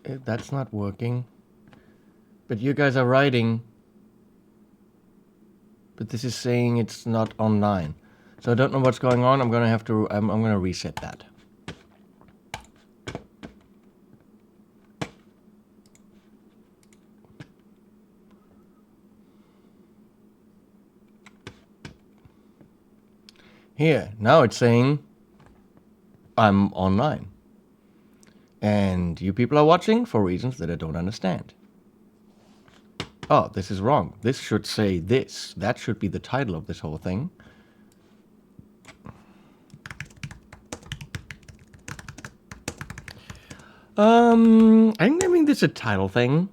That's not working. But you guys are writing. But this is saying it's not online. So I don't know what's going on. I'm gonna have to. I'm gonna reset that. Here, now it's saying I'm online. And you people are watching for reasons that I don't understand. Oh, this is wrong. This should say this. That should be the title of this whole thing. I'm naming this a title thing.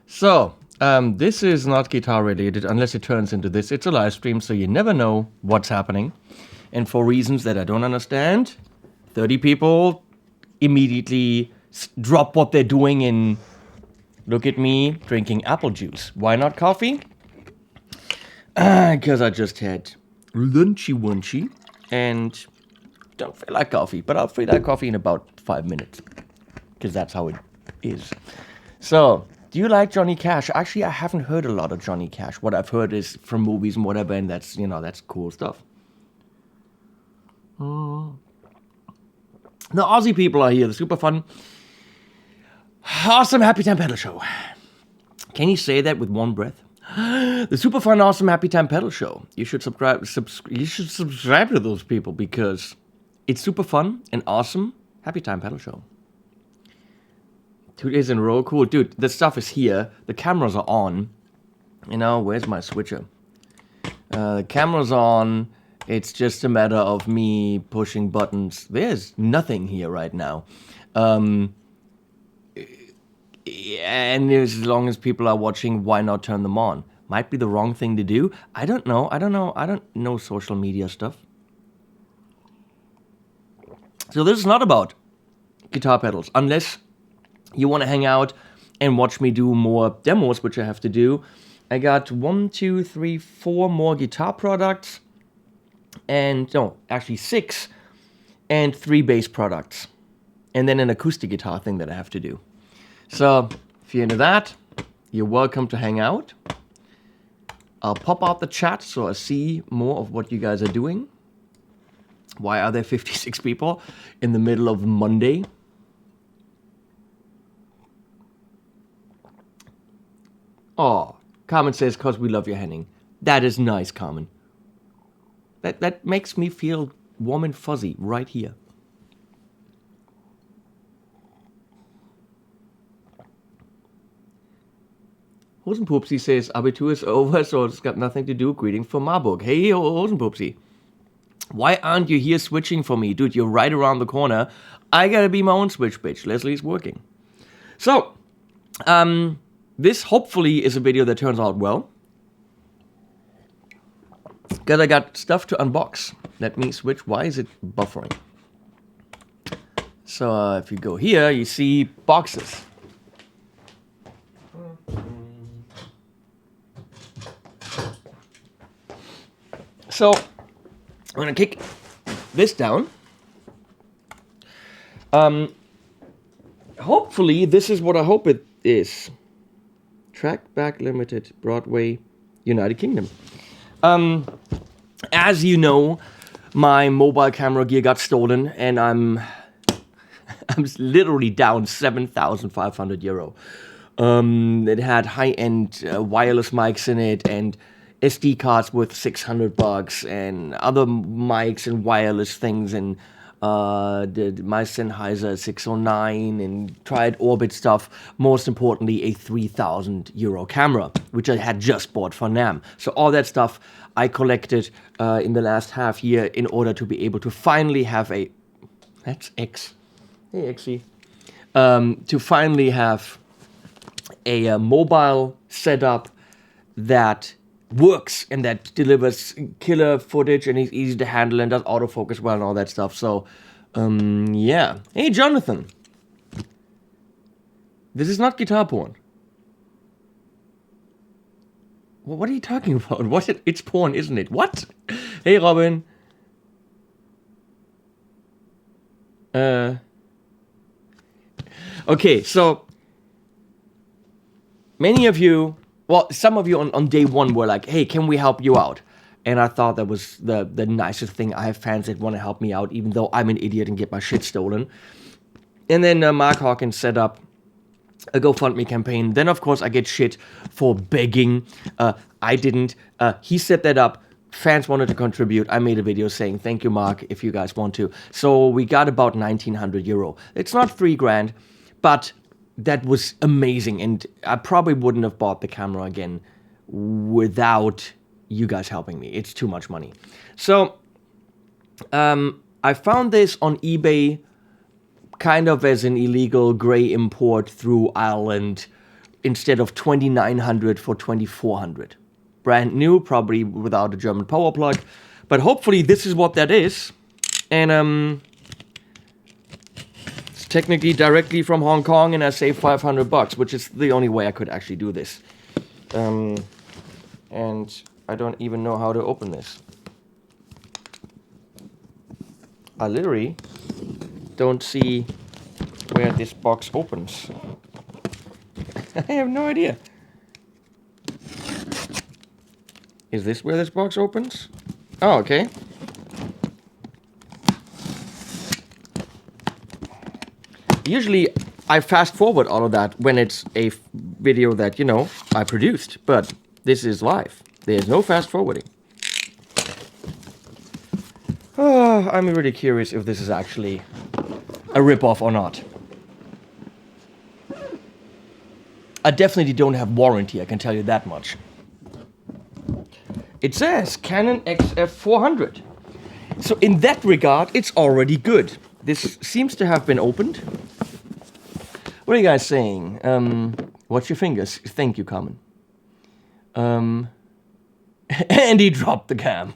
So, this is not guitar related unless it turns into this. It's a live stream, so you never know what's happening. And for reasons that I don't understand, 30 people immediately drop what they're doing and look at me drinking apple juice. Why not coffee? Because I just had lunchy and don't feel like coffee, but I'll feel like coffee in about 5 minutes because that's how it is. So, do you like Johnny Cash? Actually, I haven't heard a lot of Johnny Cash. What I've heard is from movies and whatever, and that's, you know, that's cool stuff. The Aussie people are here. The super fun, awesome Happy Time Pedal Show. Can you say that with one breath? The super fun, awesome Happy Time Pedal Show. You should subscribe to those people because it's super fun and awesome Happy Time Pedal Show. 2 days in a row, cool. Dude, the stuff is here. The cameras are on. You know, where's my switcher? The camera's on. It's just a matter of me pushing buttons. There's nothing here right now. And as long as people are watching, why not turn them on? Might be the wrong thing to do. I don't know. I don't know social media stuff. So this is not about guitar pedals, unless you want to hang out and watch me do more demos, which I have to do. I got 1, 2, 3, 4 more guitar products. And, no, actually 6. And 3 bass products. And then an acoustic guitar thing that I have to do. So, if you're into that, you're welcome to hang out. I'll pop out the chat so I see more of what you guys are doing. Why are there 56 people in the middle of Monday? Oh, Carmen says, "'Cause we love you, Henning." That is nice, Carmen. That makes me feel warm and fuzzy right here. Hosenpupsi says, Abitur is over, so it's got nothing to do. Greetings from Marburg. Hey, Hosenpupsi. Why aren't you here switching for me? Dude, you're right around the corner. I gotta be my own switch bitch. Leslie's working. So, this hopefully is a video that turns out well. Because I got stuff to unbox. Let me switch. Why is it buffering? So if you go here, you see boxes. So I'm going to kick this down. Hopefully this is what I hope it is. Track Back Limited, Broadway, United Kingdom. As you know, my mobile camera gear got stolen, and I'm literally down 7,500 euro. It had high-end wireless mics in it, and SD cards worth $600, and other mics and wireless things, and my Sennheiser 609 and Triad Orbit stuff. Most importantly, a 3,000 euro camera, which I had just bought for NAMM. So all that stuff I collected in the last half year in order to be able to finally have a... That's X. Hey, Xy. To finally have a mobile setup that works and that delivers killer footage and is easy to handle and does autofocus well and all that stuff. So, yeah. Hey, Jonathan. This is not guitar porn. What are you talking about? It's porn, isn't it? What? Hey, Robin. Okay, so many of you, well, some of you on day one were like, hey, can we help you out? And I thought that was the nicest thing. I have fans that want to help me out, even though I'm an idiot and get my shit stolen. And then Mark Hawkins set up a GoFundMe campaign. Then, of course, I get shit for begging. I didn't. He set that up. Fans wanted to contribute. I made a video saying, thank you, Mark, if you guys want to. So we got about 1,900 euro. It's not 3 grand, but that was amazing. And I probably wouldn't have bought the camera again without you guys helping me. It's too much money. So I found this on eBay kind of as an illegal gray import through Ireland instead of 2,900 for 2,400. Brand new, probably without a German power plug. But hopefully this is what that is. And it's technically directly from Hong Kong, and I saved $500, which is the only way I could actually do this. And I don't even know how to open this. I literally don't see where this box opens. I have no idea. Is this where this box opens? Oh, okay. Usually I fast forward all of that when it's a video that, you know, I produced, but this is live. There's no fast forwarding. Oh, I'm really curious if this is actually a ripoff or not. I definitely don't have warranty, I can tell you that much. It says Canon XF400. So in that regard, it's already good. This seems to have been opened. What are you guys saying? Watch your fingers. Thank you, Carmen. And he dropped the cam.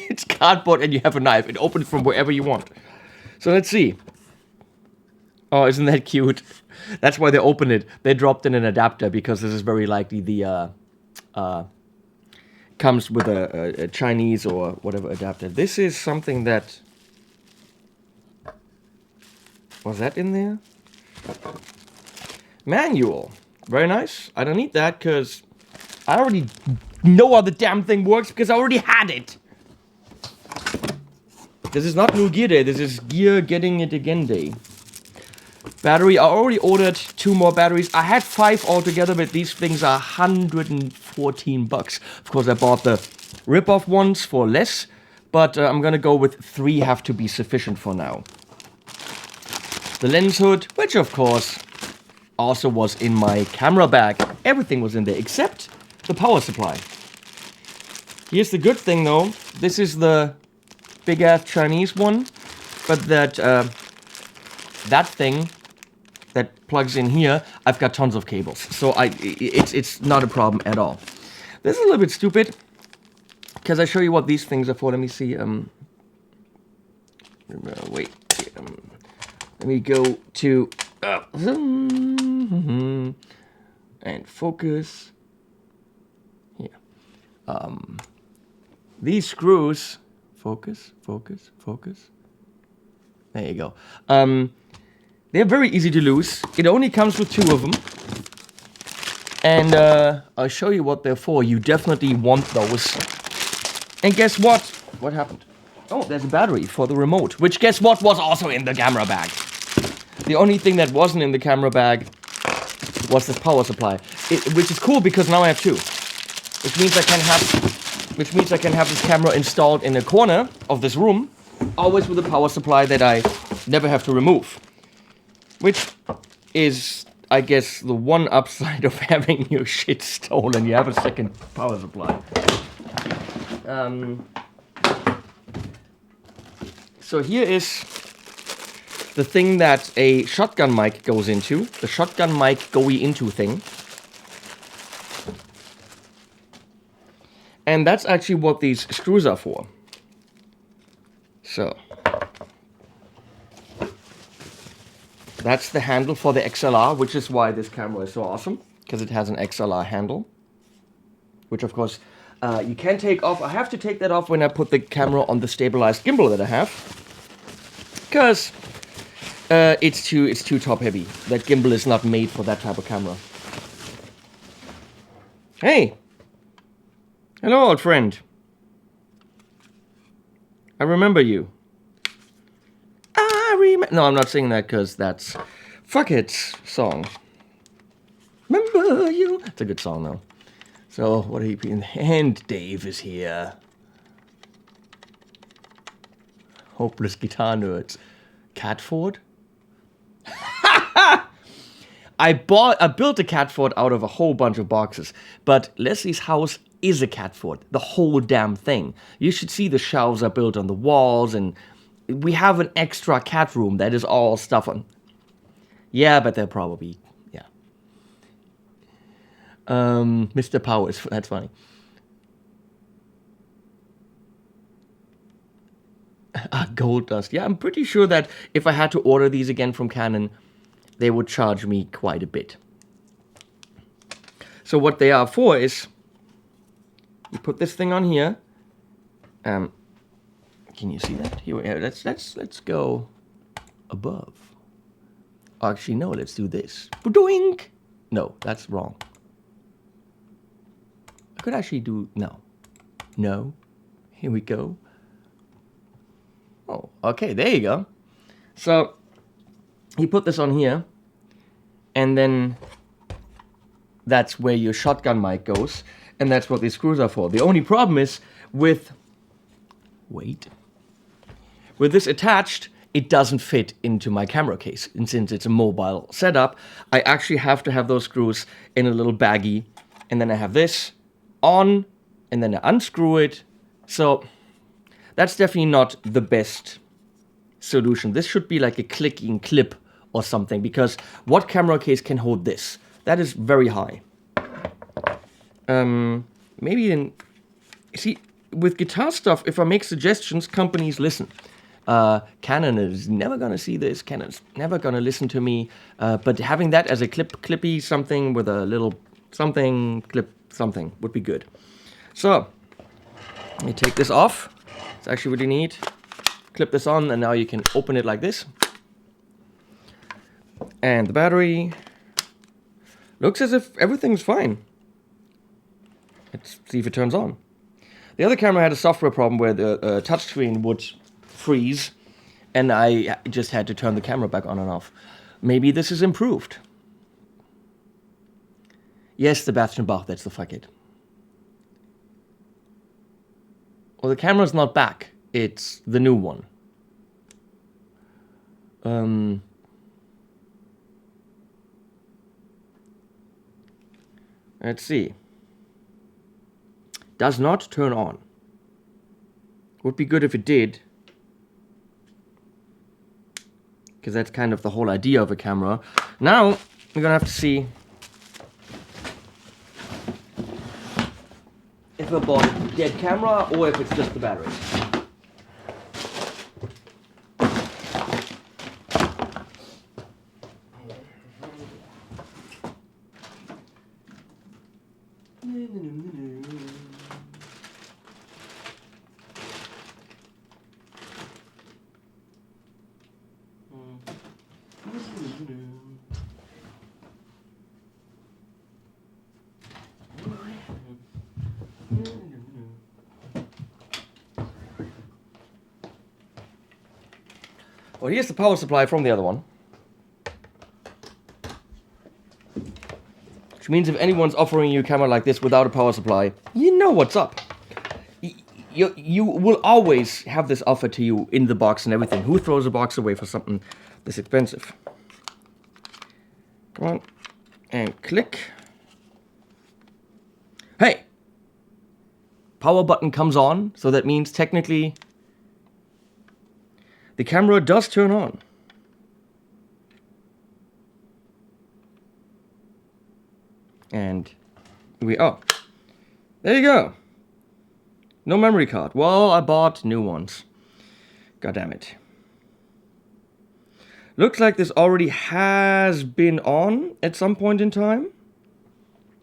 It's cardboard and you have a knife. It opens from wherever you want. So let's see. Oh, isn't that cute? That's why they opened it. They dropped in an adapter because this is very likely the comes with a Chinese or whatever adapter. This is something that... Was that in there? Manual. Very nice. I don't need that because I already know how the damn thing works because I already had it. This is not new gear day. This is gear getting it again day. Battery. I already ordered 2 more batteries. I had 5 altogether, but these things are $114. Of course, I bought the rip-off ones for less, but I'm gonna go with 3 have to be sufficient for now. The lens hood, which of course also was in my camera bag. Everything was in there except the power supply. Here's the good thing though. This is the big ass Chinese one, but that that thing that plugs in here, I've got tons of cables, so it's not a problem at all. This is a little bit stupid because I show you what these things are for. Let me see. Wait. Let me go to and focus. Here. These screws. Focus. There you go. They're very easy to lose. It only comes with 2 of them. And I'll show you what they're for. You definitely want those. And guess what? What happened? Oh, there's a battery for the remote. Which, guess what, was also in the camera bag. The only thing that wasn't in the camera bag was the power supply. Which is cool because now I have 2. Which means I can have this camera installed in a corner of this room. Always with a power supply that I never have to remove. Which is, I guess, the one upside of having your shit stolen. You have a second power supply. So here is the thing that a shotgun mic goes into. The shotgun mic go-y into thing. And that's actually what these screws are for. So. That's the handle for the XLR, which is why this camera is so awesome. Because it has an XLR handle. Which, of course, You can take off. I have to take that off when I put the camera on the stabilized gimbal that I have, because it's too top heavy. That gimbal is not made for that type of camera. Hey, hello, old friend. I remember you. No, I'm not singing that because that's Fuck It's song. Remember you. It's a good song though. So what are you being? And Dave is here. Hopeless guitar nerds. Catford? I built a catford out of a whole bunch of boxes, but Leslie's house is a catford, the whole damn thing. You should see the shelves are built on the walls, and we have an extra cat room that is all stuff on. Yeah, but they're probably, yeah. Mr. Powers, that's funny. Gold dust. Yeah, I'm pretty sure that if I had to order these again from Canon, they would charge me quite a bit. So what they are for is, you put this thing on here. Can you see that? Here, let's go above. Actually, no. Let's do this. Doink. No, that's wrong. I could actually do no. Here we go. Oh, okay. There you go. So you put this on here, and then that's where your shotgun mic goes, and that's what these screws are for. The only problem is with this attached, it doesn't fit into my camera case. And since it's a mobile setup, I actually have to have those screws in a little baggie, and then I have this on, and then I unscrew it. So that's definitely not the best solution. This should be like a clicking clip or something, because what camera case can hold this? That is very high. Maybe then, see, with guitar stuff, if I make suggestions, companies listen. Canon is never gonna see this. Canon's never gonna listen to me. But having that as a clippy something with a little something, clip something would be good. So, you take this off. It's actually really neat. Clip this on, and now you can open it like this. And the battery looks as if everything's fine. Let's see if it turns on. The other camera had a software problem where the touchscreen would freeze, and I just had to turn the camera back on and off. Maybe this is improved. Yes, Sebastian Bach, that's the fuck it. Well, the camera's not back. It's the new one. Let's see. Does not turn on. Would be good if it did, because that's kind of the whole idea of a camera. Now, we're gonna have to see if I bought a dead camera or if it's just the battery. Well, here's the power supply from the other one. Which means if anyone's offering you a camera like this without a power supply, you know what's up. You will always have this offered to you in the box and everything. Who throws a box away for something this expensive? Come on. And click. Hey! Power button comes on, so that means technically the camera does turn on. And there you go. No memory card. Well, I bought new ones. God damn it. Looks like this already has been on at some point in time,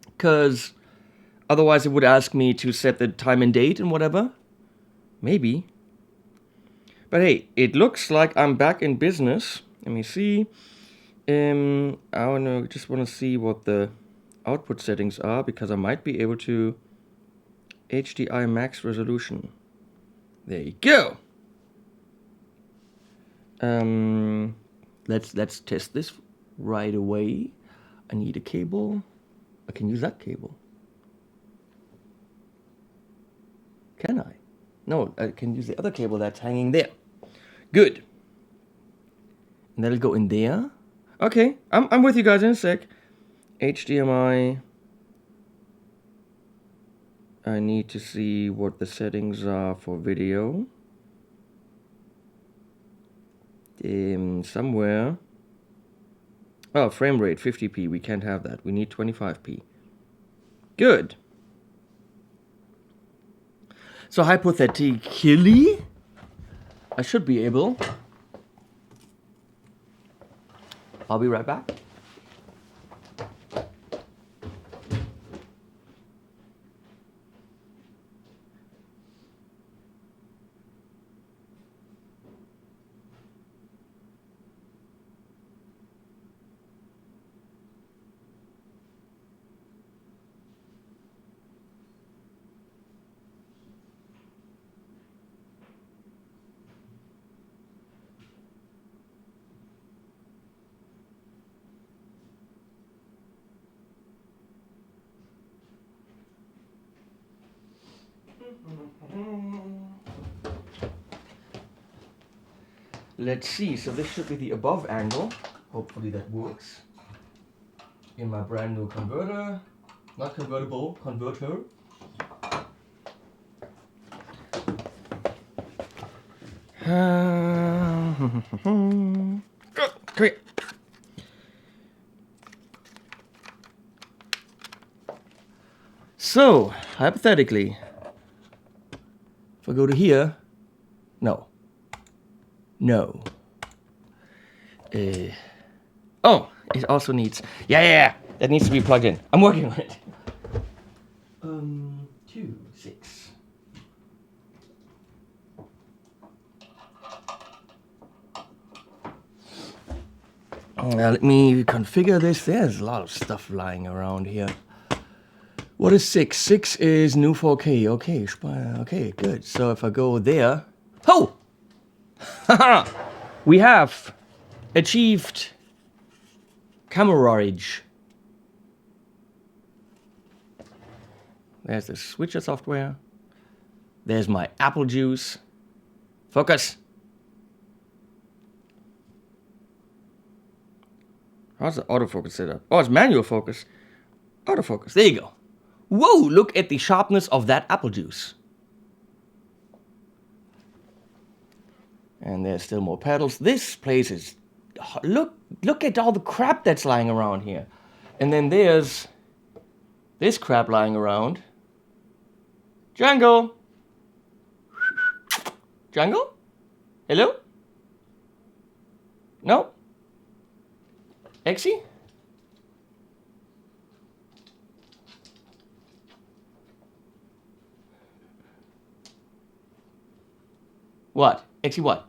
because Otherwise, it would ask me to set the time and date and whatever. Maybe. But hey, it looks like I'm back in business. Let me see. I just want to see what the output settings are, because I might be able to HDI max resolution. There you go. Let's test this right away. I need a cable. I can use that cable. Can I? No, I can use the other cable that's hanging there. Good. And that'll go in there. Okay, I'm with you guys in a sec. HDMI. I need to see what the settings are for video. Somewhere. Oh, frame rate 50p. We can't have that. We need 25p. Good. So hypothetically, I should be able. I'll be right back. Let's see, so this should be the above angle. Hopefully that works. In my brand new converter. Not convertible, converter. Come here. So, hypothetically, if I go to here, no. Oh, it also needs, yeah, that needs to be plugged in. I'm working on it. 2, 6. Now let me configure this. There's a lot of stuff lying around here. What is 6? 6 is new 4K. Okay, good. So if I go there, oh! We have achieved camouflage. There's the switcher software. There's my apple juice. Focus. How's the autofocus set up? Oh, it's manual focus. Autofocus. There you go. Whoa, look at the sharpness of that apple juice. And there's still more pedals. This place is... Look at all the crap that's lying around here. And then there's this crap lying around. Django! Django? Hello? No? Exy? What? Exy what?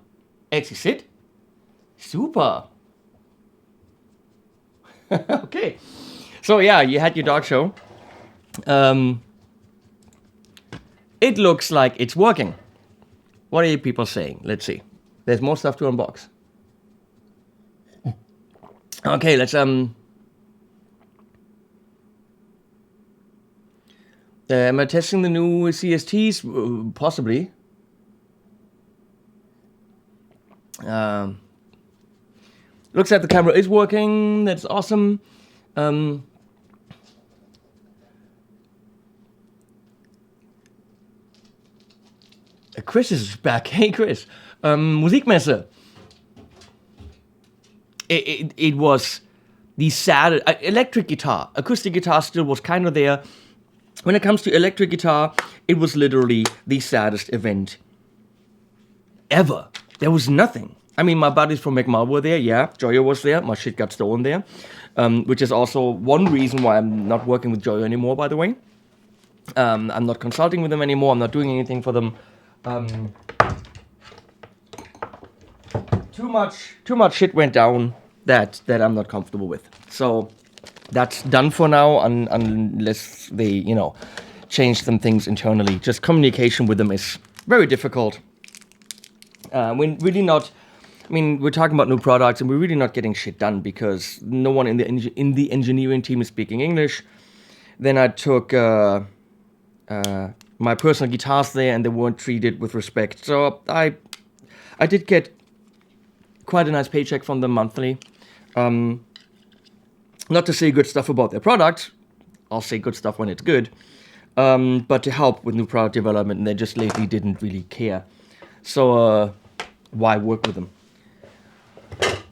Exy sit? Super. Okay. So yeah, you had your dog show. It looks like it's working. What are you people saying? Let's see. There's more stuff to unbox. Okay, let's am I testing the new CSTs? Possibly. Looks like the camera is working. That's awesome. Chris is back. Hey, Chris. Musikmesse. It was the sad electric guitar. Acoustic guitar still was kind of there. When it comes to electric guitar, it was literally the saddest event ever. There was nothing. I mean, my buddies from McMahon were there. Yeah, Joyo was there. My shit got stolen there, which is also one reason why I'm not working with Joyo anymore, by the way. I'm not consulting with them anymore. I'm not doing anything for them. Too much shit went down that I'm not comfortable with. So that's done for now, unless they, you know, change some things internally. Just communication with them is very difficult. We're really not. I mean, we're talking about new products, and we're really not getting shit done because no one in the engineering team is speaking English. Then I took my personal guitars there, and they weren't treated with respect. So I did get quite a nice paycheck from them monthly. Not to say good stuff about their product. I'll say good stuff when it's good. But to help with new product development, and they just lately didn't really care. So why work with them?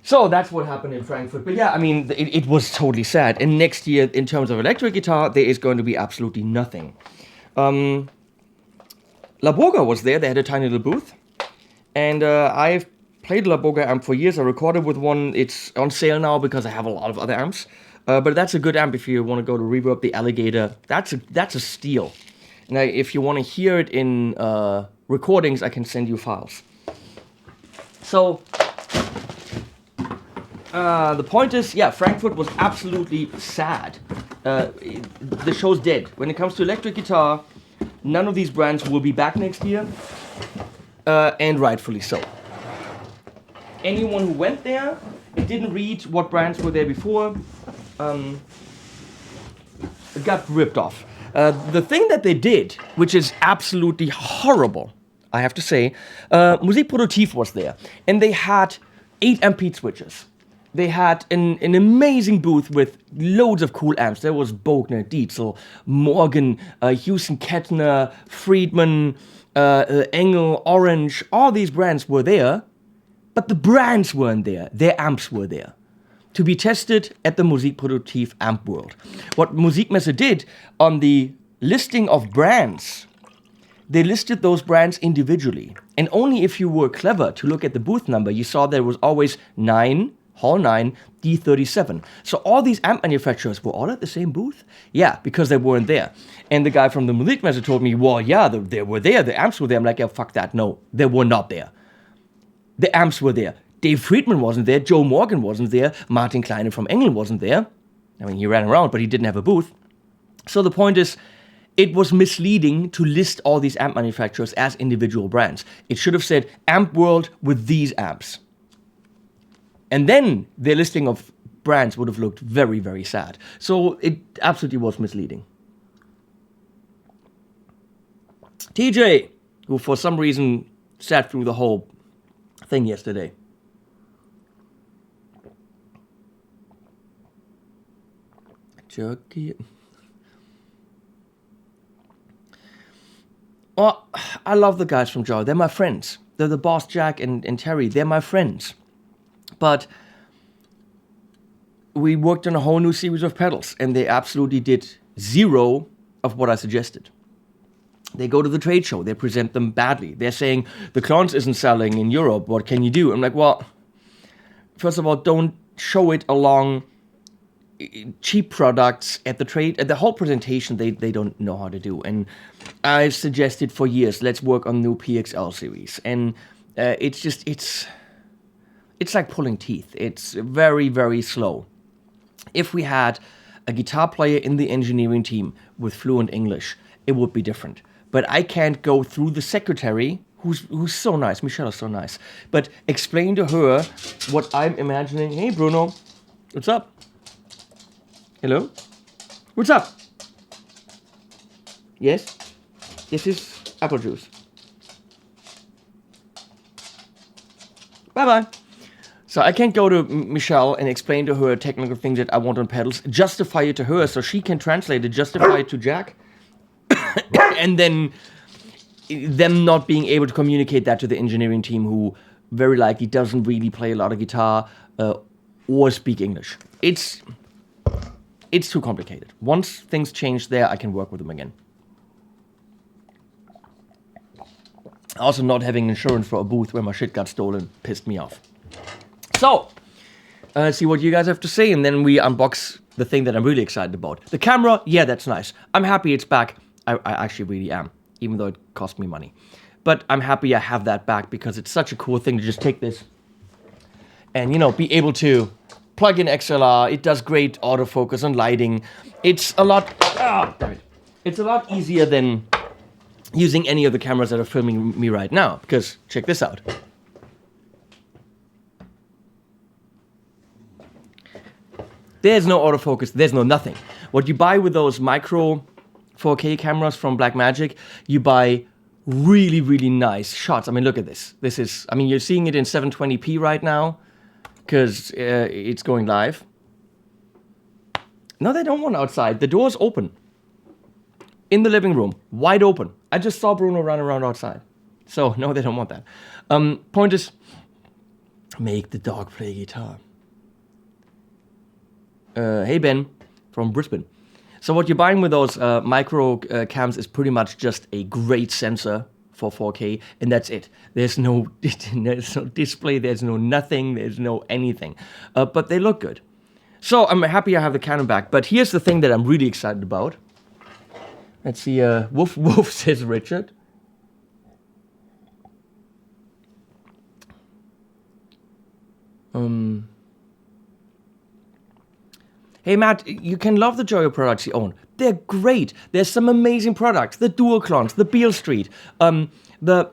So that's what happened in Frankfurt. But yeah, I mean, it was totally sad. And next year, in terms of electric guitar, there is going to be absolutely nothing. La Burga was there. They had a tiny little booth. And I've played La Burga amp for years. I recorded with one. It's on sale now because I have a lot of other amps. But that's a good amp if you want to go to Reverb, the Alligator. That's a steal. And if you want to hear it in recordings, I can send you files. So the point is, yeah, Frankfurt was absolutely sad. The show's dead. When it comes to electric guitar, none of these brands will be back next year, and rightfully so. Anyone who went there and didn't read what brands were there before got ripped off. The thing that they did, which is absolutely horrible, I have to say, Musikproduktiv was there, and they had 8 AMPETE switches. They had an amazing booth with loads of cool amps. There was Bogner, Dietzel, Morgan, Houston Kettner, Friedman, Engel, Orange. All these brands were there, but the brands weren't there. Their amps were there to be tested at the Musikproduktiv Amp World. What Musikmesse did on the listing of brands, they listed those brands individually. And only if you were clever to look at the booth number, you saw there was always 9, Hall 9, D37. So all these amp manufacturers were all at the same booth? Yeah, because they weren't there. And the guy from the Musikmesse told me, well, yeah, they were there, the amps were there. I'm like, yeah, fuck that, no, they were not there. The amps were there. Dave Friedman wasn't there, Joe Morgan wasn't there, Martin Kleine from England wasn't there. I mean, he ran around, but he didn't have a booth. So the point is, it was misleading to list all these amp manufacturers as individual brands. It should have said Amp World with these amps. And then their listing of brands would have looked very, very sad. So it absolutely was misleading. TJ, who for some reason sat through the whole thing yesterday. Jerky. Oh, I love the guys from Joe. They're my friends. They're the boss, Jack and Terry. They're my friends. But we worked on a whole new series of pedals, and they absolutely did zero of what I suggested. They go to the trade show. They present them badly. They're saying, the Clones isn't selling in Europe. What can you do? I'm like, well, first of all, don't show it along cheap products at the trade. At the whole presentation, they don't know how to do. And I've suggested for years, let's work on new PXL series. And it's like pulling teeth. It's very, very slow. If we had a guitar player in the engineering team with fluent English, it would be different. But I can't go through the secretary, who's so nice, Michelle is so nice, but explain to her what I'm imagining. Hey, Bruno, what's up? Hello? What's up? Yes? This is apple juice. Bye-bye. So I can't go to Michelle and explain to her technical things that I want on pedals, justify it to her so she can translate it, justify it to Jack, and then them not being able to communicate that to the engineering team, who very likely doesn't really play a lot of guitar or speak English. It's too complicated. Once things change there, I can work with them again. Also, not having insurance for a booth where my shit got stolen pissed me off. So, let's see what you guys have to say, and then we unbox the thing that I'm really excited about. The camera, yeah, that's nice. I'm happy it's back. I actually really am, even though it cost me money. But I'm happy I have that back because it's such a cool thing to just take this and, be able to plug in XLR. It does great autofocus and lighting. It's a lot, damn it. It's a lot easier than using any of the cameras that are filming me right now, because check this out. There's no autofocus, there's no nothing. What you buy with those micro 4K cameras from Blackmagic, you buy really, really nice shots. I mean, look at this. This is, you're seeing it in 720p right now, because it's going live. No, they don't want outside. The door's open. In the living room, wide open. I just saw Bruno run around outside. So, no, they don't want that. Point is, make the dog play guitar. Hey, Ben, from Brisbane. So what you're buying with those micro cams is pretty much just a great sensor for 4K, and that's it. There's no display, there's no nothing, there's no anything. But they look good. So I'm happy I have the Canon back. But here's the thing that I'm really excited about. Let's see, woof woof, says Richard. Hey Matt, you can love the Joyo products you own. They're great. There's some amazing products. The Dual Clones, the Beale Street, the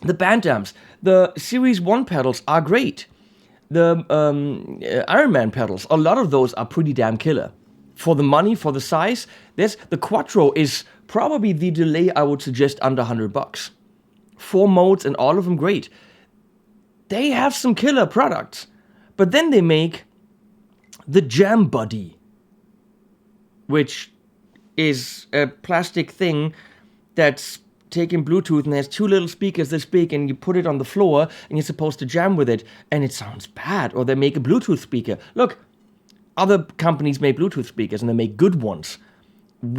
band amps, the Series 1 pedals are great. The Iron Man pedals, a lot of those are pretty damn killer. For the money, for the size, the Quattro is probably the delay I would suggest under $100. 4 modes and all of them great. They have some killer products. But then they make the Jam Buddy, which is a plastic thing that's taking Bluetooth and has 2 little speakers this big, and you put it on the floor and you're supposed to jam with it, and it sounds bad. Or they make a Bluetooth speaker. Look, other companies make Bluetooth speakers and they make good ones.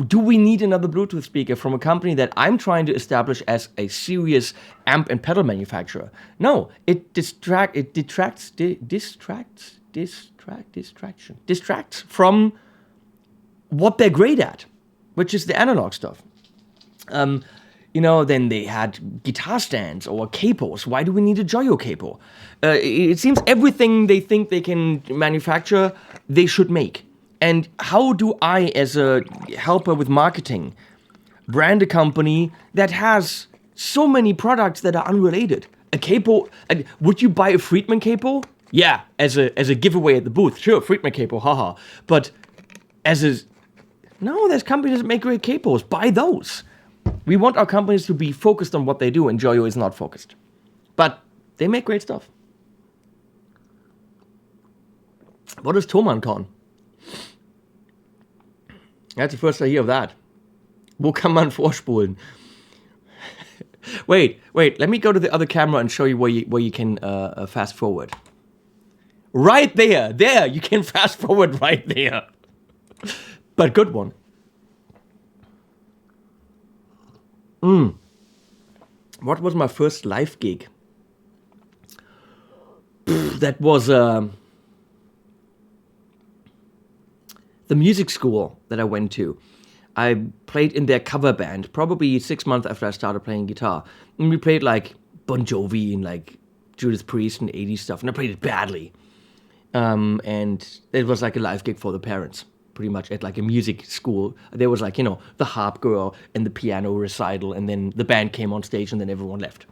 Do we need another Bluetooth speaker from a company that I'm trying to establish as a serious amp and pedal manufacturer? No, it distracts from what they're great at, which is the analog stuff. Then they had guitar stands or capos. Why do we need a Joyo capo? It seems everything they think they can manufacture, they should make. And how do I, as a helper with marketing, brand a company that has so many products that are unrelated? A capo, would you buy a Friedman capo? Yeah, as a giveaway at the booth. Sure, Friedman capo, haha. But no, there's companies that make great capos. Buy those. We want our companies to be focused on what they do, and Joyo is not focused. But they make great stuff. What is Thomann Con? That's the first I hear of that. Wo kann man vorspulen? Wait, let me go to the other camera and show you where you can fast forward. Right there, you can fast forward right there. But good one. What was my first live gig? That was the music school that I went to. I played in their cover band, probably 6 months after I started playing guitar. And we played like Bon Jovi and like Judas Priest and 80s stuff, and I played it badly. And it was like a live gig for the parents, pretty much at like a music school. There was like, the harp girl and the piano recital, and then the band came on stage and then everyone left.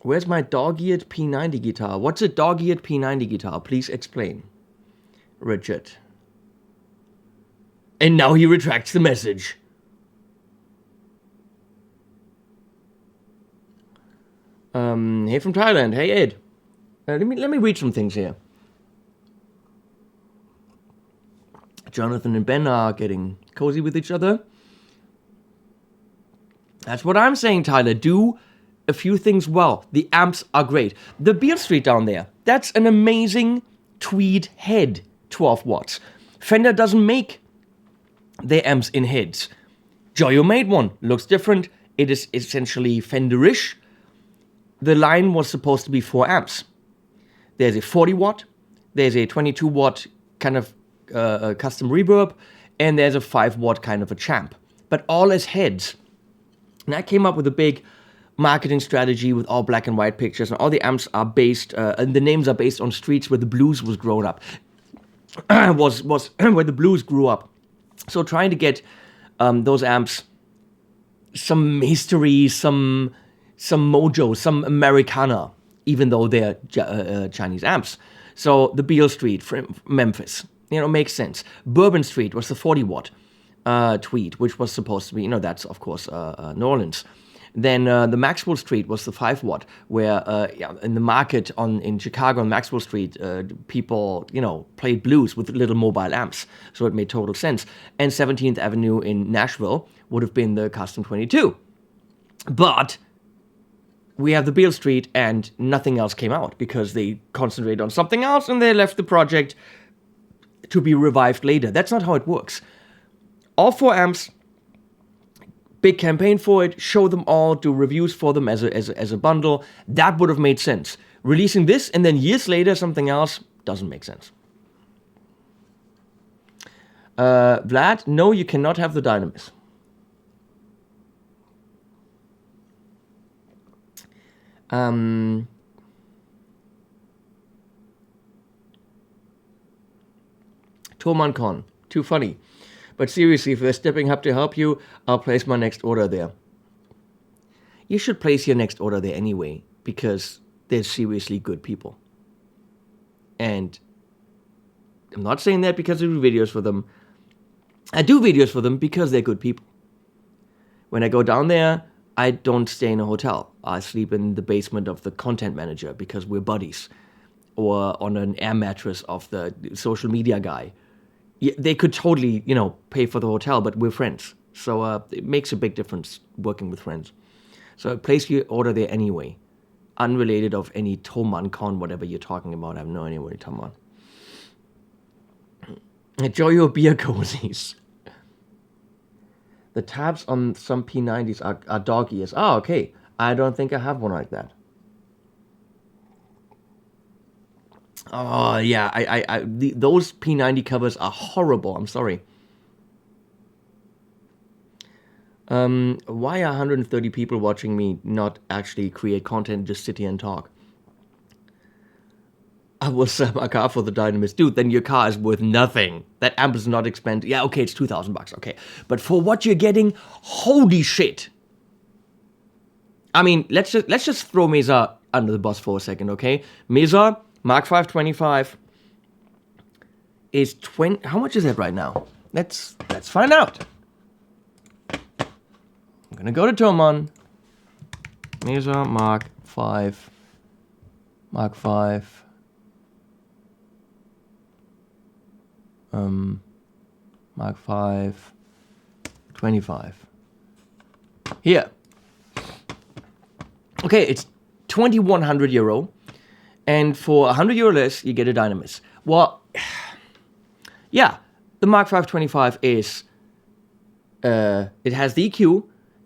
Where's my dog-eared P90 guitar? What's a dog-eared P90 guitar? Please explain. Richard. And now he retracts the message. Hey from Thailand. Hey Ed. Let me read some things here. Jonathan and Ben are getting cozy with each other. That's what I'm saying, Tyler. Do a few things well. The amps are great. The Beale Street down there, that's an amazing tweed head, 12 watts. Fender doesn't make their amps in heads. Joyo made one. Looks different. It is essentially Fenderish. The line was supposed to be 4 amps. There's a 40 watt. There's a 22 watt kind of custom reverb, and there's a 5-watt kind of a champ, but all as heads. And I came up with a big marketing strategy with all black and white pictures, and all the amps are based, and the names are based on streets where the blues was grown up, was where the blues grew up. So trying to get those amps some history, some mojo, some Americana, even though they're Chinese amps. So the Beale Street, Memphis, makes sense. Bourbon Street was the 40-watt tweed, which was supposed to be, that's of course New Orleans. Then the Maxwell Street was the 5-watt, where in the market in Chicago on Maxwell Street, people, played blues with little mobile amps. So it made total sense. And 17th Avenue in Nashville would have been the Custom 22. But we have the Beale Street and nothing else came out because they concentrated on something else and they left the project to be revived later. That's not how it works. All 4 amps, big campaign for it, show them all, do reviews for them as a bundle. That would have made sense. Releasing this and then years later something else doesn't make sense. Vlad, no, you cannot have the Dynamis. Thomann Con, too funny. But seriously, if they're stepping up to help you, I'll place my next order there. You should place your next order there anyway, because they're seriously good people. And I'm not saying that because I do videos for them. I do videos for them because they're good people. When I go down there, I don't stay in a hotel. I sleep in the basement of the content manager because we're buddies. Or on an air mattress of the social media guy. They could totally, pay for the hotel, but we're friends. So it makes a big difference working with friends. So place your order there anyway. Unrelated of any Thomann Con, whatever you're talking about. I have no idea what you're talking about. Enjoy your beer cozies. The tabs on some P90s are dog ears. Oh, okay. I don't think I have one like that. Oh, yeah, those P90 covers are horrible. I'm sorry. Why are 130 people watching me not actually create content, just sit here and talk? I will sell my car for the Dynamis. Dude, then your car is worth nothing. That amp is not expensive. Yeah, okay, it's $2,000, okay. But for what you're getting, holy shit. I mean, let's just throw Mesa under the bus for a second, okay? Mesa Mark 525 is 20. How much is that right now? Let's find out. I'm gonna go to Thomann. Mesa Mark 5. Mark 5. Mark 5. 25. Here. Okay, it's 2,100 euro. And for 100 euro less, you get a Dynamis. Well, yeah, the Mark 525 is, it has the EQ,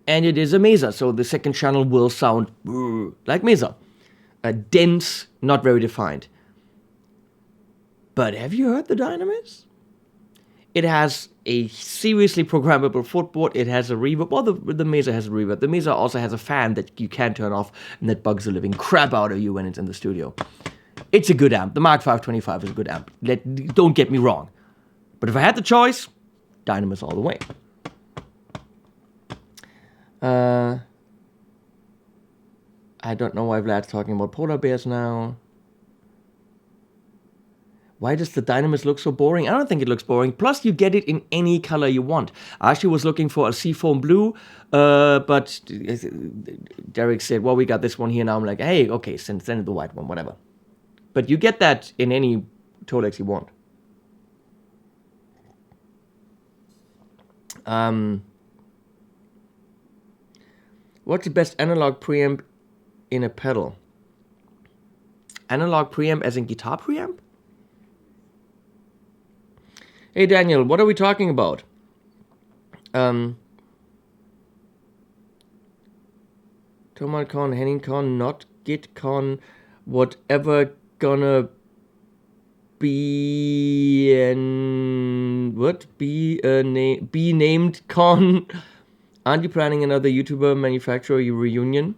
and it is a Mesa, so the second channel will sound like Mesa. Dense, not very defined. But have you heard the Dynamis? It has a seriously programmable footboard. It has a reverb. Well, the Mesa has a reverb. The Mesa also has a fan that you can't turn off and that bugs the living crap out of you when it's in the studio. It's a good amp. The Mark 525 is a good amp. Don't get me wrong. But if I had the choice, Dynamis all the way. I don't know why Vlad's talking about polar bears now. Why does the Dynamis look so boring? I don't think it looks boring. Plus, you get it in any color you want. I actually was looking for a seafoam blue, but Derek said, well, we got this one here now. I'm like, hey, okay, send it the white one, whatever. But you get that in any Tolex you want. What's the best analog preamp in a pedal? Analog preamp as in guitar preamp? Hey Daniel, what are we talking about? Thomann Con, Henning Con, not Git Con, whatever gonna Be named con. Aren't you planning another YouTuber manufacturer reunion?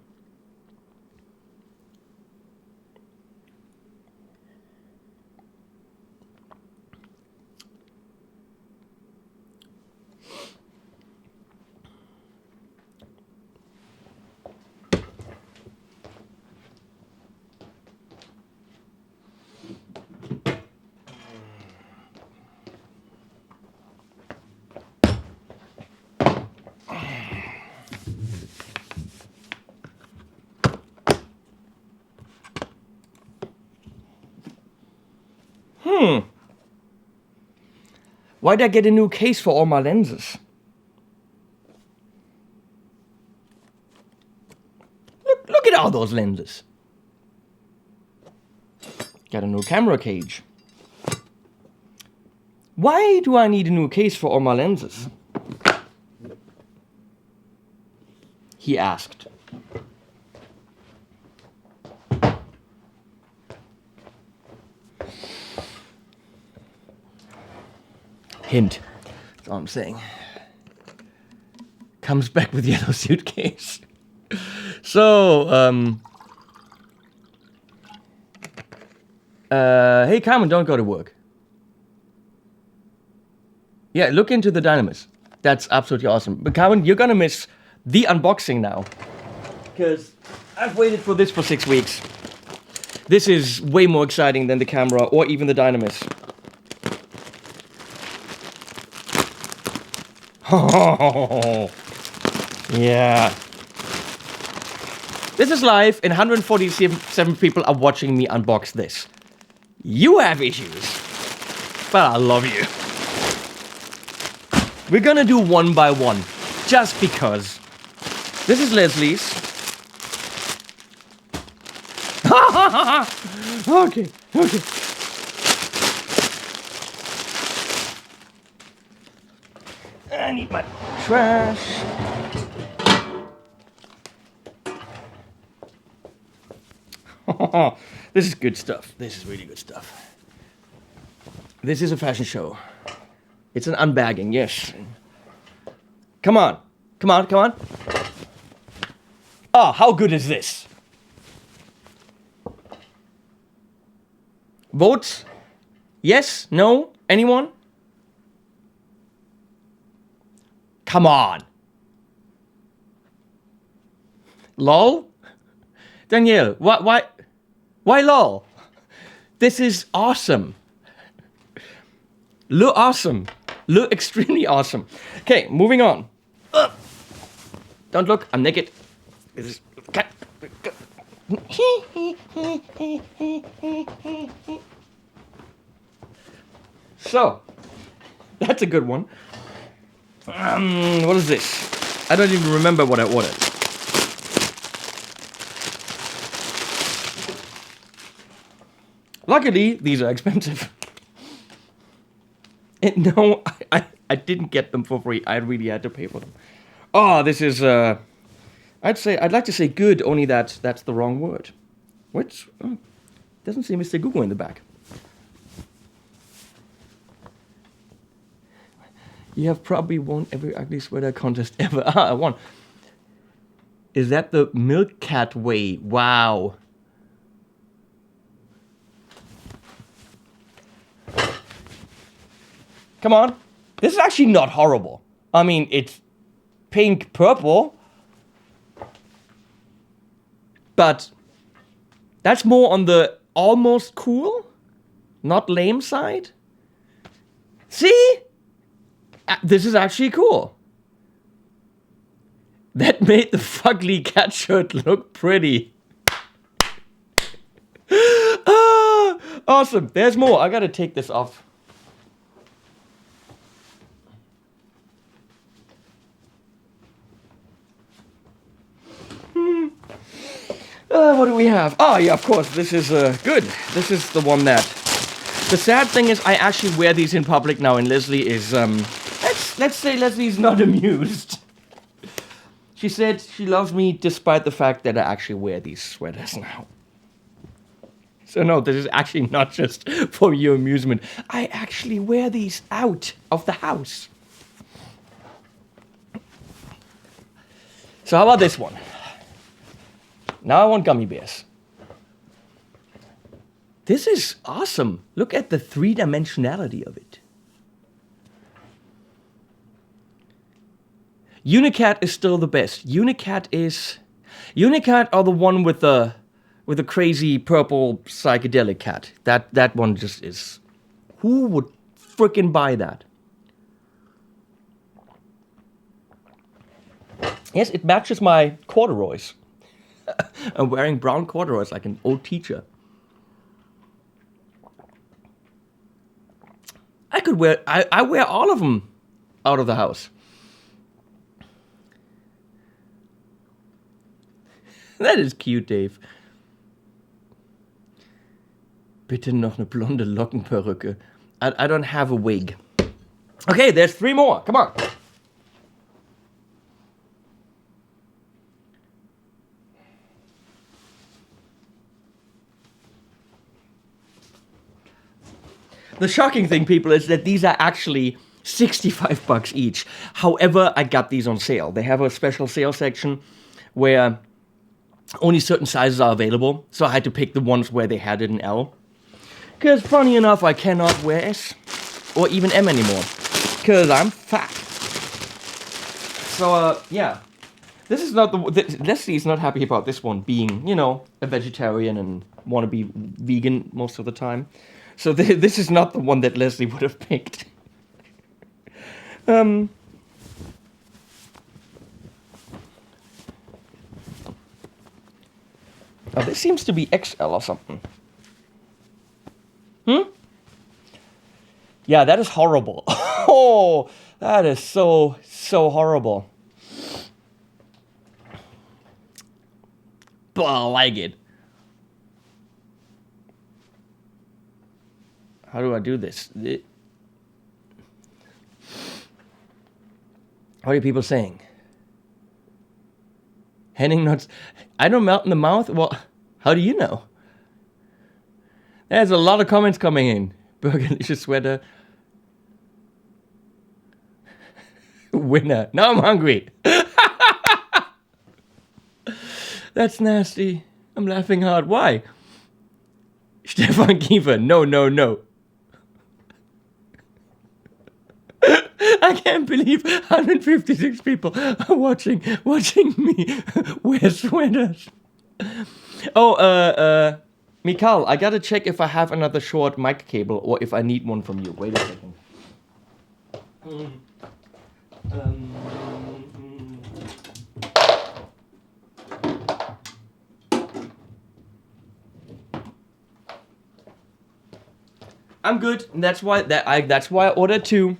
Why'd I get a new case for all my lenses? Look at all those lenses. Got a new camera cage. Why do I need a new case for all my lenses? He asked. Hint. That's all I'm saying. Comes back with yellow suitcase. So, hey, Carmen, don't go to work. Yeah, look into the Dynamis. That's absolutely awesome. But Carmen, you're gonna miss the unboxing now. Because I've waited for this for 6 weeks. This is way more exciting than the camera or even the Dynamis. Oh, yeah. This is live and 147 people are watching me unbox this. You have issues, but I love you. We're gonna do one by one, just because. This is Leslie's. Okay. I need my trash. This is good stuff. This is really good stuff. This is a fashion show. It's an unbagging, yes. Come on. Oh, how good is this? Votes? Yes? No? Anyone? Come on. LOL? Danielle, why LOL? This is awesome. Look awesome. Look extremely awesome. Okay, moving on. Don't look, I'm naked. This is... So, that's a good one. What is this? I don't even remember what I ordered. Luckily, these are expensive. And no, I didn't get them for free. I really had to pay for them. Oh, this is, I'd like to say good, only that's the wrong word. Which, doesn't say Mr. Google in the back. You have probably won every ugly sweater contest ever. I won. Is that the Milk Cat way? Wow. Come on. This is actually not horrible. I mean, it's pink purple. But that's more on the almost cool, not lame side. See? This is actually cool. That made the fugly cat shirt look pretty. Awesome. There's more. I gotta take this off. What do we have? Oh, yeah, of course. This is good. This is the one that... The sad thing is I actually wear these in public now, and Leslie is... Let's say Leslie's not amused. She said she loves me despite the fact that I actually wear these sweaters now. So no, this is actually not just for your amusement. I actually wear these out of the house. So how about this one? Now I want gummy bears. This is awesome. Look at the three-dimensionality of it. Unicat is still the best. Unicat are the one with the crazy purple psychedelic cat. That one just is. Who would frickin' buy that? Yes, it matches my corduroys. I'm wearing brown corduroys like an old teacher. I wear all of them out of the house. That is cute, Dave. Bitte noch eine blonde Lockenperücke. I don't have a wig. Okay, there's 3 more. Come on. The shocking thing, people, is that these are actually $65 each. However, I got these on sale. They have a special sale section where only certain sizes are available. So I had to pick the ones where they had it in L. Because funny enough, I cannot wear S or even M anymore. Because I'm fat. So, yeah. This is not Leslie is not happy about this one being, you know, a vegetarian and want to be vegan most of the time. So this is not the one that Leslie would have picked. Oh, this seems to be XL or something. Yeah, that is horrible. Oh, that is so horrible. But I like it. How do I do this? What are people saying? Henning nuts. I don't melt in the mouth? Well, how do you know? There's a lot of comments coming in. Burgerlicious sweater. Winner. Now I'm hungry. That's nasty. I'm laughing hard. Why? Stefan Kiefer. No. I can't believe 156 people are watching me wear sweaters. Oh, Mikhail, I gotta check if I have another short mic cable or if I need one from you. Wait a second. I'm good. And that's why I ordered 2.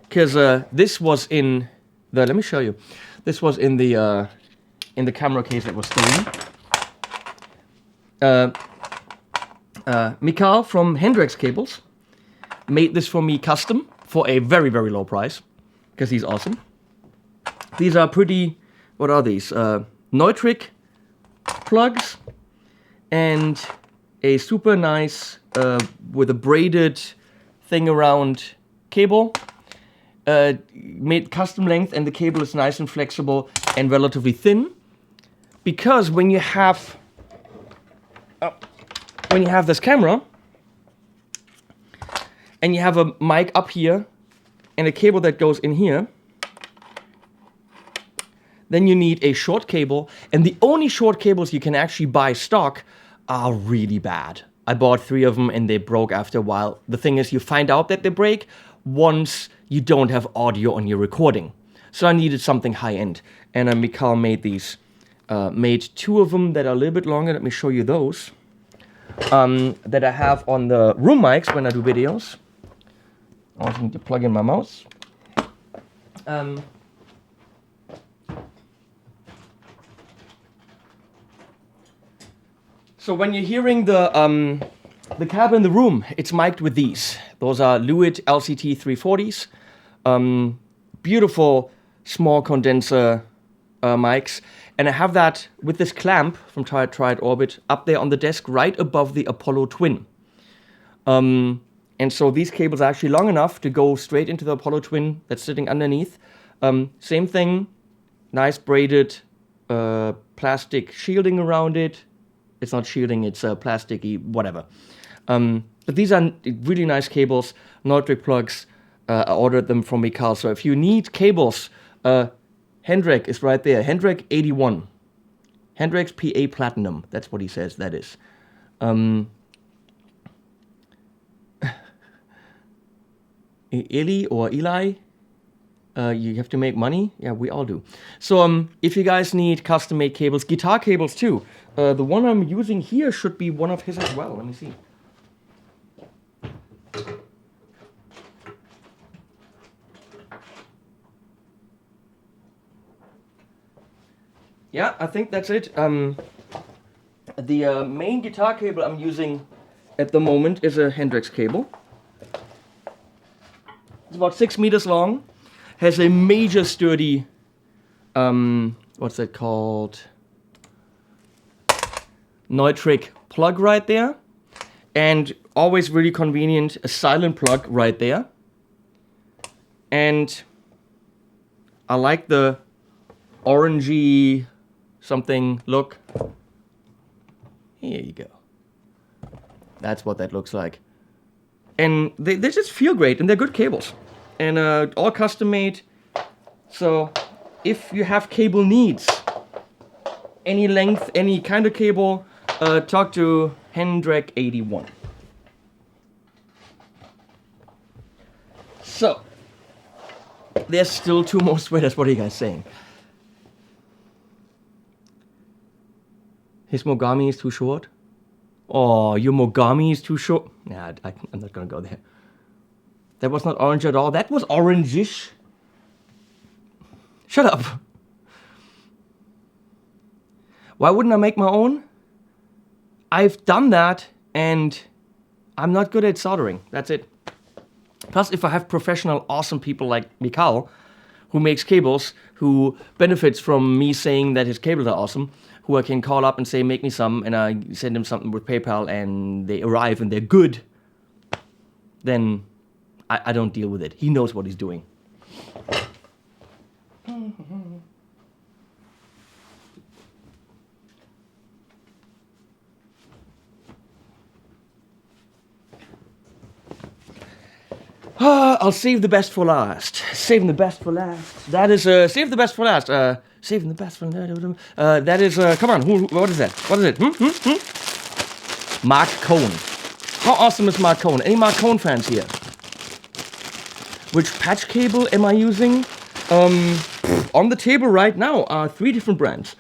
Because this was in the. Let me show you. This was in the camera case that was stolen. Mikhail from Hendrix Cables made this for me custom for a very, very low price. Because he's awesome. These are pretty. What are these? Neutrik plugs and a super nice with a braided thing around cable. Made custom length, and the cable is nice and flexible and relatively thin. Because when you have this camera and you have a mic up here and a cable that goes in here, then you need a short cable, and the only short cables you can actually buy stock are really bad. I bought 3 of them and they broke after a while. The thing is, you find out that they break once you don't have audio on your recording. So I needed something high-end. And Mikhail made these. Made 2 of them that are a little bit longer. Let me show youose. That I have on the room mics when I do videos. I also need to plug in my mouse. So when you're hearing the cab in the room, it's mic'd with these. Those are Lewitt LCT 340s. Beautiful small condenser mics, and I have that with this clamp from Triad Orbit up there on the desk right above the Apollo Twin. And so these cables are actually long enough to go straight into the Apollo Twin that's sitting underneath. Same thing, nice braided plastic shielding around it. It's not shielding, it's plasticky, whatever. But these are really nice cables, Nordic plugs. I ordered them from Mikal. So if you need cables, Hendrik is right there. Hendrik 81. Hendrik's PA Platinum. That's what he says that is. Eli or Eli, you have to make money? Yeah, we all do. So if you guys need custom-made cables, guitar cables too, the one I'm using here should be one of his as well. Let me see. Yeah, I think that's it. The main guitar cable I'm using at the moment is a Hendrix cable. It's about 6 meters long, has a major sturdy, what's that called? Neutrik plug right there. And always really convenient, a silent plug right there. And I like the orangey something look. Here you go. That's what that looks like. And they just feel great, and they're good cables. And all custom made. So if you have cable needs, any length, any kind of cable, talk to Hendrik 81. So there's still 2 more sweaters. What are you guys saying? His Mogami is too short? Oh, your Mogami is too short? Nah, I'm not gonna go there. That was not orange at all. That was orangish. Shut up. Why wouldn't I make my own? I've done that, and I'm not good at soldering. That's it. Plus, if I have professional, awesome people like Mikal, who makes cables, who benefits from me saying that his cables are awesome, who I can call up and say, make me some, and I send him something with PayPal, and they arrive and they're good, then I don't deal with it. He knows what he's doing. I'll save the best for last. Saving the best for last. That is, save the best for last. Saving the best for last. That is, come on, what is that? What is it? Mark Cohn. How awesome is Mark Cohn? Any Mark Cohn fans here? Which patch cable am I using? On the table right now are 3 different brands.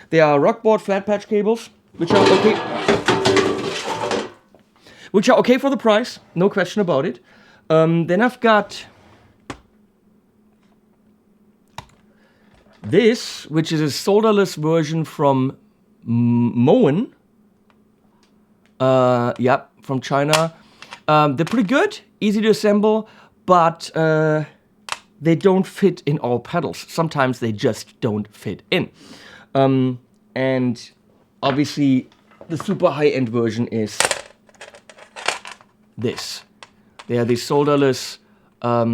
They are Rockboard flat patch cables, which are okay for the price, no question about it. Then I've got this, which is a solderless version from Moen. Yep, from China. They're pretty good, easy to assemble, but they don't fit in all pedals. Sometimes they just don't fit in. And obviously the super high-end version is this. They are these solderless why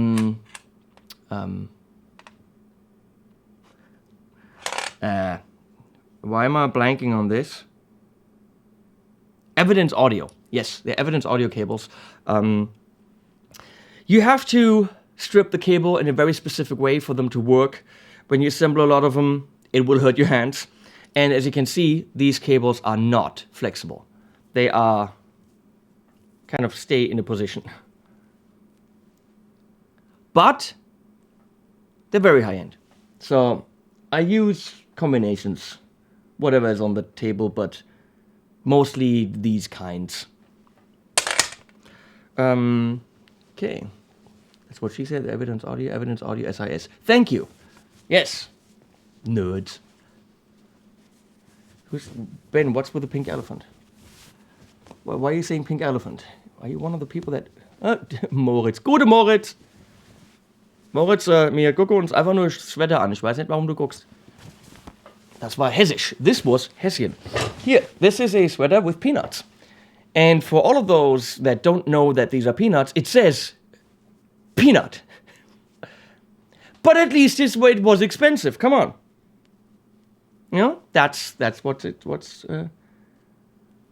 am I blanking on this? Evidence Audio. Yes, they're Evidence Audio cables. You have to strip the cable in a very specific way for them to work. When you assemble a lot of them, it will hurt your hands. And as you can see, these cables are not flexible. They are kind of stay in a position. But they're very high-end. So I use combinations, whatever is on the table, but mostly these kinds. Okay. That's what she said. Evidence Audio, SIS. Thank you. Yes. Nerds. Ben, what's with the pink elephant? Why are you saying pink elephant? Are you one of the people that... Moritz. Gute Moritz. Moritz, wir gucken uns einfach nur das Wetter an. Ich weiß nicht, warum du guckst. Das war hessisch. This was Hessian. Here, this is a sweater with peanuts. And for all of those that don't know that these are peanuts, it says peanut. But at least it was expensive. Come on. You know, that's what's.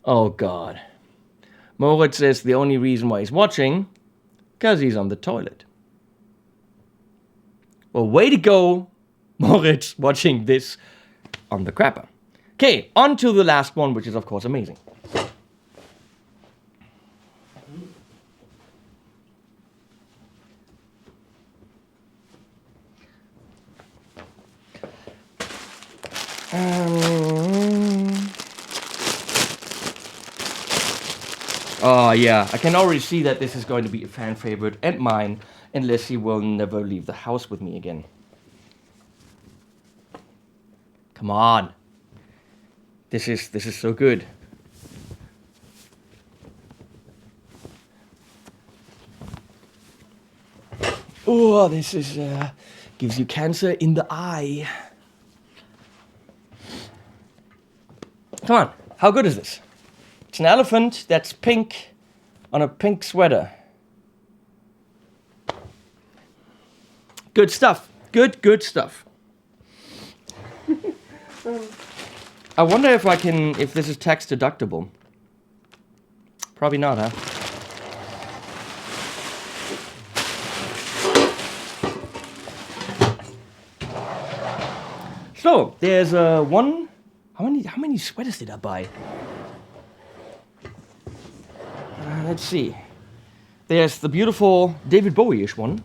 Oh God. Moritz says the only reason why he's watching, because he's on the toilet. Well, way to go, Moritz, watching this on the crapper. Okay, on to the last one, which is of course amazing. Oh yeah, I can already see that this is going to be a fan favorite and mine, unless he will never leave the house with me again. Come on. This is so good. Oh, this is gives you cancer in the eye. Come on, how good is this? It's an elephant that's pink on a pink sweater. Good stuff. Good stuff. I wonder if this is tax deductible. Probably not, huh? So, there's one. How many sweaters did I buy? Let's see. There's the beautiful David Bowie-ish one.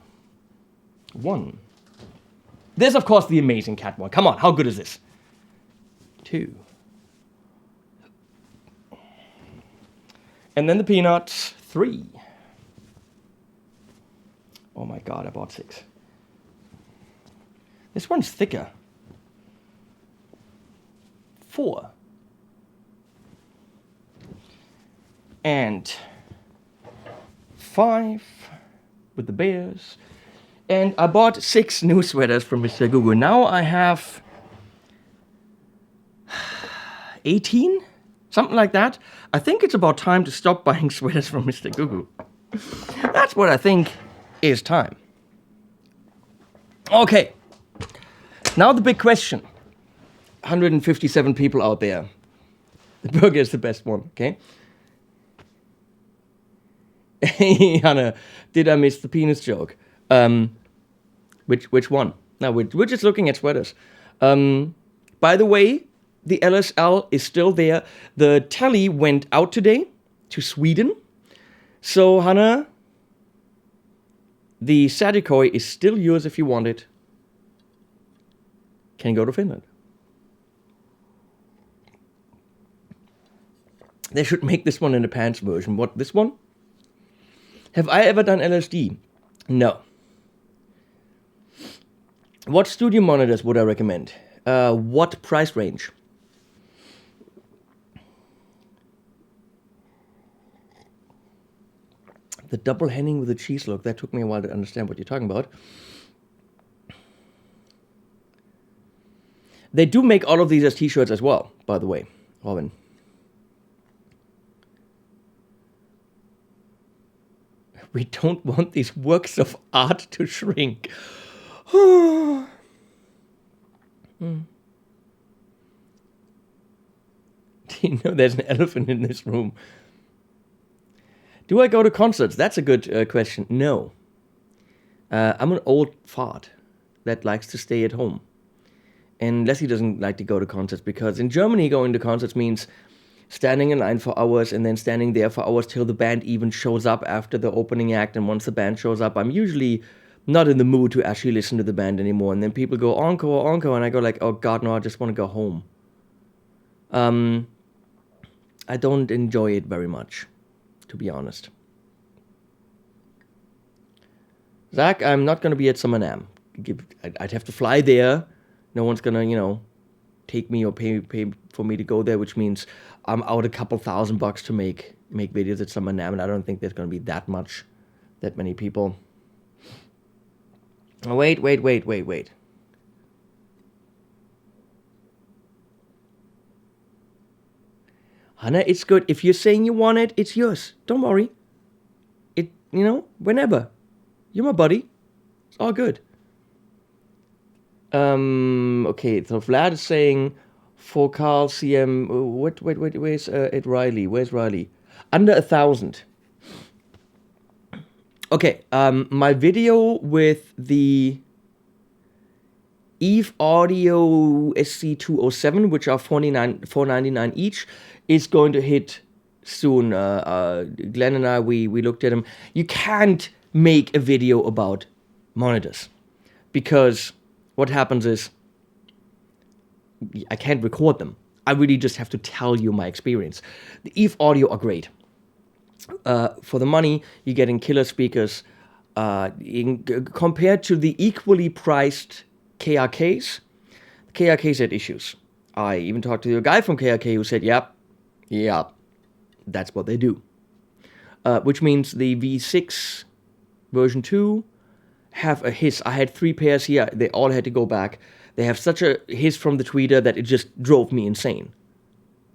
There's, of course, the amazing cat one. Come on, how good is this? 2. And then the peanuts, 3. Oh my God, I bought 6. This one's thicker. 4. And 5 with the bears. And I bought 6 new sweaters from Mr. Gugu. Now I have 18? Something like that. I think it's about time to stop buying sweaters from Mr. Gugu. That's what I think is time. Okay. Now the big question. 157 people out there. The burger is the best one, okay? Hey, Hannah, did I miss the penis joke? Which one? No, we're just looking at sweaters. By the way, the LSL is still there. The tally went out today to Sweden. So, Hannah, the Sadikoi is still yours if you want it. Can go to Finland. They should make this one in the pants version. What, this one? Have I ever done LSD? No. What studio monitors would I recommend? What price range? The double Henning with the cheese look. That took me a while to understand what you're talking about. They do make all of these as t-shirts as well, by the way, Robin. We don't want these works of art to shrink. You know there's an elephant in this room. Do I go to concerts? That's a good question. No. I'm an old fart that likes to stay at home. And Leslie doesn't like to go to concerts because in Germany going to concerts means standing in line for hours and then standing there for hours till the band even shows up after the opening act. And once the band shows up, I'm usually not in the mood to actually listen to the band anymore. And then people go, encore, encore. And I go like, oh God, no, I just want to go home. I don't enjoy it very much, to be honest. Zach, I'm not going to be at Summer NAMM. I'd have to fly there. No one's going to, take me or pay for me to go there, which means I'm out a couple $1,000 to make videos at Summer NAMM, and I don't think there's going to be that many people. Oh, wait. Hannah, it's good. If you're saying you want it, it's yours. Don't worry. Whenever. You're my buddy. It's all good. Okay, so Vlad is saying for Carl CM. Wait, where's Ed Riley? Where's Riley? Under 1,000. Okay, my video with the Eve Audio SC207, which are $499 each, is going to hit soon. Glenn and I, we looked at them. You can't make a video about monitors because what happens is I can't record them. I really just have to tell you my experience. The Eve Audio are great. For the money, you're getting killer speakers. Compared to the equally priced KRKs, KRKs had issues. I even talked to a guy from KRK who said, yep, that's what they do. Which means the V6 version 2 have a hiss. I had 3 pairs here. They all had to go back. They have such a hiss from the tweeter that it just drove me insane.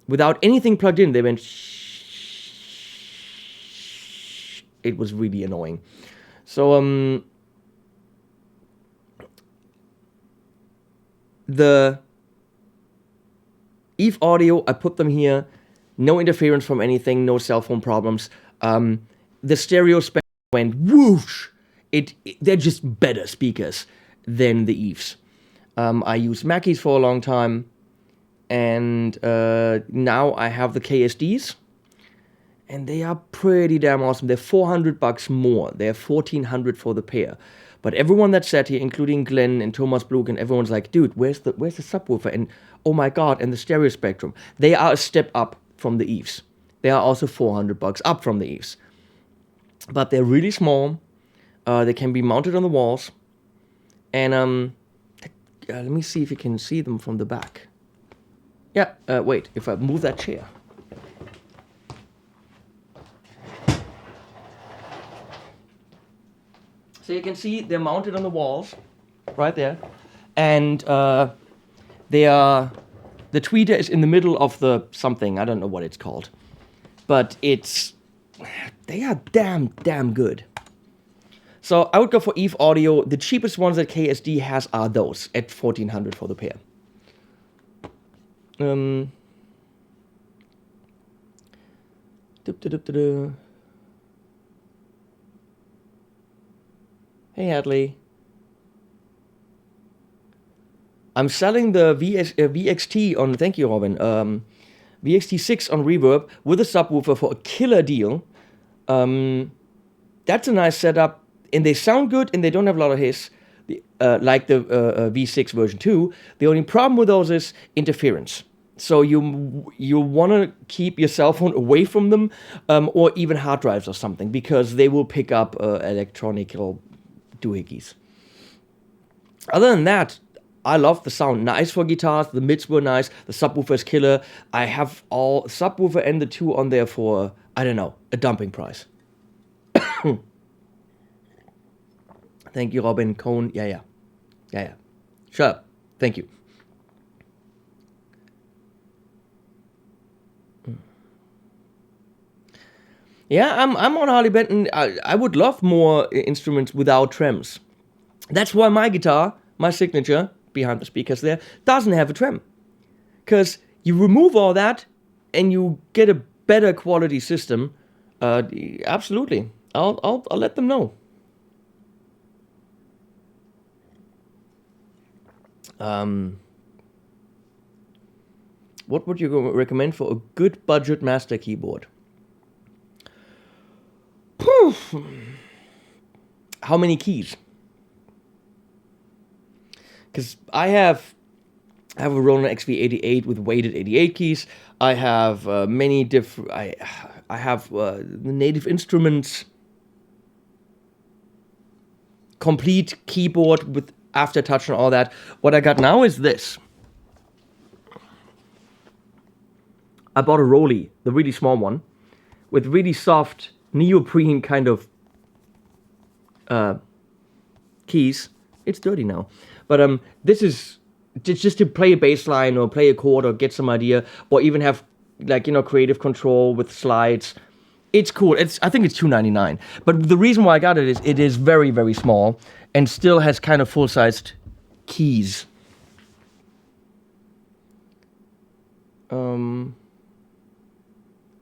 Without anything plugged in, they went shh. It was really annoying. So, the Eve Audio, I put them here. No interference from anything, no cell phone problems. The stereo spec went whoosh. They're just better speakers than the Eves. I used Mackies for a long time, and now I have the KSDs, and they are pretty damn awesome. They're $400 more. They're $1,400 for the pair. But everyone that sat here, including Glenn and Thomas Blug, and everyone's like, dude, where's the subwoofer? And oh my god, and the stereo spectrum. They are a step up from the Eves. They are also $400 up from the Eves. But they're really small. They can be mounted on the walls. And let me see if you can see them from the back. Yeah, wait, if I move that chair. So you can see they're mounted on the walls, right there. And the tweeter is in the middle of the something, I don't know what it's called. But they are damn good. So I would go for Eve Audio. The cheapest ones that KSD has are those at $1,400 for the pair. Hey Hadley. I'm selling the VXT on, thank you Robin, VXT6 on Reverb with a subwoofer for a killer deal. That's a nice setup, and they sound good, and they don't have a lot of hiss, like the V6 version 2. The only problem with those is interference. So you want to keep your cell phone away from them, or even hard drives or something, because they will pick up electronic doohickeys. Other than that, I love the sound. Nice for guitars. The mids were nice. The subwoofer is killer. I have all subwoofer and the 2 on there for, I don't know, a dumping price. Thank you, Robin. Cone. Yeah. Shut up. Thank you. Yeah, I'm on Harley Benton. I would love more instruments without trems. That's why my guitar, my signature, behind the speakers there, doesn't have a trem. Because you remove all that and you get a better quality system. Absolutely. I'll let them know. What would you recommend for a good budget master keyboard? How many keys? Because I have a Roland XV88 with weighted 88 keys. I have many different. I have the Native Instruments complete keyboard with aftertouch and all that. What I got now is this. I bought a Roly, the really small one, with really soft neoprene kind of keys. It's dirty now. But this is just to play a bass line or play a chord or get some idea, or even have like, you know, creative control with slides. It's cool. I think it's $299. But the reason why I got it is it is very, very small and still has kind of full-sized keys.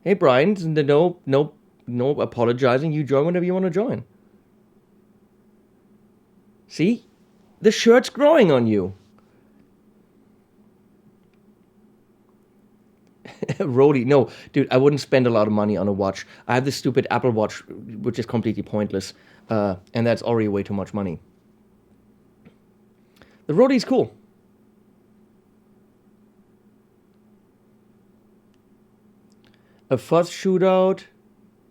Hey, Brian, no apologizing. You join whenever you want to join. See? The shirt's growing on you. Roadie, no, dude, I wouldn't spend a lot of money on a watch. I have this stupid Apple Watch, which is completely pointless, and that's already way too much money. The Roadie's cool. A fuzz shootout.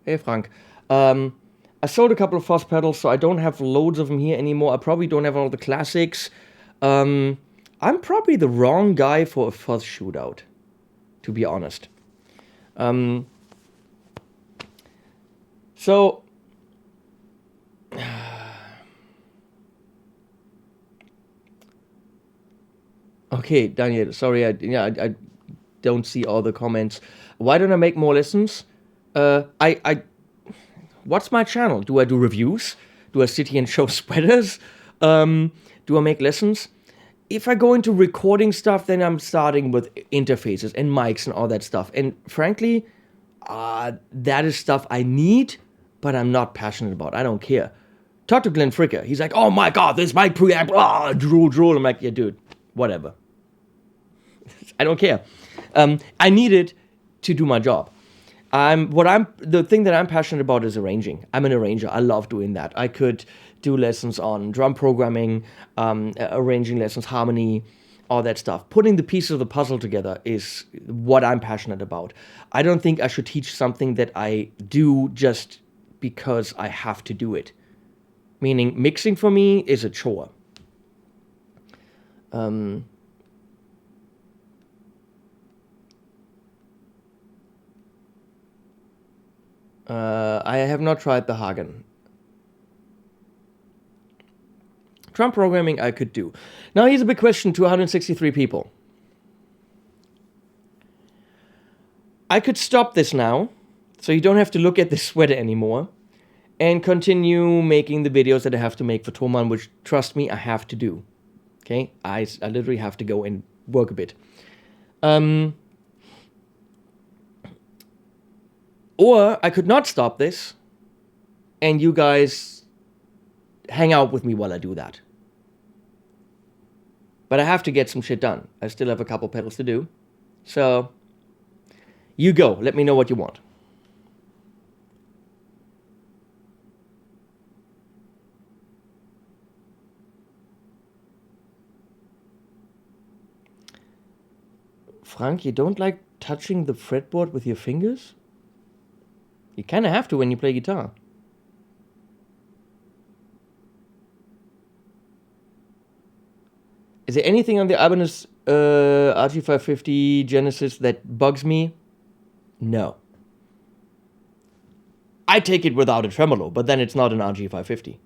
Hey, Frank. I sold a couple of fuzz pedals, so I don't have loads of them here anymore. I probably don't have all the classics. I'm probably the wrong guy for a fuzz shootout, to be honest. So okay, Daniel, sorry, I don't see all the comments. Why don't I make more lessons? What's my channel? Do I do reviews? Do I sit here and show sweaters? Do I make lessons? If I go into recording stuff, then I'm starting with interfaces and mics and all that stuff. And frankly, that is stuff I need, but I'm not passionate about. I don't care. Talk to Glenn Fricker. He's like, oh my God, this mic preamp, drool. I'm like, yeah, dude, whatever. I don't care. I need it to do my job. The thing that I'm passionate about is arranging. I'm an arranger. I love doing that. I could do lessons on drum programming, arranging lessons, harmony, all that stuff. Putting the pieces of the puzzle together is what I'm passionate about. I don't think I should teach something that I do just because I have to do it. Meaning, mixing for me is a chore. I have not tried the Hagen. Drum programming I could do. Now here's a big question to 163 people. I could stop this now, so you don't have to look at this sweater anymore, and continue making the videos that I have to make for Thomann, which, trust me, I have to do. Okay? I literally have to go and work a bit. Or I could not stop this, and you guys hang out with me while I do that. But I have to get some shit done. I still have a couple pedals to do. So, you go. Let me know what you want. Frank, you don't like touching the fretboard with your fingers? You kind of have to when you play guitar. Is there anything on the Ibanez RG550 Genesis that bugs me? No. I take it without a tremolo, but then it's not an RG550.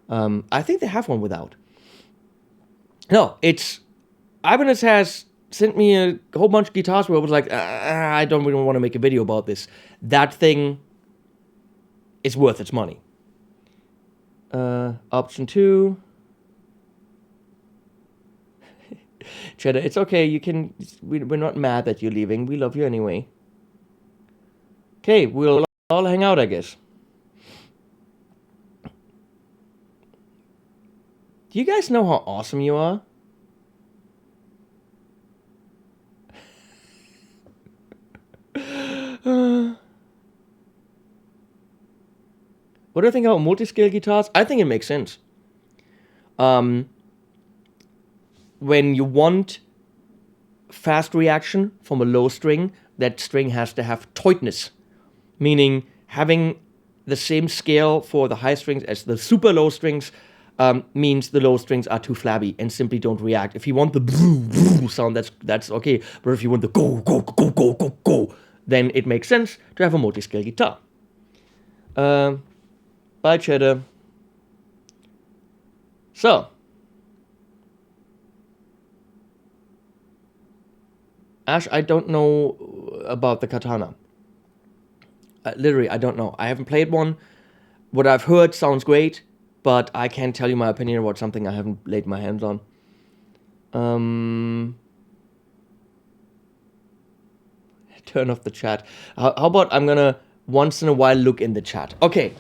I think they have one without. No, it's... Ibanez has sent me a whole bunch of guitars where I was like, I don't really want to make a video about this. That thing is worth its money. Option 2... Cheddar, it's okay, you can... We're not mad that you're leaving. We love you anyway. Okay, we'll all hang out, I guess. Do you guys know how awesome you are? What do I think about multi-scale guitars? I think it makes sense. When you want fast reaction from a low string, that string has to have tautness, meaning having the same scale for the high strings as the super low strings means the low strings are too flabby and simply don't react. If you want the broo sound, that's okay. But if you want the go, then it makes sense to have a multi-scale guitar. Bye, Cheddar. So, Ash, I don't know about the katana. Literally, I don't know. I haven't played one. What I've heard sounds great, but I can't tell you my opinion about something I haven't laid my hands on. Turn off the chat. How about I'm gonna once in a while look in the chat. Okay,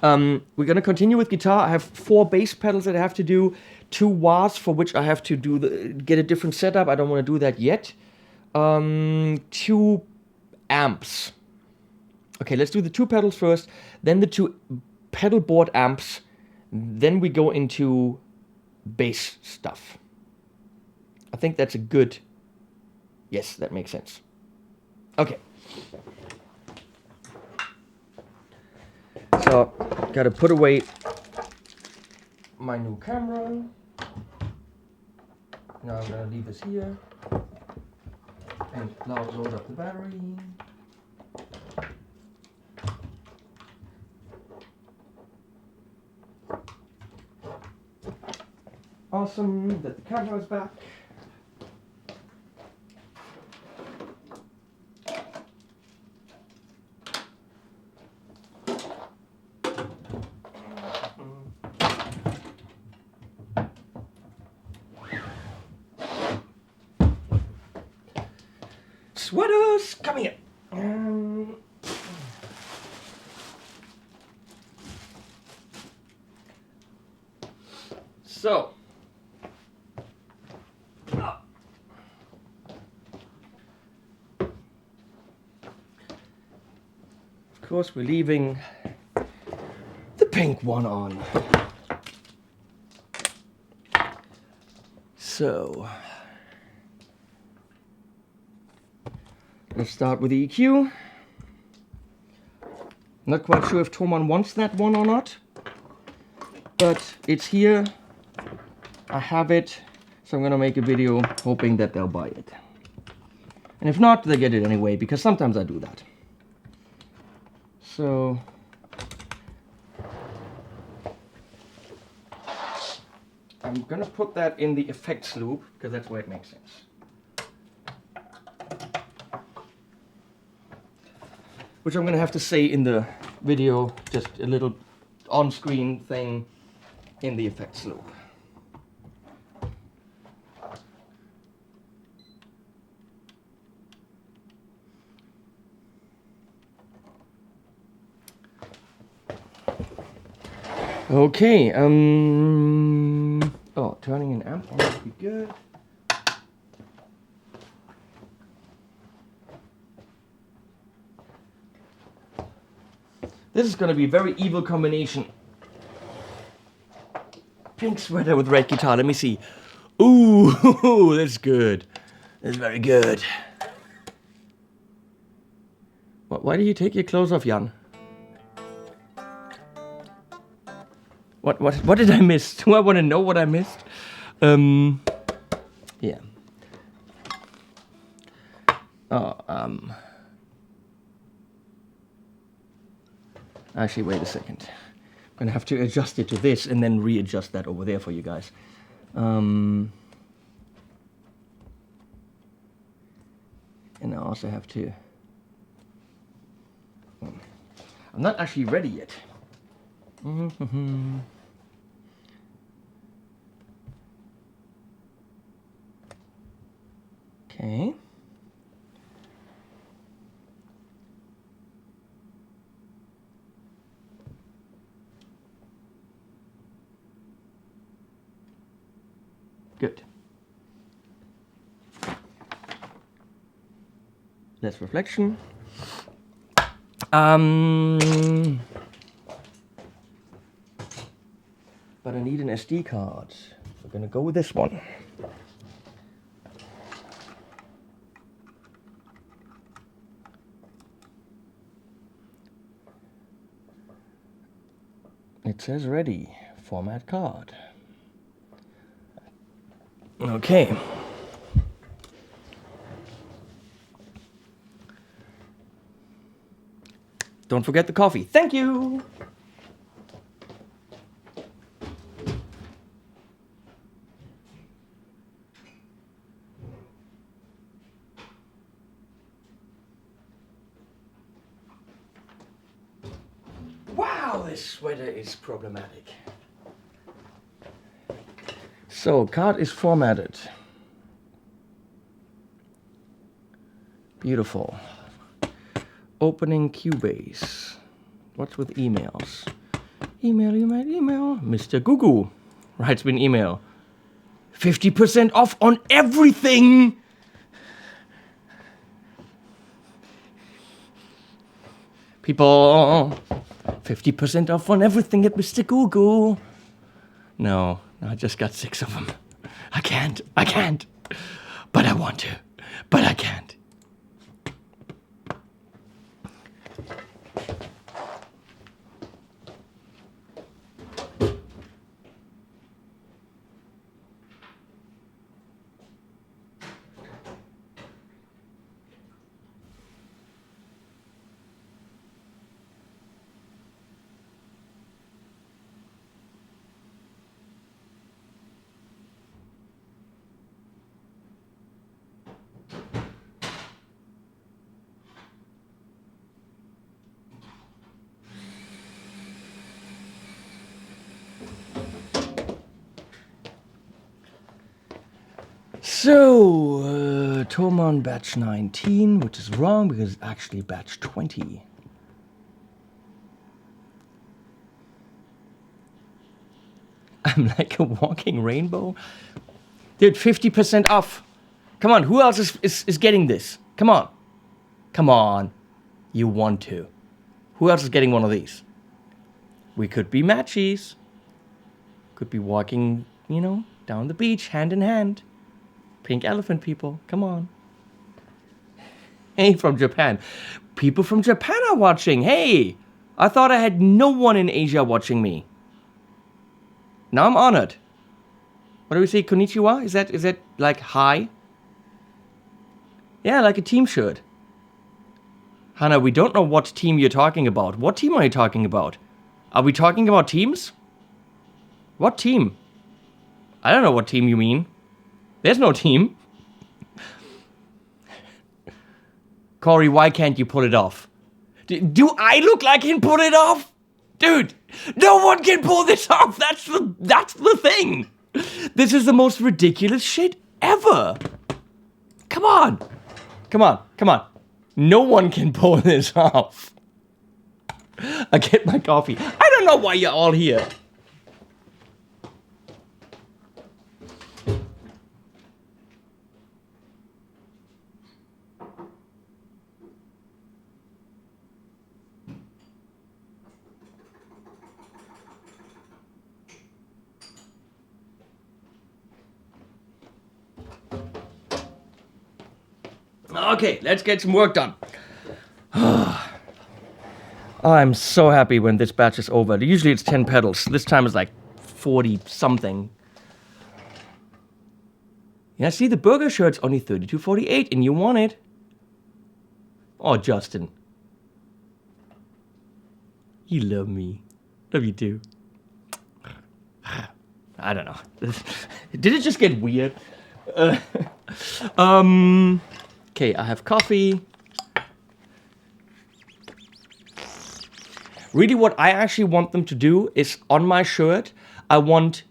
we're gonna continue with guitar. I have 4 bass pedals that I have to do, 2 wahs for which I have to do get a different setup. I don't want to do that yet. 2 amps. Okay, let's do the 2 pedals first, then the 2 pedal board amps, then we go into bass stuff. I think that's a good... Yes, that makes sense. Okay. So, gotta put away my new camera. Now I'm gonna leave this here. And load up the battery. Awesome that the camera is back. Sweaters, come here. So. Of course, we're leaving the pink one on. So, let's start with the EQ. Not quite sure if Thomann wants that one or not, but it's here. I have it, so I'm gonna make a video hoping that they'll buy it. And if not, they get it anyway, because sometimes I do that. So, I'm gonna put that in the effects loop, because that's where it makes sense. Which I'm gonna have to say in the video, just a little on-screen thing in the effects loop. Okay, oh, turning an amp on would be good. This is gonna be a very evil combination. Pink sweater with red guitar, let me see. Ooh, that's good. That's very good. Why do you take your clothes off, Jan? What did I miss? Do I want to know what I missed? Yeah. Oh, actually, wait a second. I'm gonna have to adjust it to this and then readjust that over there for you guys. And I also have to... I'm not actually ready yet. Okay. Good. Less reflection. But I need an SD card. We're gonna go with this one. It says ready. Format card. Okay. Don't forget the coffee. Thank you! Wow, this sweater is problematic. So, card is formatted. Beautiful. Opening Cubase. What's with emails? Email. Mr. Gugu writes me an email. 50% off on everything! People, 50% off on everything at Mr. Gugu. No, I just got 6 of them. I can't. But I want to. But I can't. So, Thomann batch 19, which is wrong because it's actually batch 20. I'm like a walking rainbow. Dude, 50% off. Come on, who else is getting this? Come on. Come on. You want to. Who else is getting one of these? We could be matchies. Could be walking, you know, down the beach, hand in hand. Pink elephant people, come on. Hey, from Japan. People from Japan are watching. Hey, I thought I had no one in Asia watching me. Now I'm honored. What do we say, konnichiwa? Is that like hi? Yeah, like a team shirt. Hannah, we don't know what team you're talking about. What team are you talking about? Are we talking about teams? What team? I don't know what team you mean. There's no team. Corey, why can't you pull it off? Do I look like I can pull it off? Dude, no one can pull this off. That's the thing. This is the most ridiculous shit ever. Come on. No one can pull this off. I get my coffee. I don't know why you're all here. Okay, let's get some work done. I'm so happy when this batch is over. Usually it's 10 pedals. This time it's like 40 something. Yeah, see, the burger shirt's only $32.48 and you want it. Oh, Justin. You love me. Love you too. I don't know. Did it just get weird? Okay, I have coffee. Really what I actually want them to do is on my shirt, I want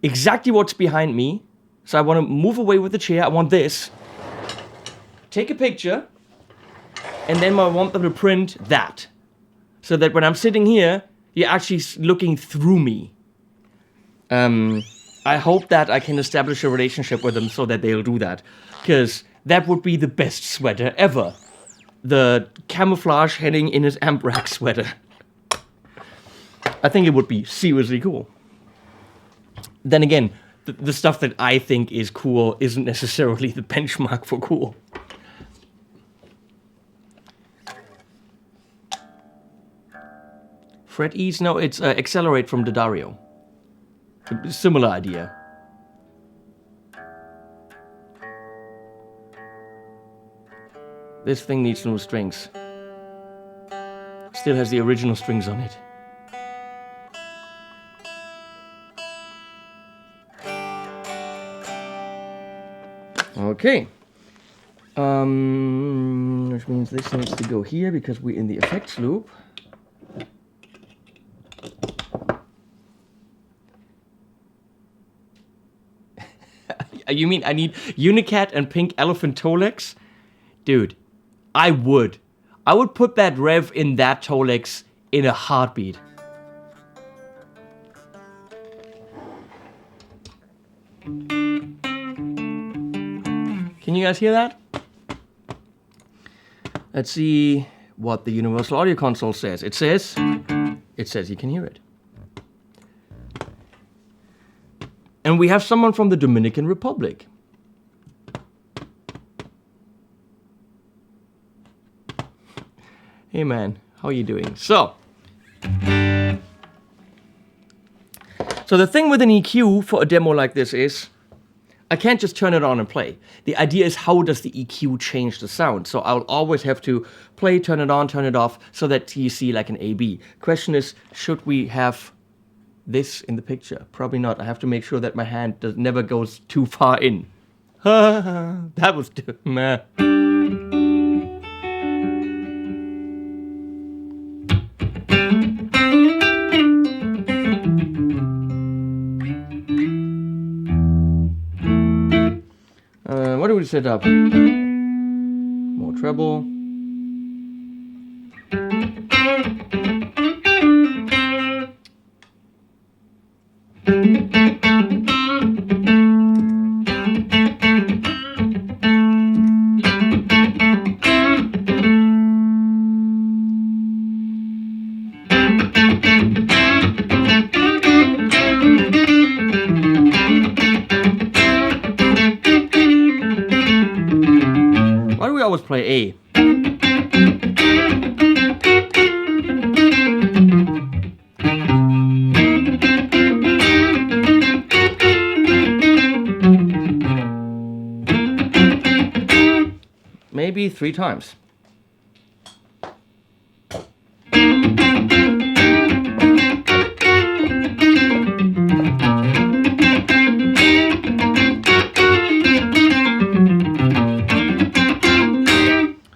exactly what's behind me. So I want to move away with the chair. I want this. Take a picture. And then I want them to print that. So that when I'm sitting here, you're actually looking through me. I hope that I can establish a relationship with them so that they'll do that. Because that would be the best sweater ever. The camouflage heading in his amp rack sweater. I think it would be seriously cool. Then again, the stuff that I think is cool isn't necessarily the benchmark for cool. Fred Ease? No, it's Accelerate from Daddario. Similar idea. This thing needs no strings. Still has the original strings on it. Okay. Which means this needs to go here because we're in the effects loop. You mean I need Unicat and Pink Elephant Tolex? Dude, I would put that rev in that Tolex in a heartbeat. Can you guys hear that? Let's see what the Universal Audio Console says. It says you can hear it. And we have someone from the Dominican Republic. Hey man, how are you doing? So the thing with an EQ for a demo like this is, I can't just turn it on and play. The idea is, how does the EQ change the sound? So I'll always have to play, turn it on, turn it off, so that you see like an A-B. Question is, should we have this in the picture? Probably not. I have to make sure that my hand never goes too far in. That was meh. What do we set up? More treble. Why do we always play A? Maybe 3 times.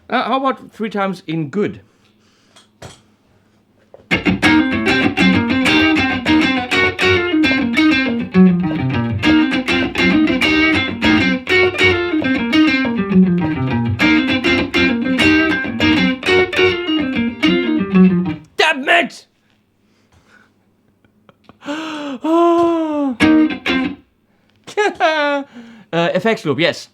How about 3 times in good? Damn it! Effects loop, yes.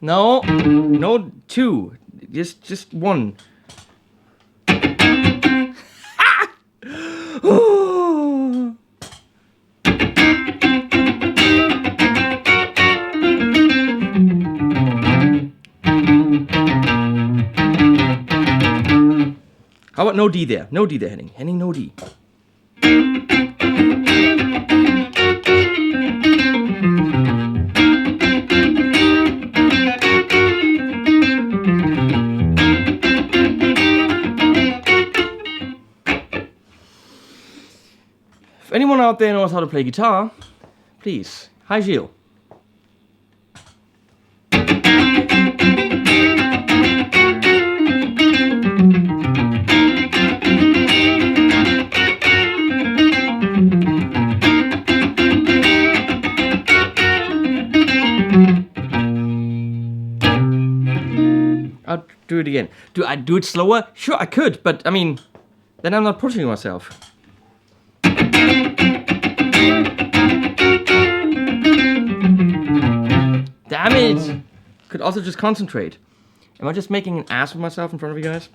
No, no 2, just 1. How about no D there? No D there, Henning. Henning, no D. If anyone out there knows how to play guitar, please. Hi, Gilles. I'll do it again. Do I do it slower? Sure, I could, but I mean, then I'm not pushing myself. Damn it! Could also just concentrate. Am I just making an ass of myself in front of you guys?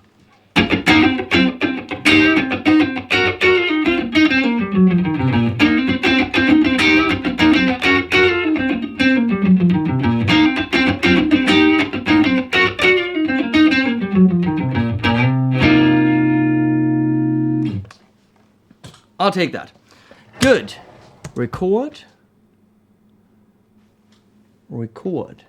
I'll take that. Good. Record. Record.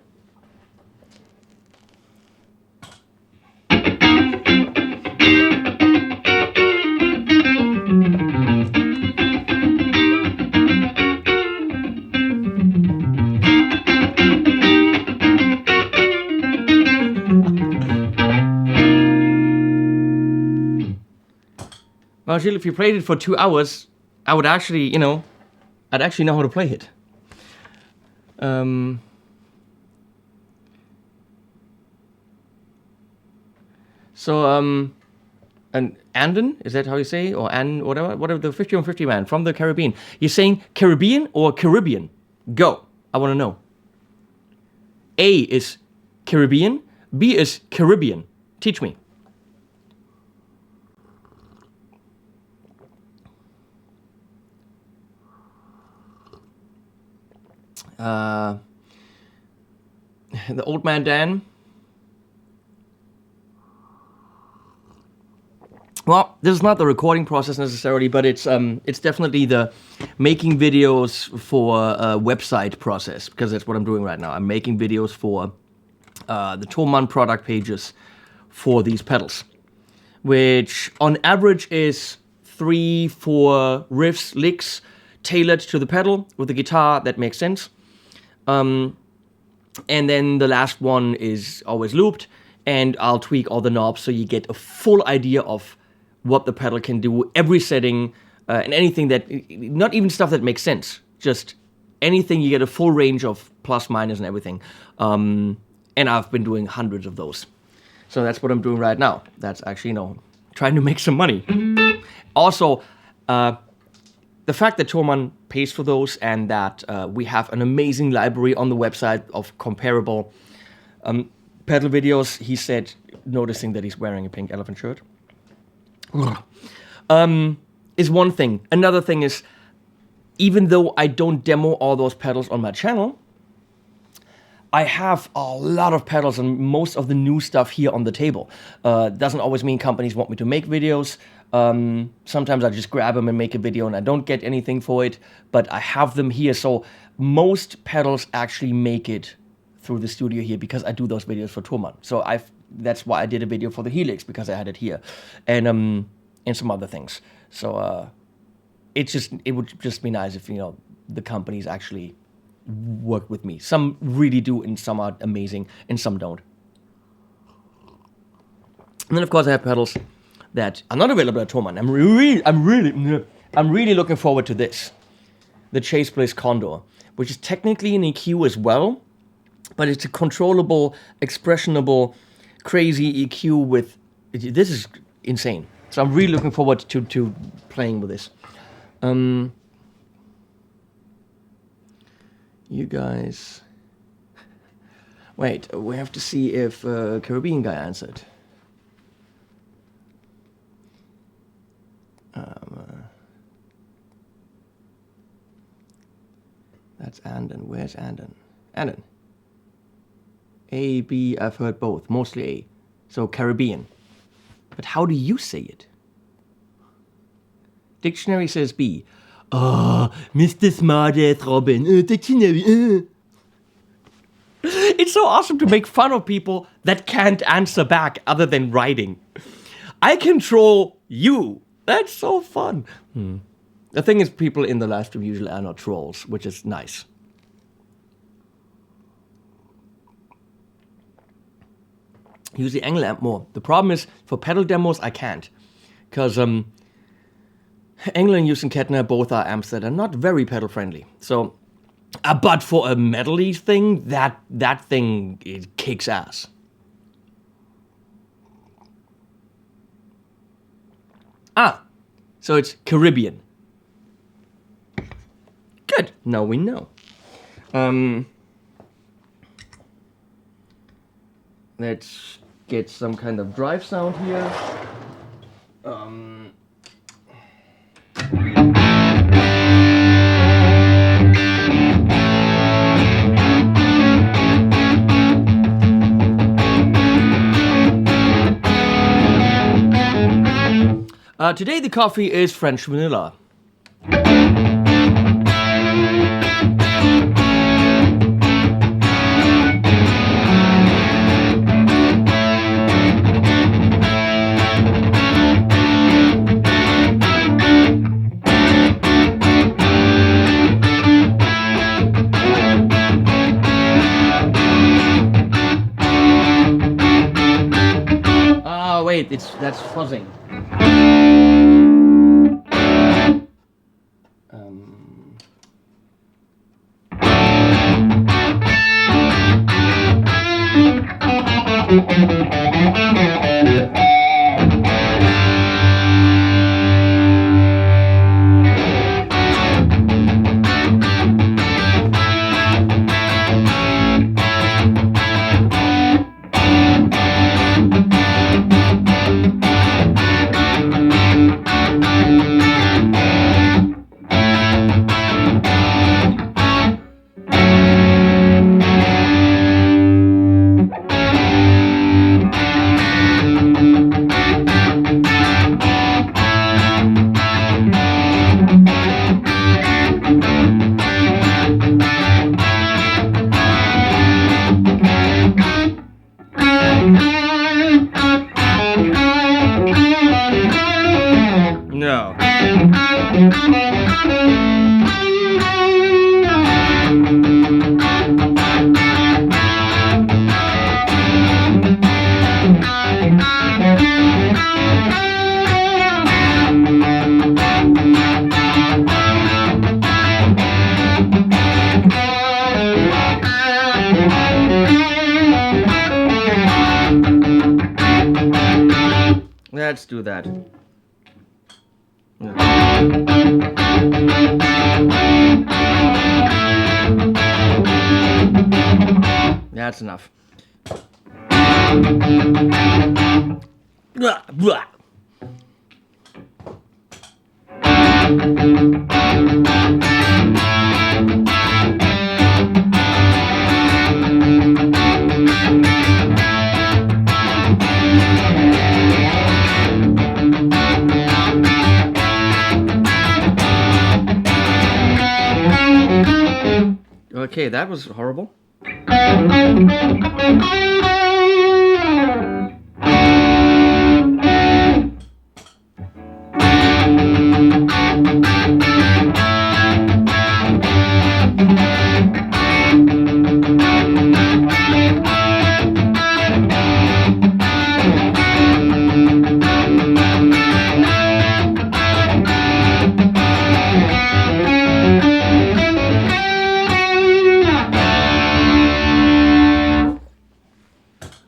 Now, Gilles, if you played it for 2 hours, I would actually, you know, I'd actually know how to play it. And Andon, is that how you say? Or whatever, the 50 on 50 man from the Caribbean. You're saying Caribbean or Caribbean? Go. I want to know. A is Caribbean. B is Caribbean. Teach me. The old man Dan. Well, this is not the recording process necessarily, but it's definitely the making videos for a website process, because that's what I'm doing right now. I'm making videos for the Thomann product pages for these pedals, which on average is 3-4 riffs, licks, tailored to the pedal with the guitar. That makes sense. And then the last one is always looped, and I'll tweak all the knobs so you get a full idea of what the pedal can do, every setting, and anything that, not even stuff that makes sense, just anything. You get a full range of plus, minus, and everything. And I've been doing hundreds of those. So that's what I'm doing right now. That's actually, you know, trying to make some money. Also, the fact that Thomann pays for those, and that we have an amazing library on the website of comparable pedal videos, he said, noticing that he's wearing a pink elephant shirt, is one thing. Another thing is, even though I don't demo all those pedals on my channel, I have a lot of pedals and most of the new stuff here on the table. Doesn't always mean companies want me to make videos. Sometimes I just grab them and make a video and I don't get anything for it, but I have them here. So most pedals actually make it through the studio here because I do those videos for Thomann. So that's why I did a video for the Helix, because I had it here, and some other things. So it would just be nice if, you know, the companies actually work with me. Some really do, and some are amazing, and some don't. And then of course I have pedals that are not available at Thomann. I'm really looking forward to this, the Chase Bliss Condor, which is technically an EQ as well, but it's a controllable, expressionable, crazy EQ with. This is insane. So I'm really looking forward to playing with this. You guys, wait. We have to see if Caribbean guy answered. That's Andon. Where's Andon? Andon. A, B, I've heard both. Mostly A. So Caribbean. But how do you say it? Dictionary says B. Oh, Mr. Smartass Robin. Dictionary. It's so awesome to make fun of people that can't answer back other than writing. I control you. That's so fun. The thing is, people in the live stream usually are not trolls, which is nice. Use the angle amp more. The problem is, for pedal demos, I can't. Because Engel and Houston Kettner both are amps that are not very pedal friendly. So, but for a metal-y thing, that thing, it kicks ass. So it's Caribbean. Good. Now we know. Let's get some kind of drive sound here. Today the coffee is French vanilla. Wait, that's fuzzing. No. Let's do that. No. That's enough. Blah, blah. Okay, that was horrible.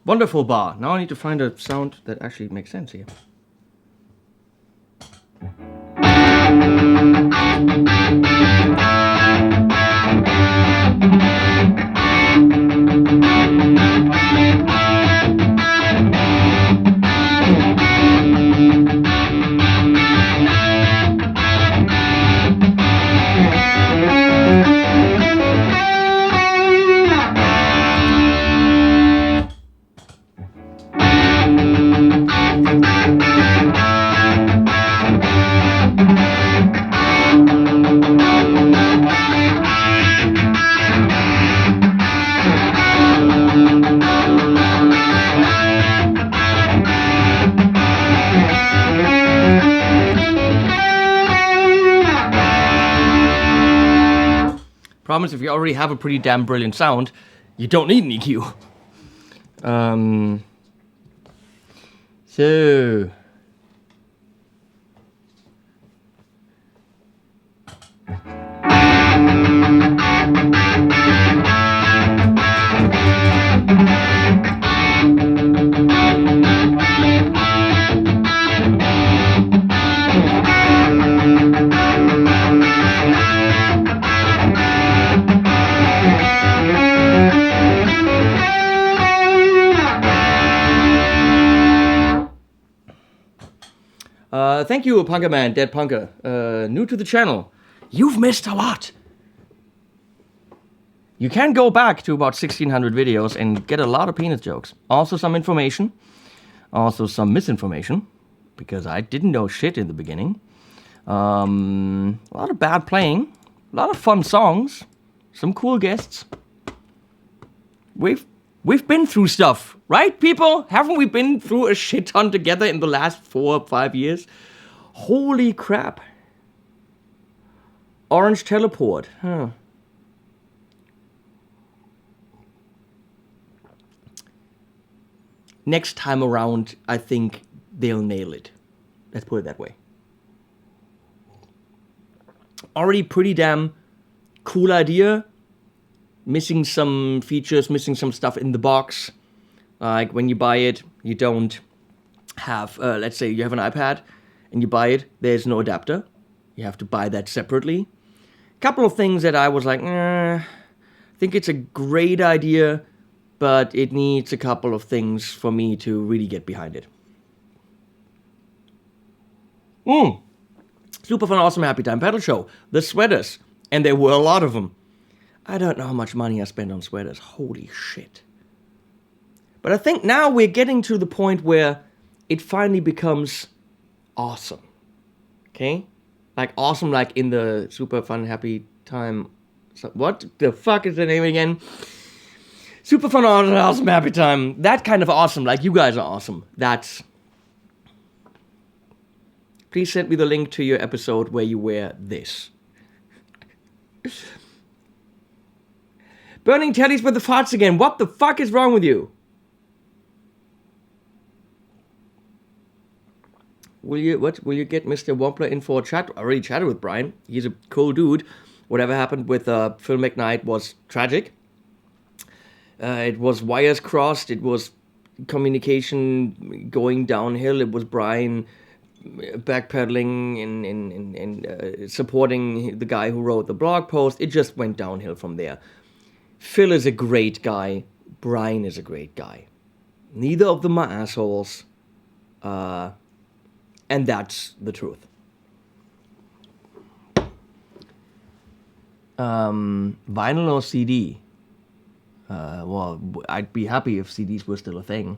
Wonderful bar. Now I need to find a sound that actually makes sense here. Problem is, if you already have a pretty damn brilliant sound, you don't need an EQ. So... thank you, Punker Man, Dead Punker. New to the channel. You've missed a lot. You can go back to about 1600 videos and get a lot of penis jokes. Also some information. Also some misinformation. Because I didn't know shit in the beginning. A lot of bad playing. A lot of fun songs. Some cool guests. We've been through stuff, right, people? Haven't we been through a shit ton together in the last 4 or 5 years? Holy crap. Orange Teleport, huh. Next time around, I think they'll nail it. Let's put it that way. already pretty damn cool idea. Missing some features, missing some stuff in the box. Like when you buy it, you don't have, let's say you have an iPad and you buy it, there's no adapter. You have to buy that separately. A couple of things that I was like, I think it's a great idea, but it needs a couple of things for me to really get behind it. Super fun, awesome, happy time pedal show. The sweaters, and there were a lot of them. I don't know how much money I spent on sweaters. Holy shit. But I think now we're getting to the point where it finally becomes awesome. Okay? Like awesome, like in the super fun, happy time. So what the fuck is the name again? Super fun, awesome, happy time. That kind of awesome, like you guys are awesome. That's... Please send me the link to your episode where you wear this. Burning tellies with the farts again. What the fuck is wrong with you? Will you get Mr. Wampler in for a chat? I already chatted with Brian. He's a cool dude. Whatever happened with Phil McKnight was tragic. It was wires crossed. It was communication going downhill. It was Brian backpedaling and supporting the guy who wrote the blog post. It just went downhill from there. Phil is a great guy. Brian is a great guy. Neither of them are assholes. And that's the truth. Vinyl or CD? Well, I'd be happy if CDs were still a thing.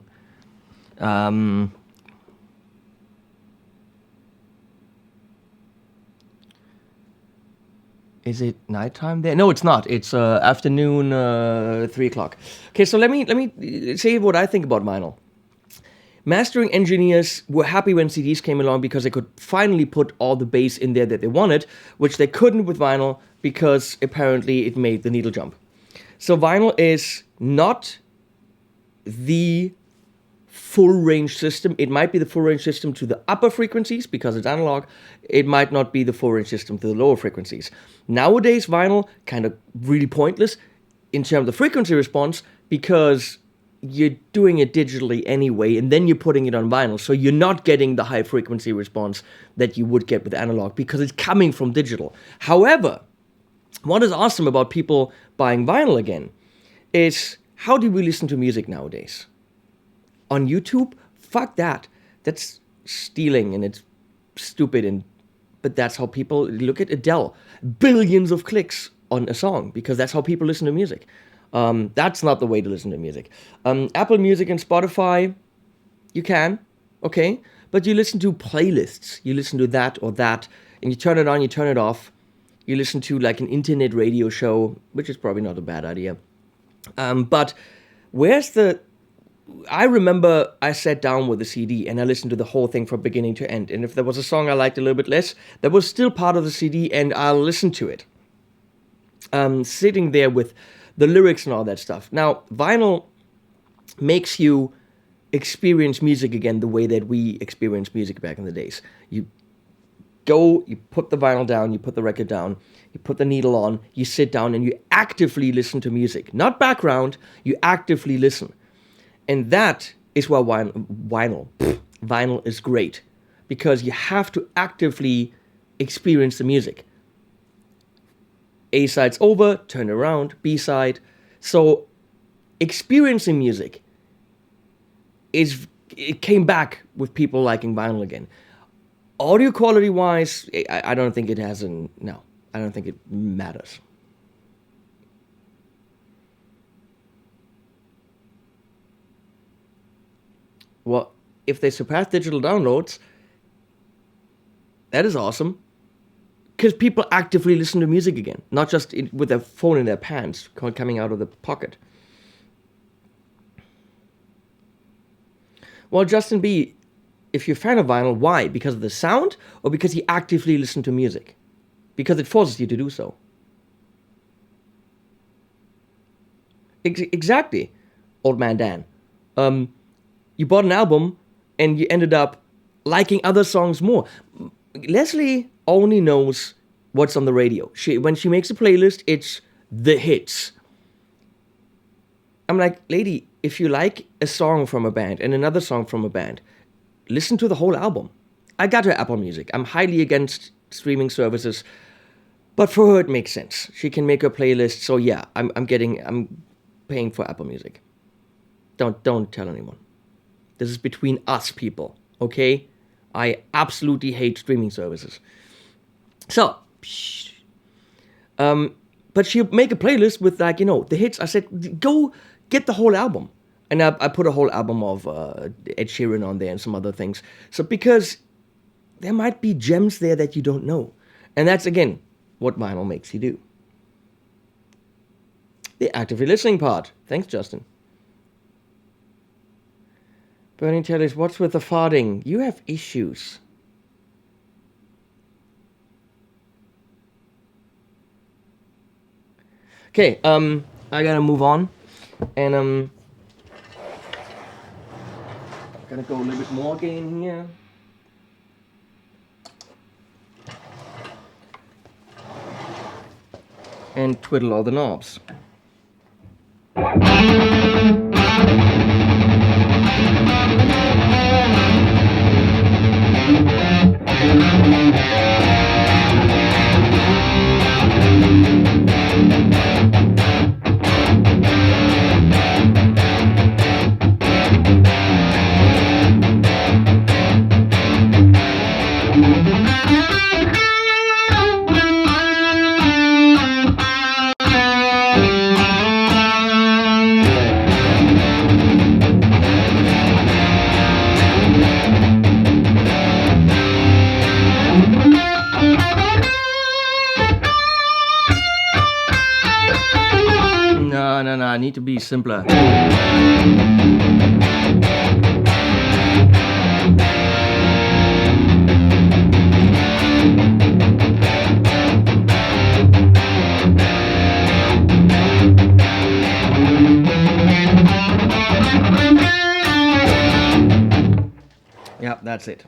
Is it nighttime there? No, it's not. It's afternoon, 3 o'clock. Okay, so let me say what I think about vinyl. Mastering engineers were happy when CDs came along because they could finally put all the bass in there that they wanted, which they couldn't with vinyl because apparently it made the needle jump. So vinyl is not the full range system. It might be the full range system to the upper frequencies because it's analog. It might not be the full range system to the lower frequencies. Nowadays, vinyl kind of really pointless in terms of frequency response because you're doing it digitally anyway, and then you're putting it on vinyl, so you're not getting the high frequency response that you would get with analog because it's coming from digital. However, what is awesome about people buying vinyl again is how do we listen to music nowadays? On YouTube? Fuck that. That's stealing and it's stupid, but that's how people look at Adele. Billions of clicks on a song because that's how people listen to music. That's not the way to listen to music. Apple Music and Spotify, you can, okay? But you listen to playlists. You listen to that or that, and you turn it on, you turn it off. You listen to like an internet radio show, which is probably not a bad idea. But I remember I sat down with a CD and I listened to the whole thing from beginning to end. And if there was a song I liked a little bit less, that was still part of the CD and I'll listen to it. Sitting there with the lyrics and all that stuff. Now, vinyl makes you experience music again the way that we experienced music back in the days. You go, you put the vinyl down, you put the record down, you put the needle on, you sit down and you actively listen to music. Not background, you actively listen. And that is why vinyl is great. Because you have to actively experience the music. A-side's over, turn around, B-side. So experiencing music it came back with people liking vinyl again. Audio quality wise, I don't think it I don't think it matters. Well, if they surpass digital downloads, that is awesome. Because people actively listen to music again, not just with their phone in their pants, coming out of the pocket. Well, Justin B., if you're a fan of vinyl, why? Because of the sound, or because you actively listen to music? Because it forces you to do so. Exactly, old man Dan. You bought an album, and you ended up liking other songs more. Leslie only knows what's on the radio. When she makes a playlist, it's the hits. I'm like, lady, if you like a song from a band and another song from a band, listen to the whole album. I got her Apple Music. I'm highly against streaming services, but for her it makes sense. She can make her playlist. So yeah, I'm paying for Apple Music. Don't tell anyone. This is between us people, okay? I absolutely hate streaming services. So, but she'll make a playlist with, like, you know, the hits. I said, go get the whole album. And I put a whole album of Ed Sheeran on there and some other things. So because there might be gems there that you don't know. And that's, again, what vinyl makes you do. The actively listening part. Thanks, Justin. Burning Tellies, what's with the farting? You have issues. Okay, I gotta move on. And gonna go a little bit more again here. And twiddle all the knobs. No, I need to be simpler. Yeah, that's it.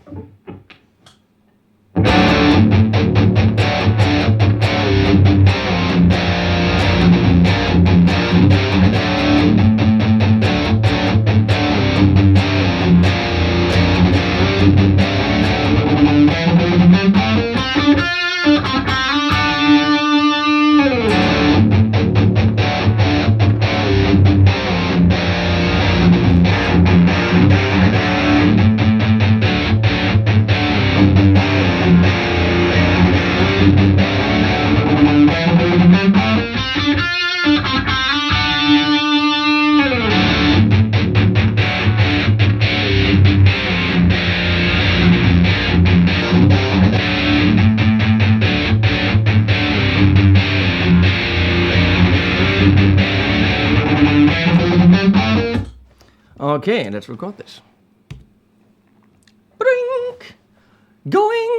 Okay, let's record this. Brink! Going!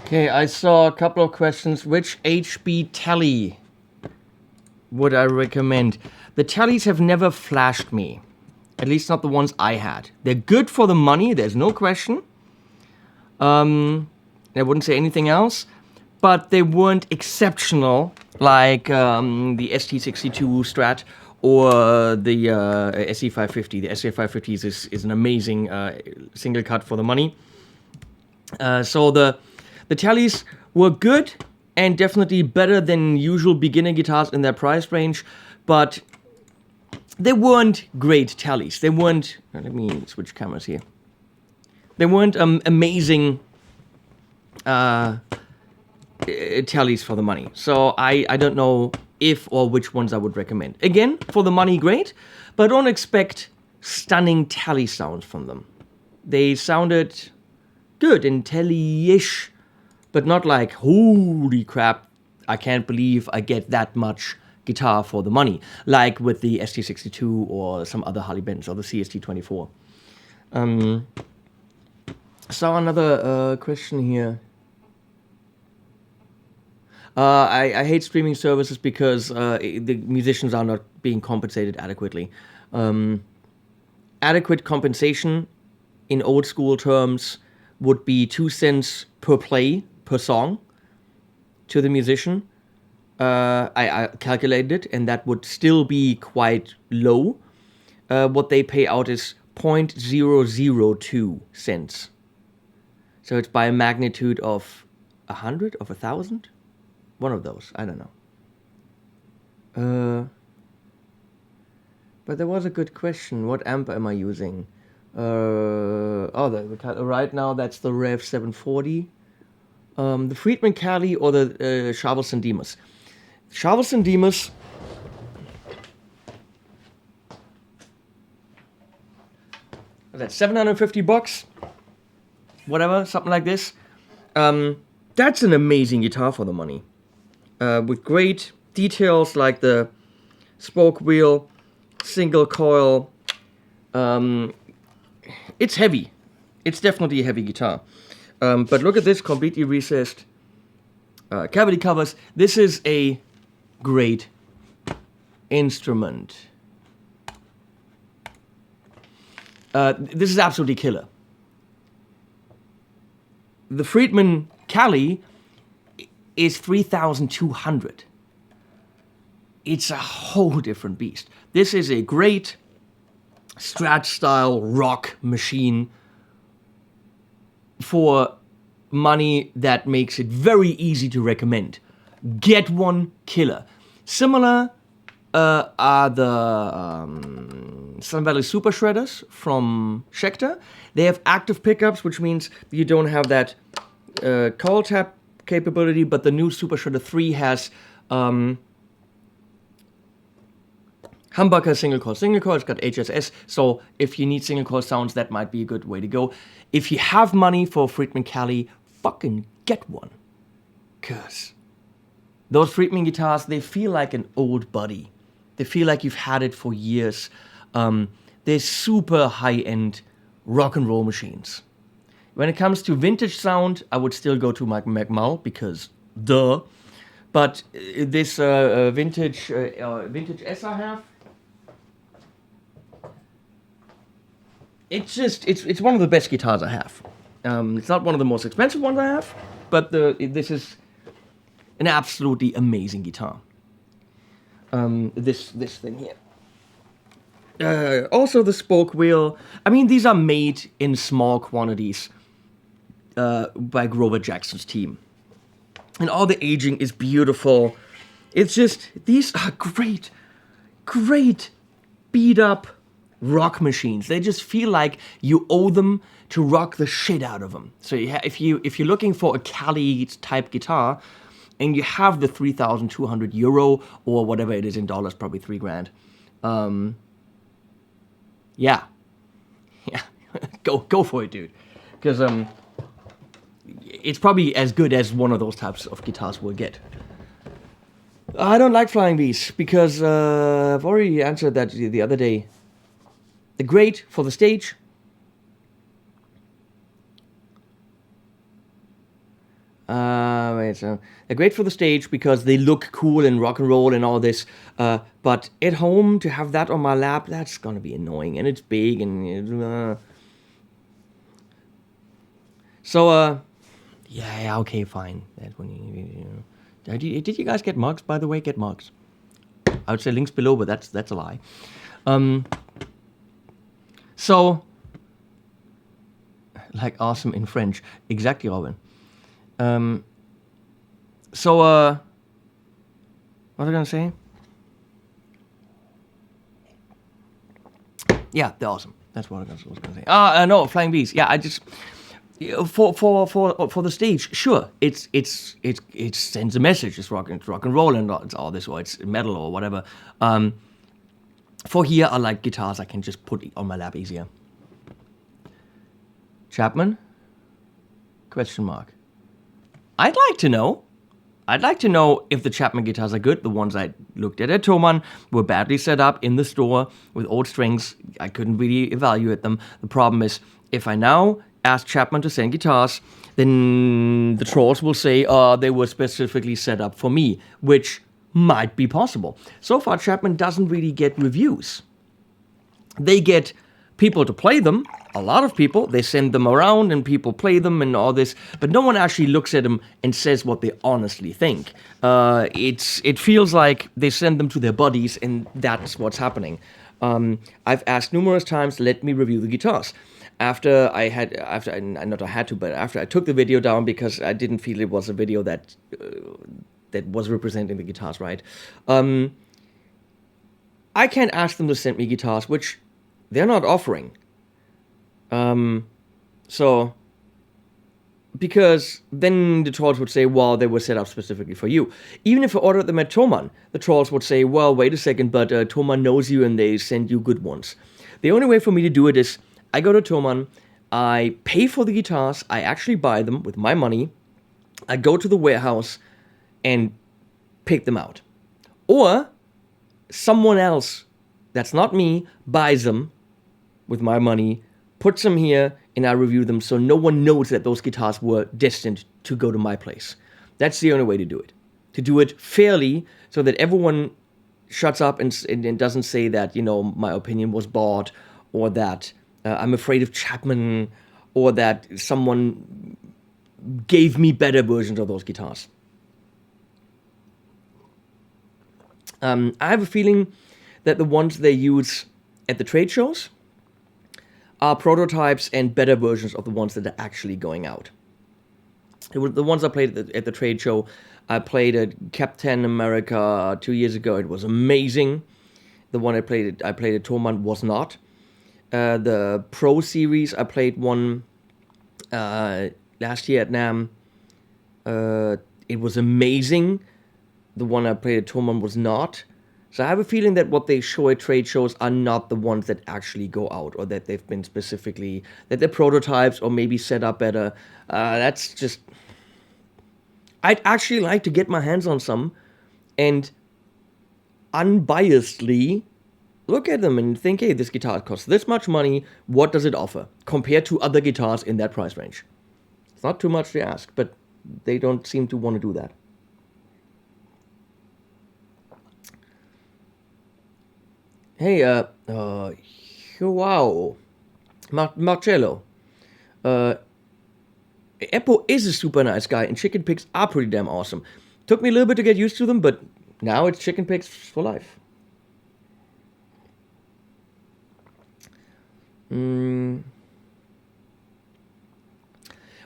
Okay, I saw a couple of questions. Which HB tele would I recommend? The teles have never flashed me. At least not the ones I had. They're good for the money, there's no question. I wouldn't say anything else. But they weren't exceptional like the ST62 Strat or the SE550. The SE550 is an amazing single cut for the money. So the teles were good and definitely better than usual beginner guitars in their price range, but they weren't great teles. They weren't, let me switch cameras here. They weren't amazing teles for the money. So I don't know if or which ones I would recommend. Again, for the money, great, but don't expect stunning tele sounds from them. They sounded good and tele-ish, but not like, holy crap, I can't believe I get that much guitar for the money, like with the ST62 or some other Harley Benz or the CST24. Saw another question here. I hate streaming services because the musicians are not being compensated adequately. Adequate compensation, in old school terms, would be 2 cents per play, per song, to the musician. I calculated it, and that would still be quite low. What they pay out is 0.002 cents. So it's by a magnitude of 100, of 1,000? One of those, I don't know. But there was a good question. What amp am I using? Right now that's the Rev 740. The Friedman Cali or the Charvelson Demus. Charvelson Demus. That's $750, whatever, something like this. That's an amazing guitar for the money. With great details like the spoke wheel, single coil. It's heavy. It's definitely a heavy guitar. But look at this completely recessed cavity covers. This is a great instrument. This is absolutely killer. The Friedman Cali is 3,200. It's a whole different beast. This is a great Strat-style rock machine for money that makes it very easy to recommend. Get one, killer. Similar are the Sun Valley Super Shredders from Schecter. They have active pickups, which means you don't have that coil tap capability, but the new Super Shredder 3 has humbucker single coil. It's got HSS, so if you need single coil sounds, that might be a good way to go. If you have money for Friedman Cali, fucking get one. Cause those Friedman guitars, they feel like an old buddy. They feel like you've had it for years. They're super high-end rock and roll machines. When it comes to vintage sound, I would still go to McMull because duh. But this vintage S I have, it's one of the best guitars I have. It's not one of the most expensive ones I have, but this is an absolutely amazing guitar. This thing here. Also the spoke wheel. I mean, these are made in small quantities. by Grover Jackson's team. And all the aging is beautiful. It's just, these are great, great beat up rock machines. They just feel like you owe them to rock the shit out of them. So if you're looking for a Cali type guitar, and you have the €3,200 or whatever it is in dollars, probably $3,000. Yeah, go for it, dude. Because it's probably as good as one of those types of guitars will get. I don't like Flying V's because I've already answered that the other day. They're great for the stage. They're great for the stage because they look cool and rock and roll and all this. But at home, to have that on my lap, that's gonna be annoying. And it's big and... yeah, okay, fine. That's when you know. Did you guys get mugs, by the way? Get mugs. I would say links below, but that's a lie. Like awesome in French. Exactly, Robin. What was I gonna say? Yeah, they're awesome. That's what I was gonna say. No, Flying V's. Yeah, I just for the stage, sure, it sends a message. It's rock and roll and it's all this, or it's metal or whatever. For here, I like guitars I can just put on my lap easier. Chapman? Question mark. I'd like to know if the Chapman guitars are good. The ones I looked at Thomann were badly set up in the store with old strings. I couldn't really evaluate them. The problem is, if I now ask Chapman to send guitars, then the trolls will say, they were specifically set up for me, which might be possible. So far, Chapman doesn't really get reviews. They get people to play them, a lot of people. They send them around and people play them and all this, but no one actually looks at them and says what they honestly think. It feels like they send them to their buddies and that's what's happening. I've asked numerous times, let me review the guitars. After I took the video down because I didn't feel it was a video that was representing the guitars right. I can't ask them to send me guitars, which they're not offering. Because then the trolls would say, well, they were set up specifically for you. Even if I ordered them at Thomann, the trolls would say, well, wait a second, but Thomann knows you and they send you good ones. The only way for me to do it is, I go to Thomann, I pay for the guitars, I actually buy them with my money, I go to the warehouse and pick them out. Or someone else, that's not me, buys them with my money, puts them here, and I review them so no one knows that those guitars were destined to go to my place. That's the only way to do it. To do it fairly so that everyone shuts up and doesn't say that, my opinion was bought, or that I'm afraid of Chapman, or that someone gave me better versions of those guitars. I have a feeling that the ones they use at the trade shows are prototypes and better versions of the ones that are actually going out. It was the ones I played at the trade show. I played at Captain America 2 years ago. It was amazing. The one I played at Thomann was not. The Pro Series, I played one last year at NAMM. It was amazing. The one I played at Thomann was not. So I have a feeling that what they show at trade shows are not the ones that actually go out, or that they've been specifically, that they're prototypes or maybe set up better. That's just... I'd actually like to get my hands on some and unbiasedly look at them and think, hey, this guitar costs this much money, what does it offer compared to other guitars in that price range? It's not too much to ask, but they don't seem to want to do that. Hey, wow, Marcello. Eppo is a super nice guy, and chicken pigs are pretty damn awesome. Took me a little bit to get used to them, but now it's chicken pigs for life.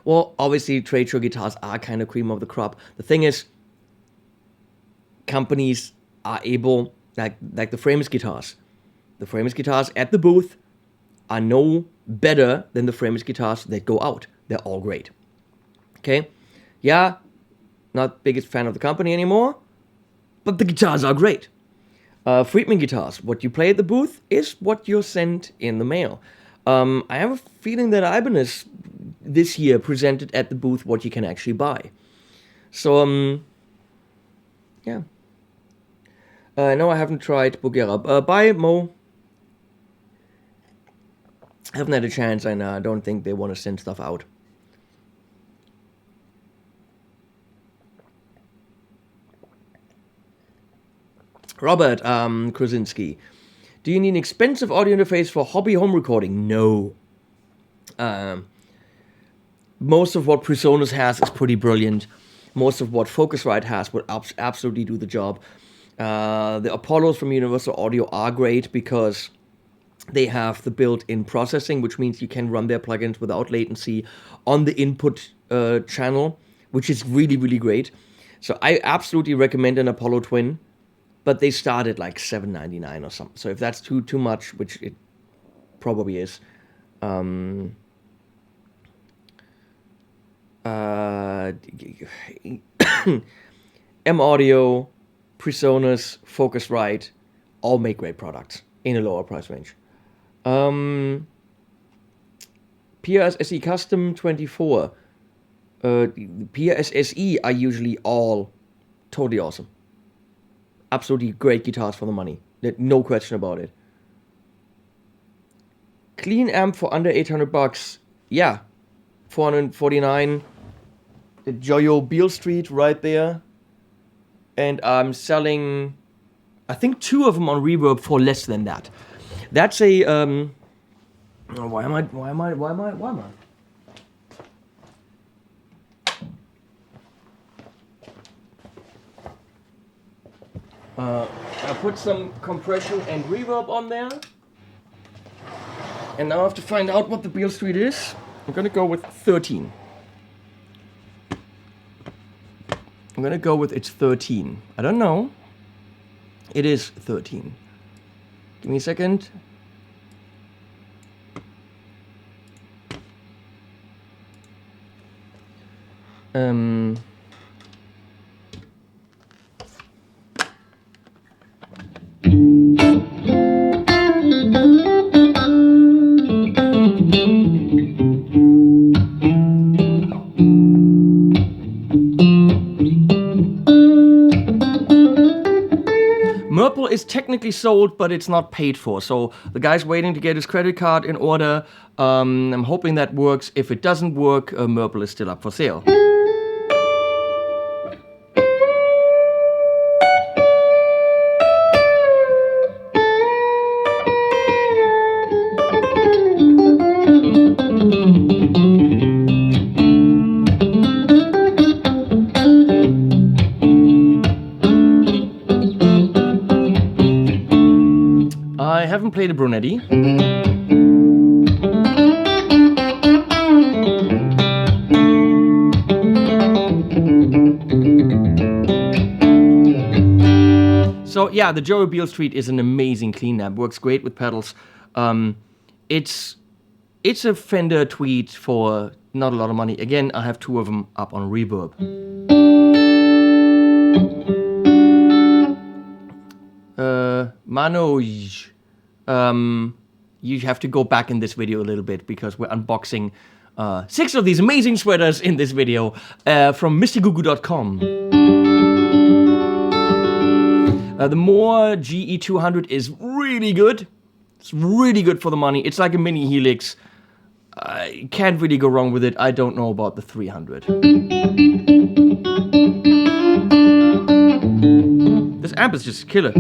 Well, obviously, trade show guitars are kind of cream of the crop. The thing is, companies are able, like the Framus guitars. The Framus guitars at the booth are no better than the Framus guitars that go out. They're all great. Okay? Yeah, not biggest fan of the company anymore, but the guitars are great. Friedman guitars, what you play at the booth is what you're sent in the mail. I have a feeling that Ibanez this year presented at the booth what you can actually buy. So, yeah. No, I haven't tried Bugera. Bye, Mo. I haven't had a chance, and I don't think they want to send stuff out. Robert Krasinski. Do you need an expensive audio interface for hobby home recording? No. Most of what PreSonus has is pretty brilliant. Most of what Focusrite has would absolutely do the job. The Apollos from Universal Audio are great because they have the built-in processing, which means you can run their plugins without latency on the input channel, which is really, really great. So I absolutely recommend an Apollo Twin, but they start at like $7.99 or something. So if that's too much, which it probably is, M Audio, PreSonus, Focusrite, all make great products in a lower price range. PRS SE Custom 24. PRS SE are usually all totally awesome. Absolutely great guitars for the money. No question about it. Clean amp for under $800. Yeah. $449. The Joyo Beale Street right there. And I'm selling, I think, 2 of them on Reverb for less than that. That's a, why am I? I put some compression and reverb on there. And now I have to find out what the Beale Street is. I'm gonna go with 13. I'm gonna go with it's 13. I don't know. It is 13. Give me a second. Merple is technically sold, but it's not paid for. So the guy's waiting to get his credit card in order. I'm hoping that works. If it doesn't work, Merple is still up for sale. I haven't played a Brunetti. So yeah, the Joyo Beale Street is an amazing clean amp. Works great with pedals. It's a Fender Tweed for not a lot of money. Again, I have 2 of them up on Reverb. Manoj. You have to go back in this video a little bit because we're unboxing 6 of these amazing sweaters in this video from MrGugu.com. The Moore GE200 is really good. It's really good for the money. It's like a mini Helix. You can't really go wrong with it. I don't know about the 300. This amp is just killer.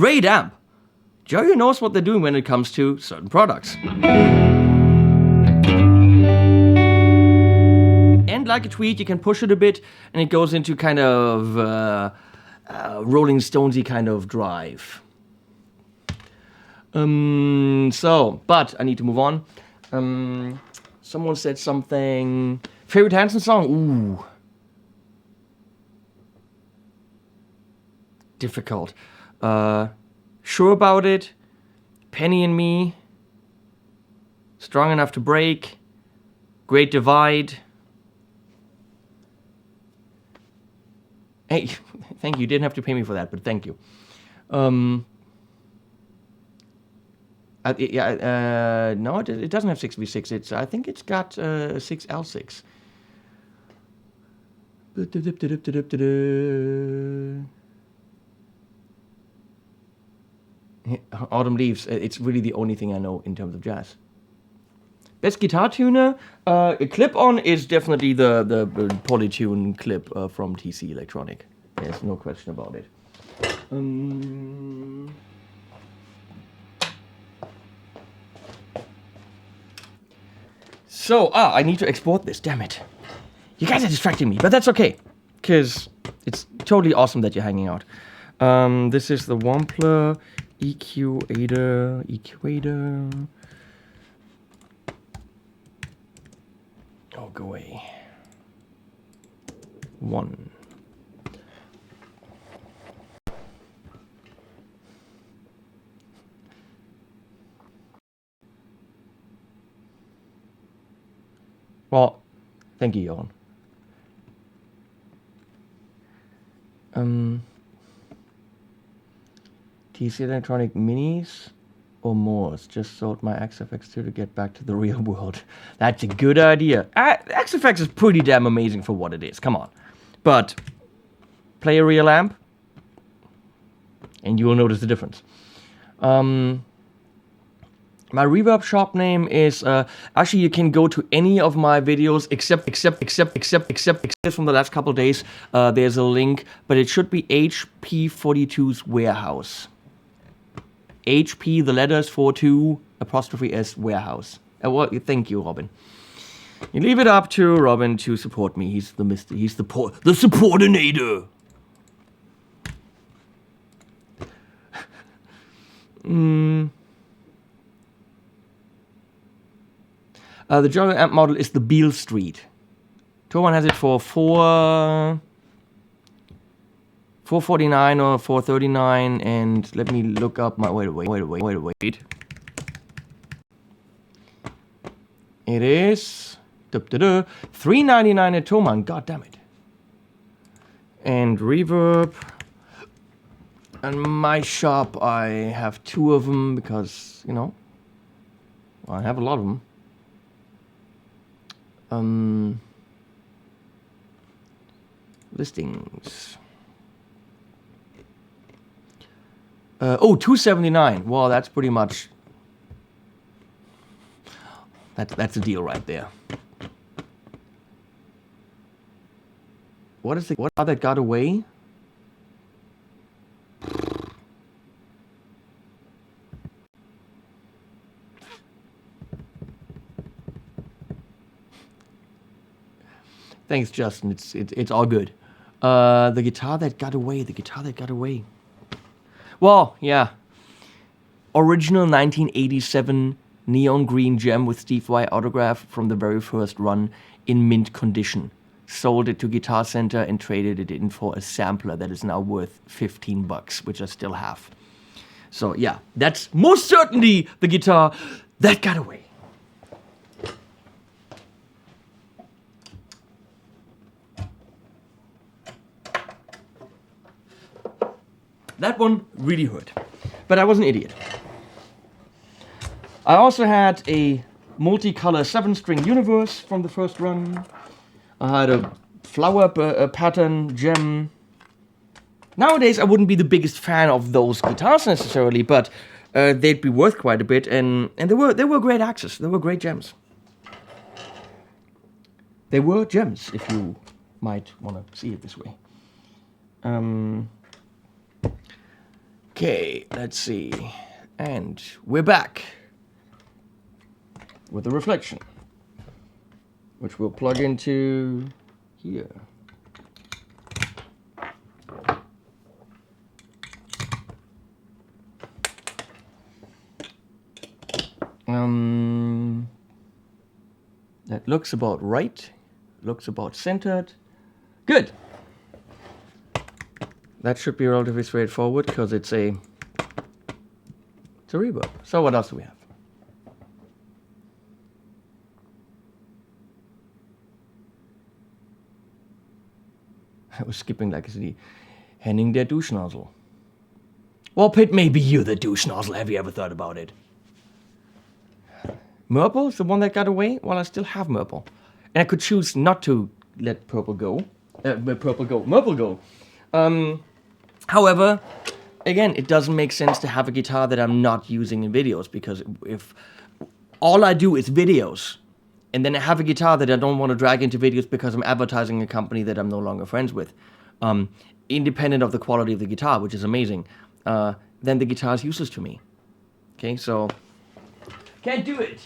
great amp. Joey knows what they're doing when it comes to certain products. And like a tweet, you can push it a bit, and it goes into kind of Rolling Stonesy kind of drive. But I need to move on. Someone said something. Favorite Hanson song? Ooh. Difficult. Sure About It. Penny and Me. Strong Enough to Break. Great Divide. Hey, thank you. You didn't have to pay me for that, but thank you. No, it doesn't have 6v6. I think it's got 6L6. Autumn Leaves. It's really the only thing I know in terms of jazz. Best guitar tuner? Clip-on is definitely the Polytune clip from TC Electronic. There's no question about it. So, I need to export this, damn it. You guys are distracting me, but that's okay. Because it's totally awesome that you're hanging out. This is the Wampler EQator. Oh, go away. 1. Well, thank you, Johan. TC Electronic Minis or Moors? Just sold my XFX2 to get back to the real world. That's a good idea. XFX is pretty damn amazing for what it is. Come on. But play a real amp, and you will notice the difference. My Reverb shop name is actually you can go to any of my videos except from the last couple of days. There's a link, but it should be HP42's Warehouse. HP, the letters 42 apostrophe S Warehouse. Well, thank you, Robin. You leave it up to Robin to support me. He's the supportinator. The Joy amp model is the Beale Street. Thomann has it for $449 or $439, and let me look up my wait. It is $399 at Thomann. God damn it. And Reverb. And my shop, I have 2 of them because, you know, I have a lot of them. Listings. $279. Well, that's pretty much. That's a deal right there. What that got away? Thanks, Justin. It's all good. The guitar that got away. Well, yeah. Original 1987 neon green gem with Steve Vai autograph from the very first run in mint condition. Sold it to Guitar Center and traded it in for a sampler that is now worth $15, which I still have. So yeah, that's most certainly the guitar that got away. That one really hurt, but I was an idiot. I also had a multicolor 7-string Universe from the first run. I had a flower pattern gem. Nowadays, I wouldn't be the biggest fan of those guitars necessarily, but they'd be worth quite a bit, and they were great access. They were great gems. They were gems, if you might want to see it this way. Okay, let's see. And we're back with the reflection, which we'll plug into here. That looks about right. Looks about centered. Good. That should be relatively straightforward because it's a reverb. So what else do we have? I was skipping like the Henning der Duschnozzle. Well, Pit, maybe you're the Duschnozzle. Have you ever thought about it? Murple is the one that got away? Well, I still have Murple. And I could choose not to let Purple go. Murple go. However, again, it doesn't make sense to have a guitar that I'm not using in videos, because if all I do is videos, and then I have a guitar that I don't want to drag into videos because I'm advertising a company that I'm no longer friends with, independent of the quality of the guitar, which is amazing, then the guitar is useless to me. Okay, so can't do it.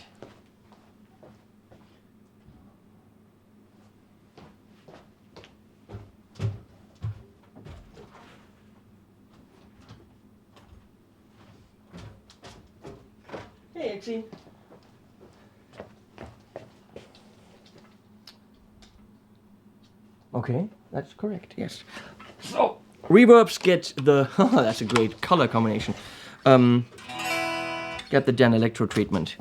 Hey, Exie. Okay, that's correct, yes. So, reverbs get the... that's a great color combination. Get the Dan Electro treatment.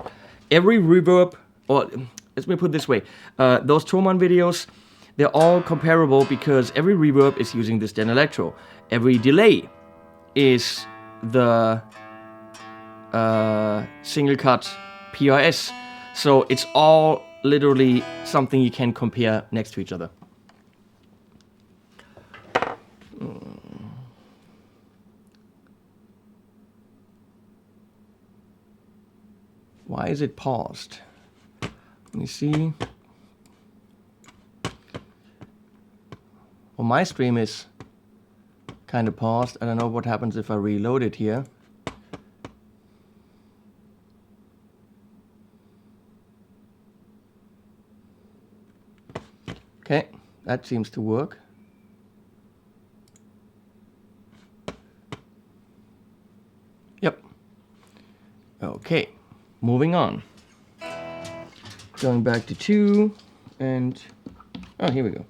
Every reverb, or let me put it this way, those Thomann videos, they're all comparable because every reverb is using this Dan Electro. Every delay is the single cut PRS. So it's all literally something you can compare next to each other. Why is it paused? Let me see. Well, my stream is kind of paused. I don't know what happens if I reload it here. Okay, that seems to work. Yep. Okay, moving on. Going back to 2 and... oh, here we go.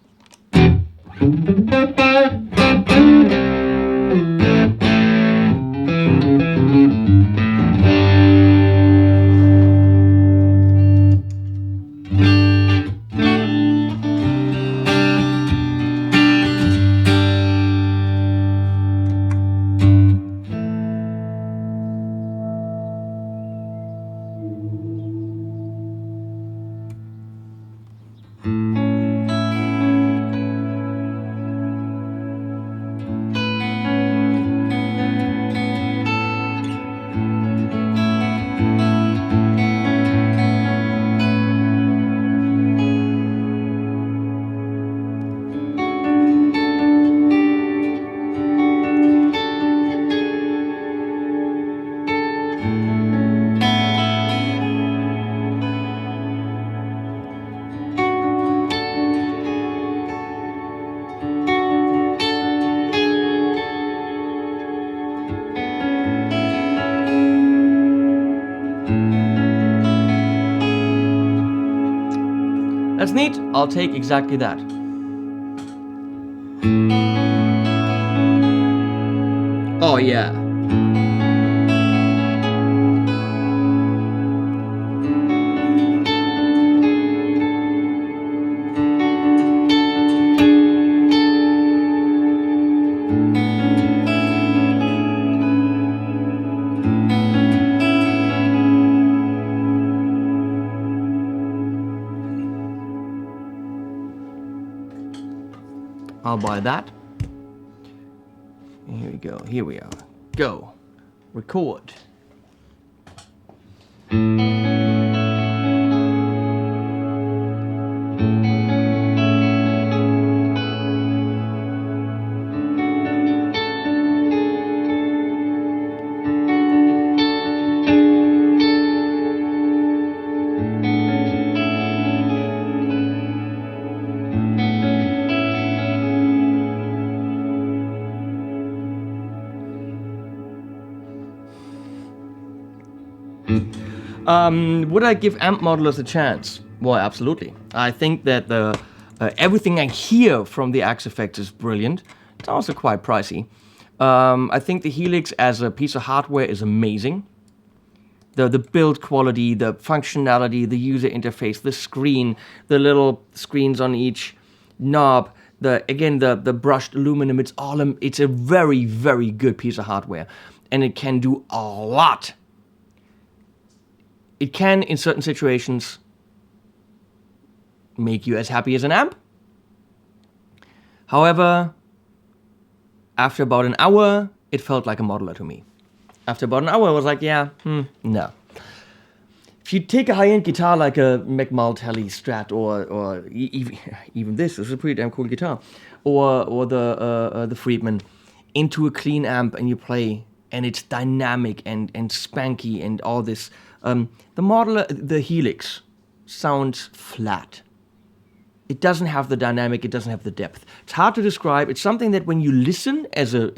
That's neat. I'll take exactly that. Oh yeah. I'll buy that. Here we go. Here we are. Go. Record. Would I give amp modelers a chance? Well, absolutely. I think that the everything I hear from the Axe effects is brilliant. It's also quite pricey. I think the Helix as a piece of hardware is amazing. The build quality, the functionality, the user interface, the screen, the little screens on each knob, the brushed aluminum, it's a very, very good piece of hardware. And it can do a lot. It can, in certain situations, make you as happy as an amp. However, after about an hour, it felt like a modeler to me. After about an hour, I was like, yeah, no. If you take a high-end guitar like a McMultelly Strat or even this is a pretty damn cool guitar, or the Friedman, into a clean amp and you play, and it's dynamic and spanky and all this, the modeler, the Helix, sounds flat. It doesn't have the dynamic, it doesn't have the depth. It's hard to describe. It's something that when you listen as a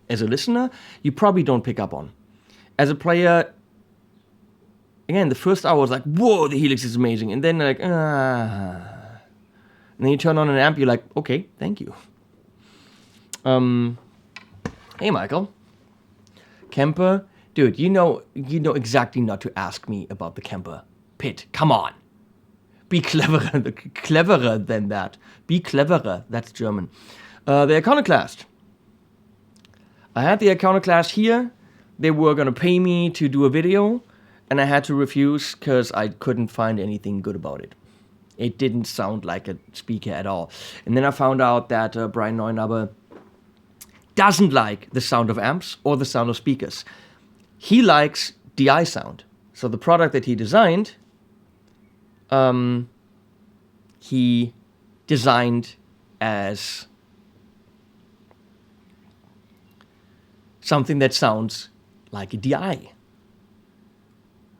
listener, you probably don't pick up on. As a player, again, the first hour was like, whoa, the Helix is amazing. And then like, And then you turn on an amp, you're like, okay, thank you. Hey, Michael. Kemper. Dude, you know exactly not to ask me about the Kemper pit. Come on. Be cleverer than that. Be cleverer. That's German. The Iconoclast. I had the Iconoclast here. They were going to pay me to do a video, and I had to refuse because I couldn't find anything good about it. It didn't sound like a speaker at all. And then I found out that Brian Neunabber doesn't like the sound of amps or the sound of speakers. He likes DI sound. So the product that he designed, he designed as something that sounds like a DI.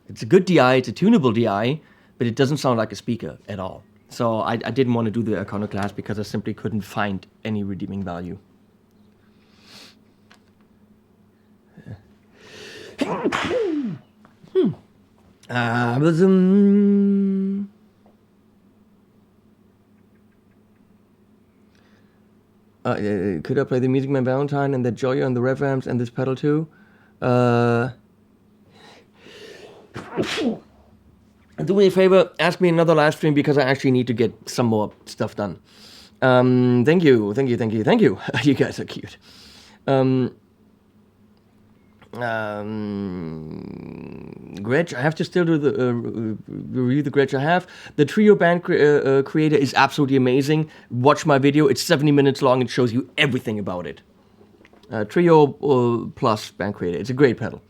It's a good DI, it's a tunable DI, but it doesn't sound like a speaker at all. So I didn't want to do the Iconoclast because I simply couldn't find any redeeming value. Could I play the Music Man Valentine and the Joyo and the rev amps and this pedal too? Do me a favor, ask me another live stream because I actually need to get some more stuff done. Thank you. You guys are cute. Gretsch, I have to still do the review the Gretsch I have. The Trio Band Creator is absolutely amazing. Watch my video, it's 70 minutes long, it shows you everything about it. Trio plus Band Creator, it's a great pedal.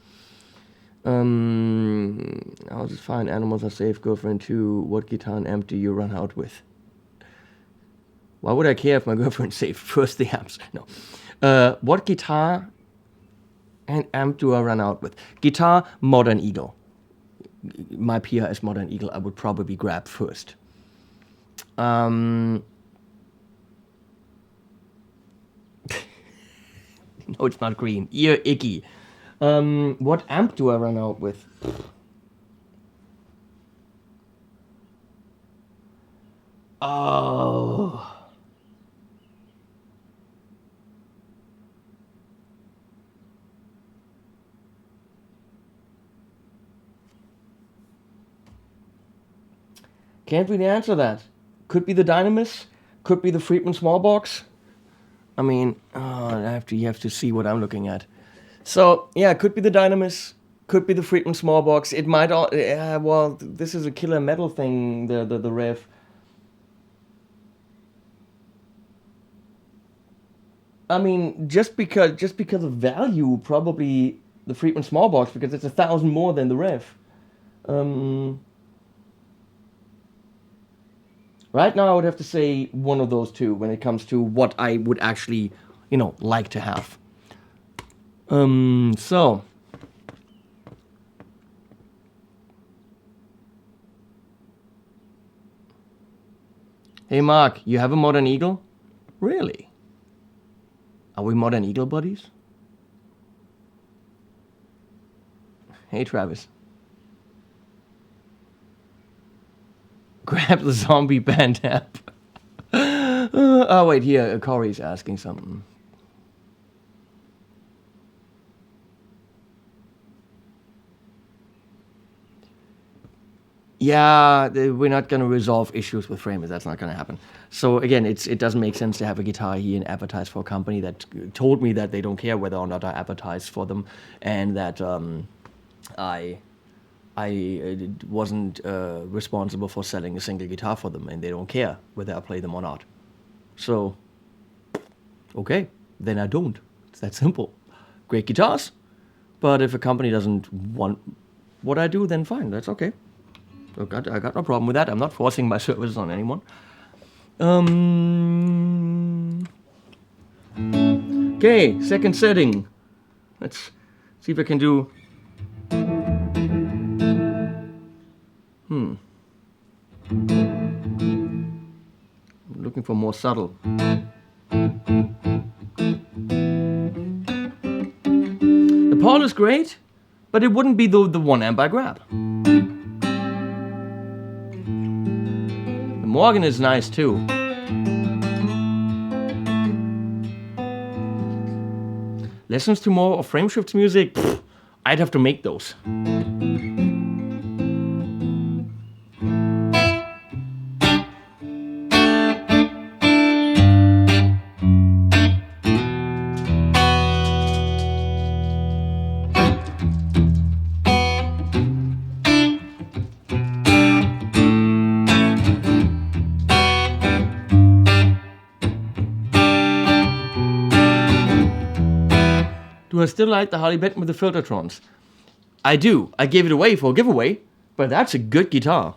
I'll just find Animals Are Safe, Girlfriend 2, what guitar and amp do you run out with? Why would I care if my girlfriend's safe? First the amps, no. What guitar and amp do I run out with? Guitar, Modern Eagle. My PRS Modern Eagle I would probably grab first. No, it's not green. Ear icky. What amp do I run out with? Oh. Can't really answer that. Could be the Dynamis. Could be the Friedman small box. I mean, you have to see what I'm looking at. So, yeah, could be the Dynamis. Could be the Friedman small box. It might all... well, this is a killer metal thing, the Rev. I mean, just because of value, probably the Friedman small box, because it's 1,000 more than the Rev. Right now, I would have to say one of those two when it comes to what I would actually, like to have. So. Hey, Mark, you have a Modern Eagle? Really? Are we Modern Eagle buddies? Hey, Travis. Grab the zombie band app. Oh, wait, here, Corey's asking something. Yeah, we're not going to resolve issues with framers. That's not going to happen. So again, it doesn't make sense to have a guitar here and advertise for a company that told me that they don't care whether or not I advertise for them, and that I wasn't responsible for selling a single guitar for them, and they don't care whether I play them or not. So, okay, then I don't. It's that simple. Great guitars, but if a company doesn't want what I do, then fine, that's okay. I got no problem with that. I'm not forcing my services on anyone. Okay, second setting. Let's see if I can do... I'm looking for more subtle. The Paul is great, but it wouldn't be the 1 amp I grab. The Morgan is nice too. Lessons to more of Frameshifts music? Pfft, I'd have to make those. Do I still like the Harley Benton with the Filtertrons? I do. I gave it away for a giveaway, but that's a good guitar.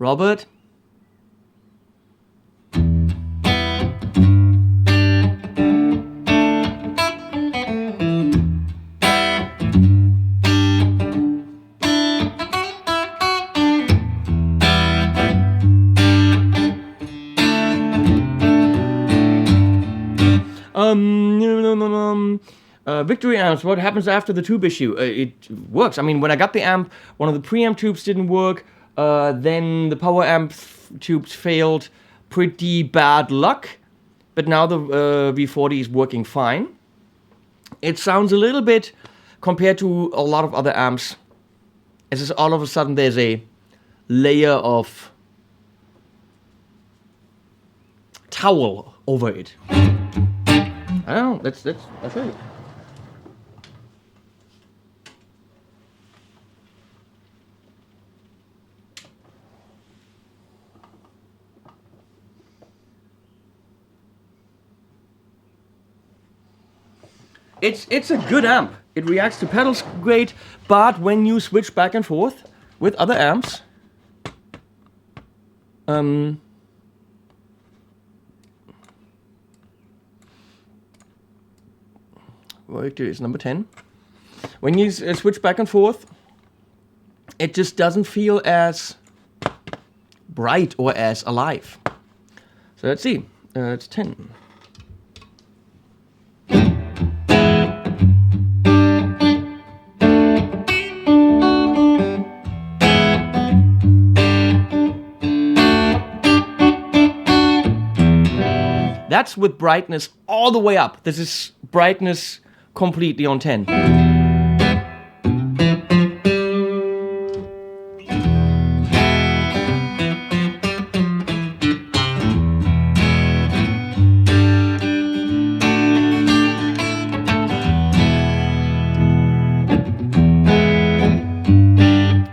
Robert? Victory amps, what happens after the tube issue? It works. I mean, when I got the amp, one of the preamp tubes didn't work, then the power amp tubes failed. Pretty bad luck, but now the V40 is working fine. It sounds a little bit, compared to a lot of other amps, as if all of a sudden there's a layer of towel over it. I don't know, that's it. It's a good amp. It reacts to pedals great, but when you switch back and forth with other amps, it's number 10. When you switch back and forth, it just doesn't feel as bright or as alive. So let's see. It's 10. That's with brightness all the way up. This is brightness completely on 10.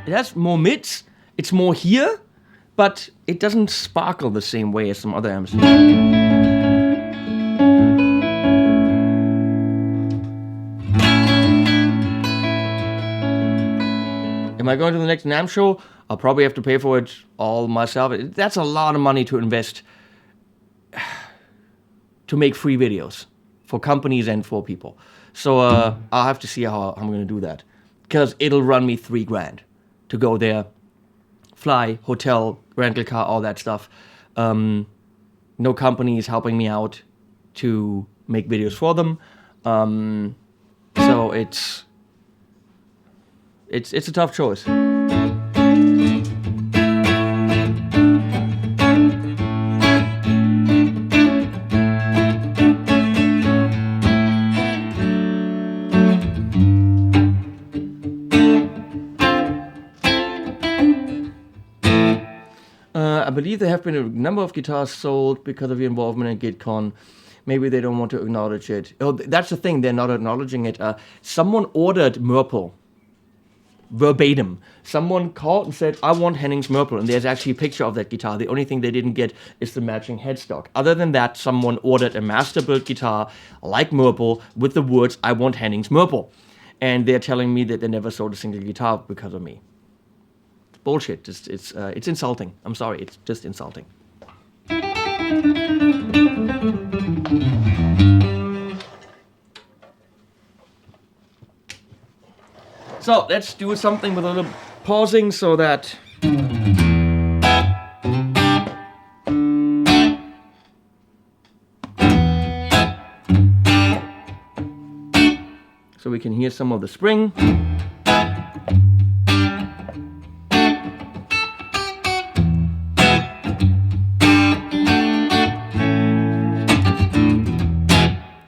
It has more mids, it's more here, but it doesn't sparkle the same way as some other amps. Am I going to the next NAMM show? I'll probably have to pay for it all myself. That's a lot of money to invest to make free videos for companies and for people. So I'll have to see how I'm going to do that. Because it'll run me $3,000 to go there, fly, hotel, rental car, all that stuff. No company is helping me out to make videos for them. So it's a tough choice. I believe there have been a number of guitars sold because of your involvement in GitCon. Maybe they don't want to acknowledge it. Oh, that's the thing, they're not acknowledging it. Someone ordered Murple. Verbatim. Someone called and said, I want Henning's Murple, and there's actually a picture of that guitar. The only thing they didn't get is the matching headstock. Other than that, someone ordered a master-built guitar like Murple with the words, I want Henning's Murple. And they're telling me that they never sold a single guitar because of me. Bullshit. It's insulting. I'm sorry, it's just insulting. So let's do something with a little pausing so that we can hear some of the spring.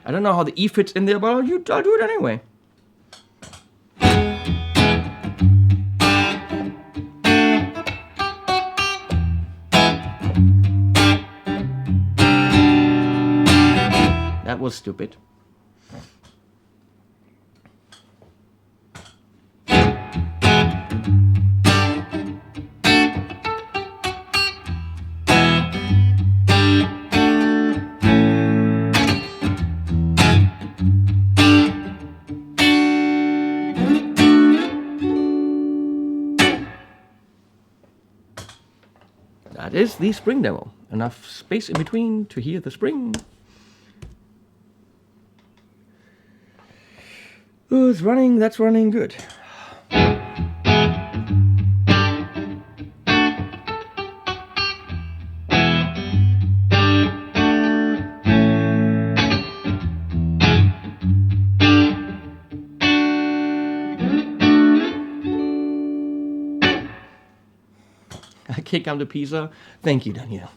I don't know how the E fits in there, but I'll do it anyway. That was stupid. That is the spring demo. Enough space in between to hear the spring. Oh, it's running, that's running good. I can't come to Pisa. Thank you, Danielle.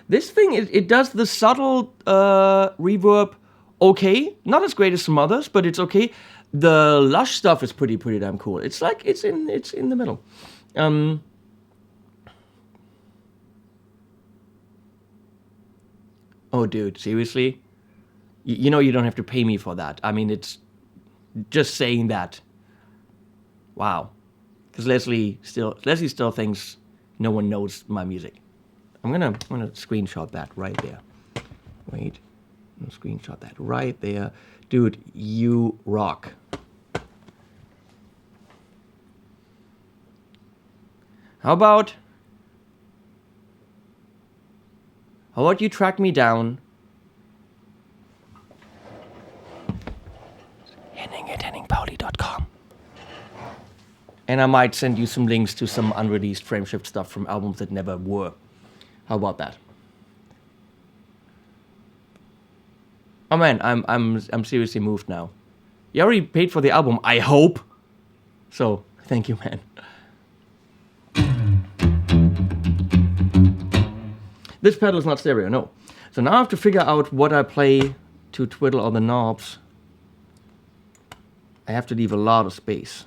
This thing, it does the subtle reverb okay. Not as great as some others, but it's okay. The lush stuff is pretty damn cool. It's like it's in the middle. Oh, dude, seriously? You know you don't have to pay me for that. I mean, it's just saying that. Wow. Because Leslie still thinks no one knows my music. I'm gonna screenshot that right there. Wait, I'm gonna screenshot that right there. Dude, you rock. How about you track me down? Henning at henningpauli.com. And I might send you some links to some unreleased frameshift stuff from albums that never were. How about that? Oh man, I'm seriously moved now. You already paid for the album, I hope. So, thank you, man. This pedal is not stereo, no. So now I have to figure out what I play to twiddle all the knobs. I have to leave a lot of space.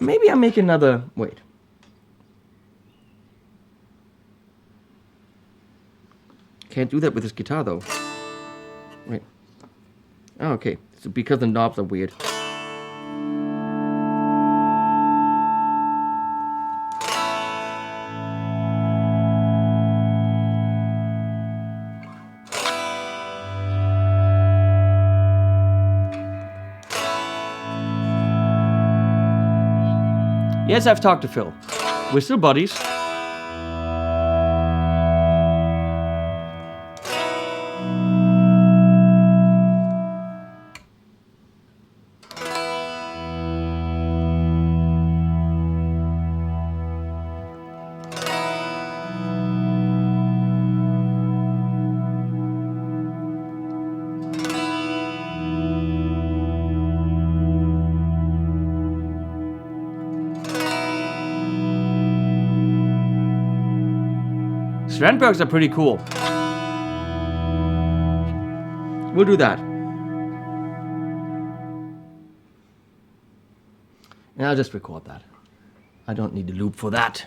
Maybe I make another, wait. Can't do that with this guitar though. Wait. Oh, okay. It's because the knobs are weird. Yes, I've talked to Phil. We're still buddies. Strandbergs are pretty cool. We'll do that. And I'll just record that. I don't need the loop for that.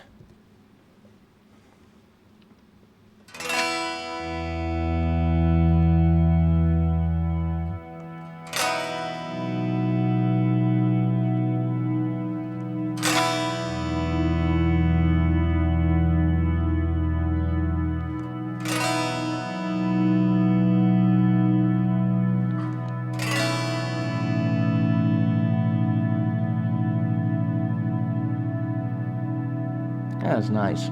That's nice.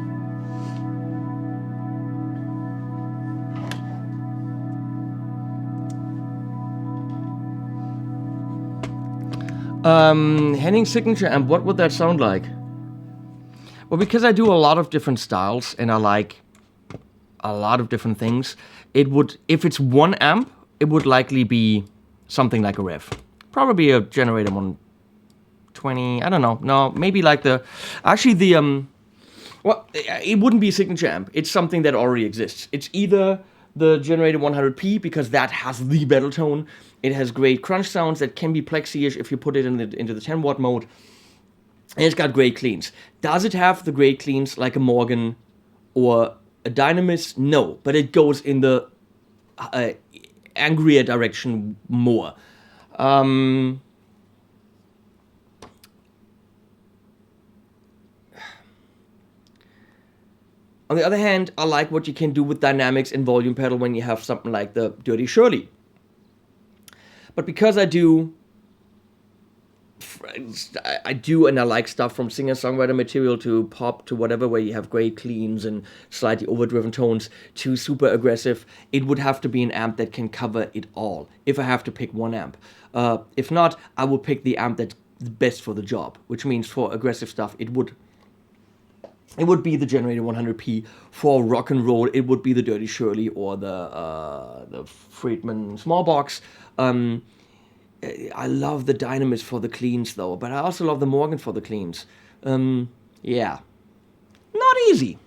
Henning's signature amp, what would that sound like? Well, because I do a lot of different styles and I like a lot of different things, it would, if it's one amp, it would likely be something like a Rev. Probably a Generator 120, I don't know. No, maybe like well, it wouldn't be a signature amp. It's something that already exists. It's either the Generator 100P, because that has the pedal tone. It has great crunch sounds that can be plexi-ish if you put it into the 10 watt mode. And it's got great cleans. Does it have the great cleans like a Morgan or a Dynamis? No, but it goes in the angrier direction more. On the other hand, I like what you can do with dynamics and volume pedal when you have something like the Dirty Shirley. But because I do and I like stuff from singer-songwriter material to pop to whatever, where you have great cleans and slightly overdriven tones, to super aggressive, it would have to be an amp that can cover it all, if I have to pick one amp. If not, I will pick the amp that's best for the job, which means for aggressive stuff, it would be the Generator 100P. For rock and roll, it would be the Dirty Shirley or the Friedman small box. I love the Dynamis for the cleans, though, but I also love the Morgan for the cleans. Yeah. Not easy.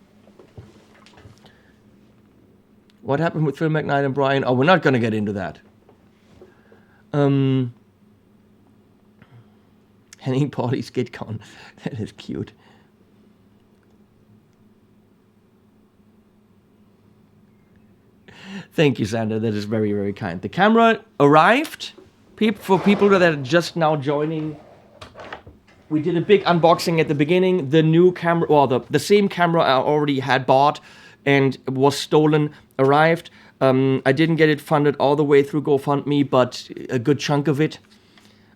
What happened with Phil McKnight and Brian? Oh, we're not going to get into that. Henning Pauly's GitCon. That is cute. Thank you, Sander. That is very, very kind. The camera arrived. For people that are just now joining, we did a big unboxing at the beginning. The new camera, or the same camera I already had bought and was stolen, arrived. I didn't get it funded all the way through GoFundMe, but a good chunk of it.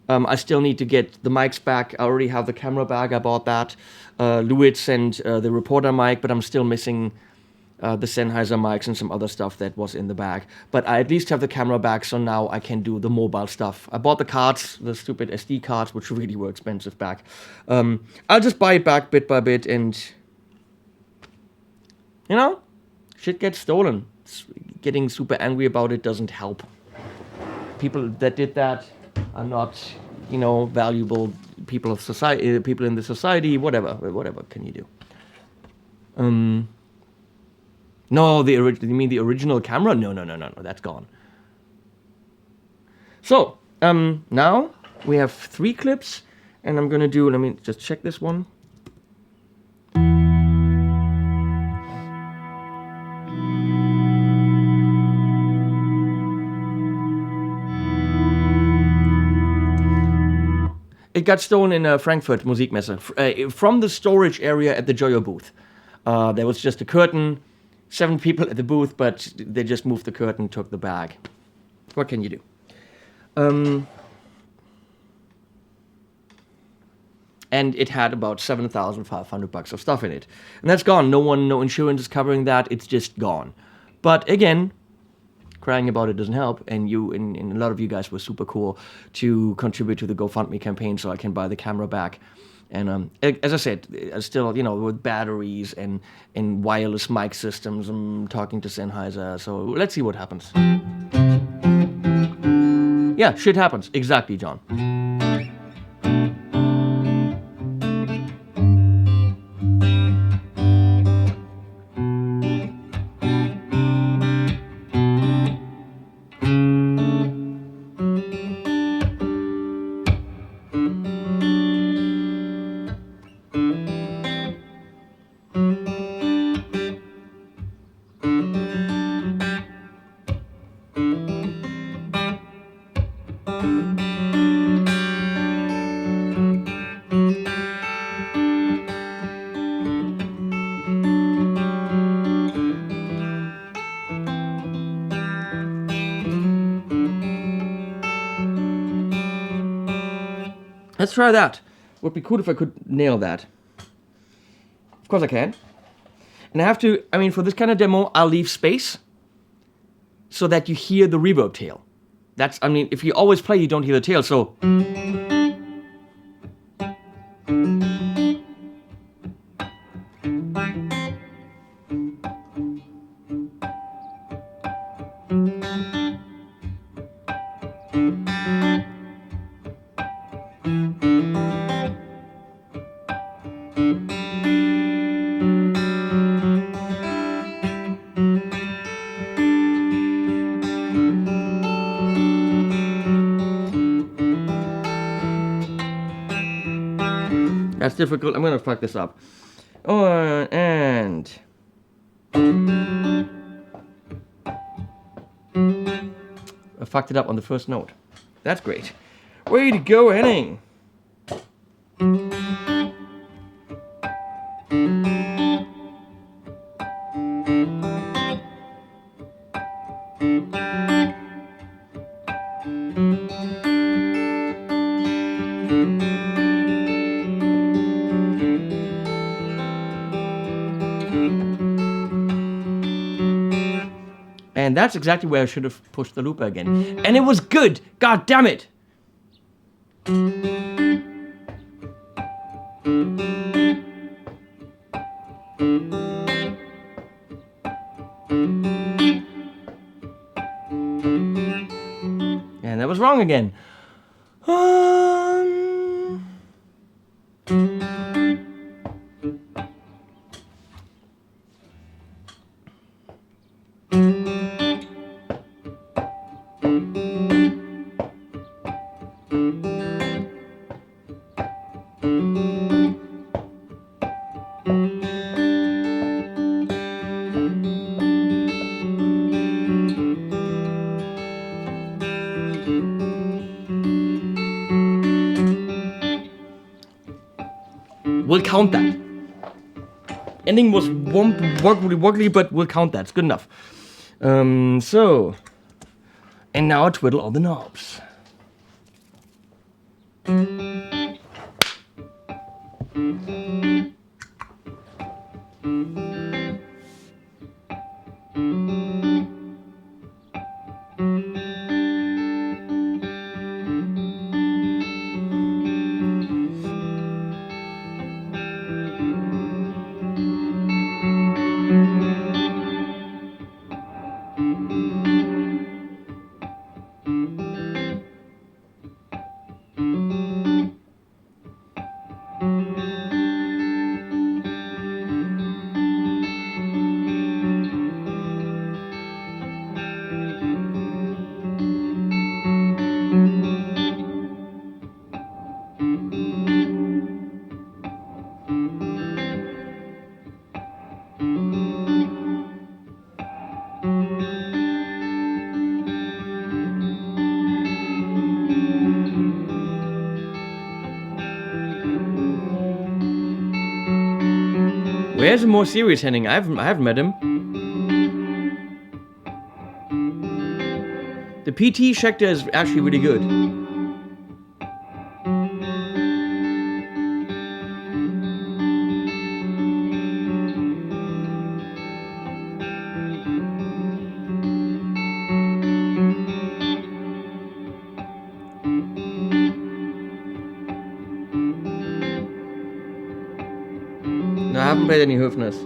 I still need to get the mics back. I already have the camera back. I bought that. Louis sent the reporter mic, but I'm still missing the Sennheiser mics and some other stuff that was in the bag. But I at least have the camera back, so now I can do the mobile stuff. I bought the cards, the stupid SD cards, which really were expensive back. I'll just buy it back bit by bit, and, you know, shit gets stolen. Getting super angry about it doesn't help. People that did that are not, you know, valuable people of society, people in the society, whatever can you do? No, you mean the original camera? No, that's gone. So, now we have 3 clips, and I'm gonna do, let me just check this one. It got stolen in Frankfurt Musikmesse from the storage area at the Joyo booth. There was just a curtain. 7 people at the booth, but they just moved the curtain, took the bag. What can you do? And it had about $7,500 of stuff in it. And that's gone. No insurance is covering that. It's just gone. But again, crying about it doesn't help. And a lot of you guys were super cool to contribute to the GoFundMe campaign so I can buy the camera back. And as I said, still, you know, with batteries and wireless mic systems, I'm talking to Sennheiser. So let's see what happens. Yeah, shit happens. Exactly, John. Let's try that. Would be cool if I could nail that. Of course I can. And I have to, I mean, for this kind of demo, I'll leave space so that you hear the reverb tail. That's, I mean, if you always play, you don't hear the tail, so. That's difficult. I'm gonna fuck this up. Oh, and I fucked it up on the first note. That's great. Way to go, Henning. And that's exactly where I should have pushed the looper again. And it was good! God damn it! And that was wrong again. We'll count that. Ending was wobbly, but we'll count that. It's good enough. So, and now I twiddle all the knobs. Where's a more serious Henning? I haven't met him. The PT Schecter is actually really good. No, I haven't played any Höfners.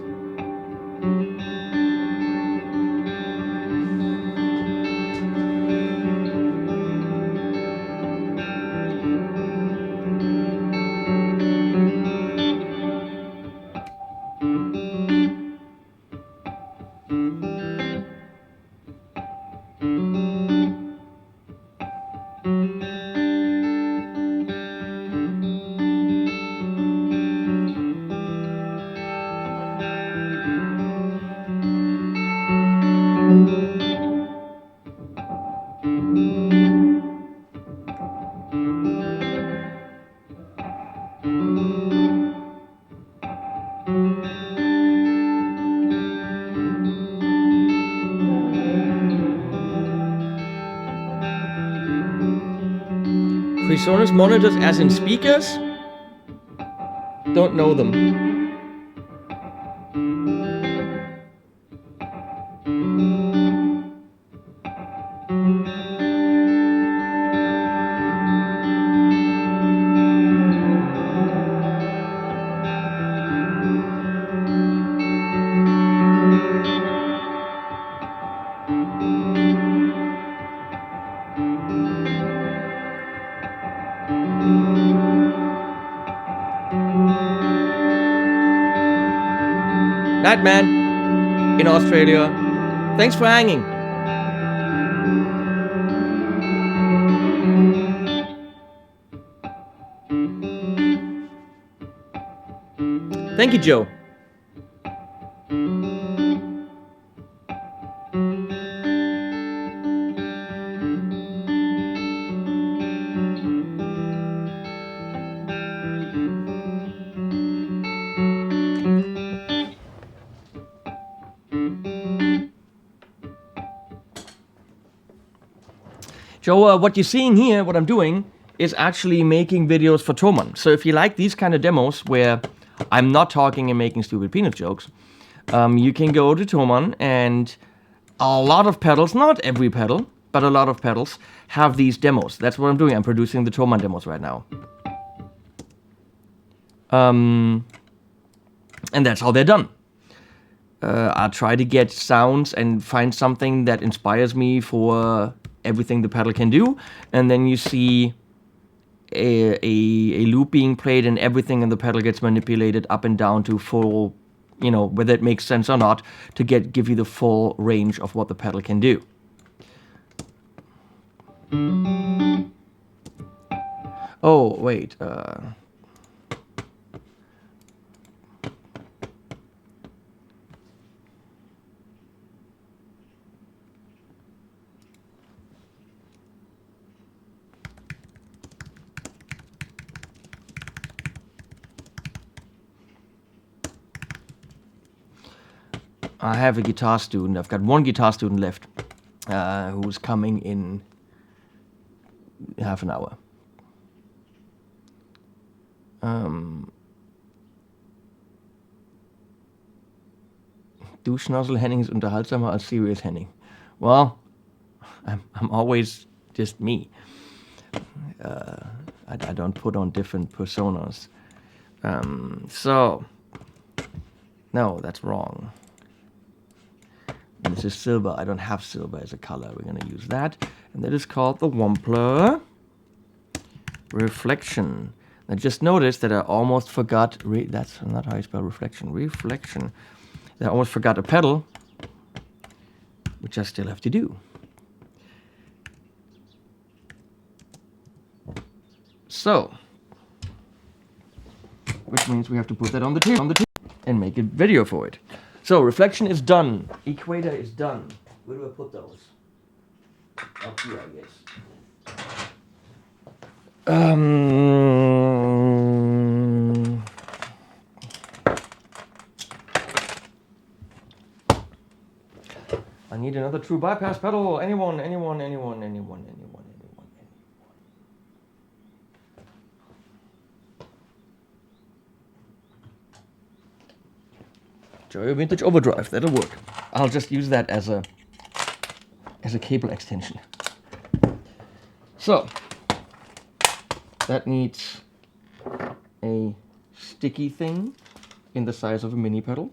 PreSonus monitors as in speakers? Don't know them. Night, man, in Australia. Thanks for hanging. Thank you, Joe. So what you're seeing here, what I'm doing, is actually making videos for Thomann. So if you like these kind of demos where I'm not talking and making stupid peanut jokes, you can go to Thomann, and a lot of pedals, not every pedal, but a lot of pedals have these demos. That's what I'm doing. I'm producing the Thomann demos right now. And that's how they're done. I try to get sounds and find something that inspires me for everything the pedal can do, and then you see a loop being played, and everything in the pedal gets manipulated up and down to full, you know, whether it makes sense or not, to give you the full range of what the pedal can do. Oh, wait. I have a guitar student. I've got one guitar student left who's coming in half an hour. Duschnozzle Henning ist unterhaltsamer als Serious Henning. Well, I'm always just me. I don't put on different personas. So, no, that's wrong. And this is silver. I don't have silver as a color. We're going to use that. And that is called the Wampler Reflection. I just noticed that I almost forgot, that's not how you spell reflection, reflection. I almost forgot a pedal, which I still have to do. So, which means we have to put that on the table and make a video for it. So, reflection is done. EQator is done. Where do I put those? Up here, I guess. I need another true bypass pedal. Anyone. Joyo Vintage Overdrive, that'll work. I'll just use that as a cable extension. So, that needs a sticky thing in the size of a mini pedal.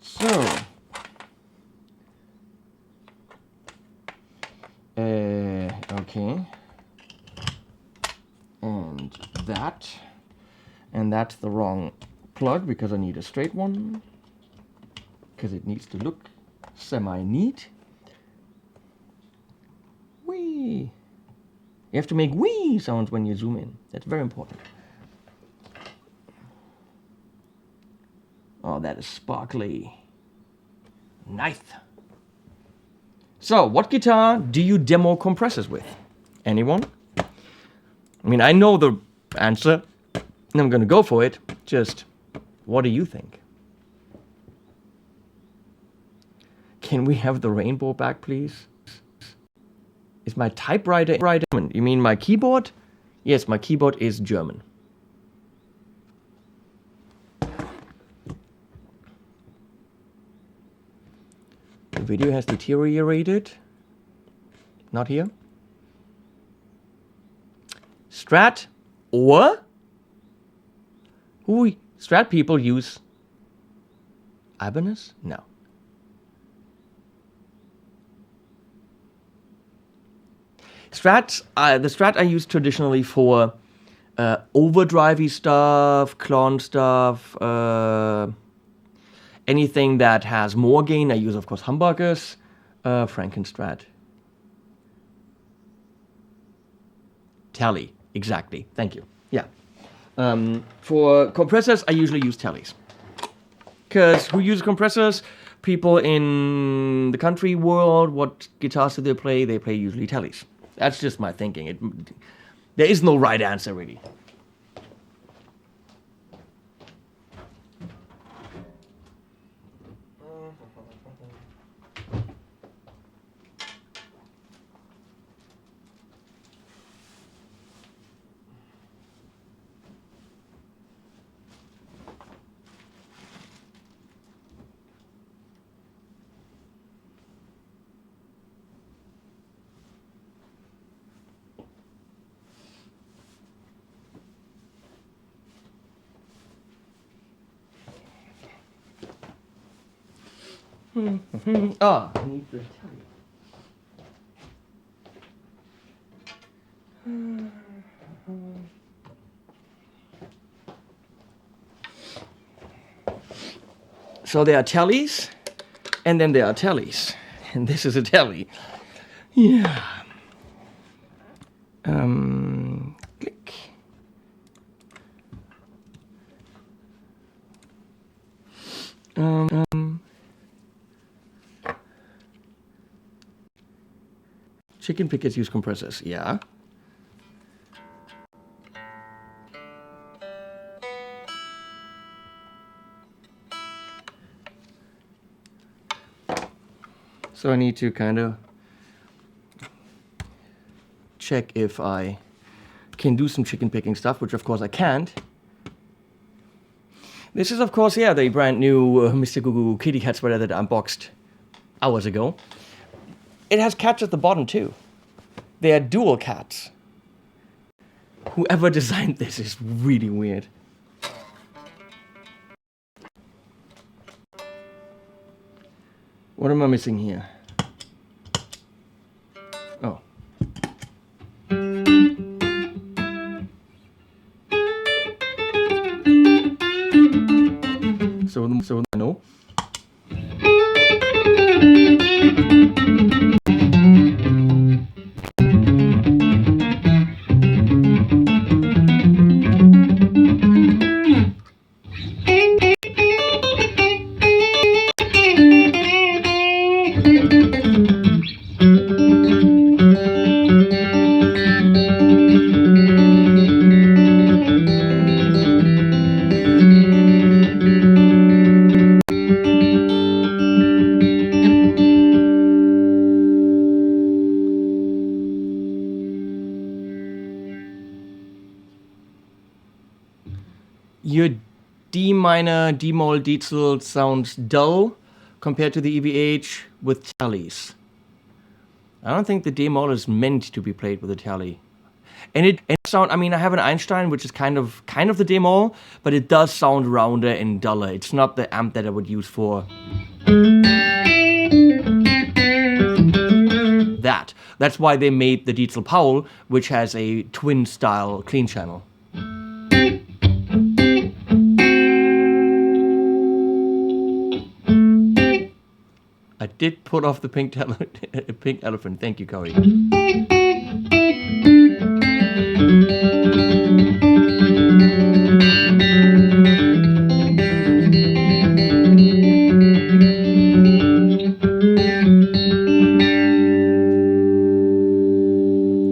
So, okay, and that's the wrong plug because I need a straight one, because it needs to look semi-neat. Whee! You have to make whee sounds when you zoom in. That's very important. Oh, that is sparkly. Nice. So, what guitar do you demo compressors with? Anyone? I mean, I know the answer, and I'm gonna go for it. Just What do you think? Can we have the rainbow back, please? Is my typewriter German? You mean my keyboard? Yes, my keyboard is German. The video has deteriorated. Not here. Strat or who Strat people use Ibanez? No. Strats, the Strat I use traditionally for overdrivey stuff, clone stuff, anything that has more gain. I use, of course, humbuckers, Frankenstrat. Tele, exactly. Thank you. Yeah. For compressors, I usually use Teles. Because who uses compressors? People in the country world, what guitars do they play? They play usually Teles. That's just my thinking. There is no right answer, really. I need to tell you. So there are Teles, and then there are Teles, and this is a Tele. Yeah. Click. Chicken pickers use compressors, yeah. So I need to kind of check if I can do some chicken picking stuff, which of course I can't. This is, of course, yeah, the brand new Mr. Goo Goo Kitty Cat sweater that I unboxed hours ago. It has cats at the bottom too. They are dual cats. Whoever designed this is really weird. What am I missing here? Oh. So no. Your D minor, D-moll, Dietzel sounds dull compared to the EVH with Teles. I don't think the D-moll is meant to be played with a Tele. And it sound, I mean, I have an Einstein, which is kind of the D-moll, but it does sound rounder and duller. It's not the amp that I would use for that. That's why they made the Dietzel Powell, which has a twin-style clean channel. I did put off the pink elephant. Thank you, Corey.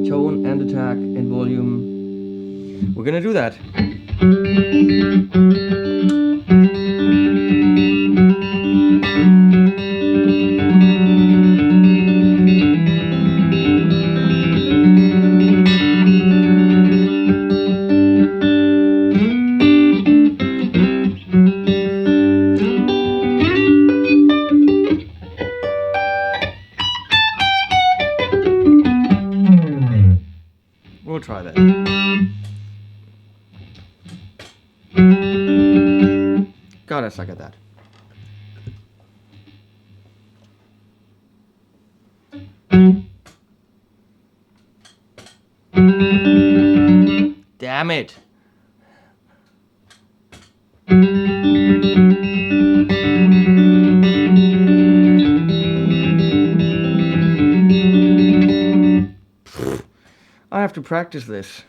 Tone and attack and volume. We're gonna do that. We'll try that. God, I suck at that. Damn it. I have to practice this.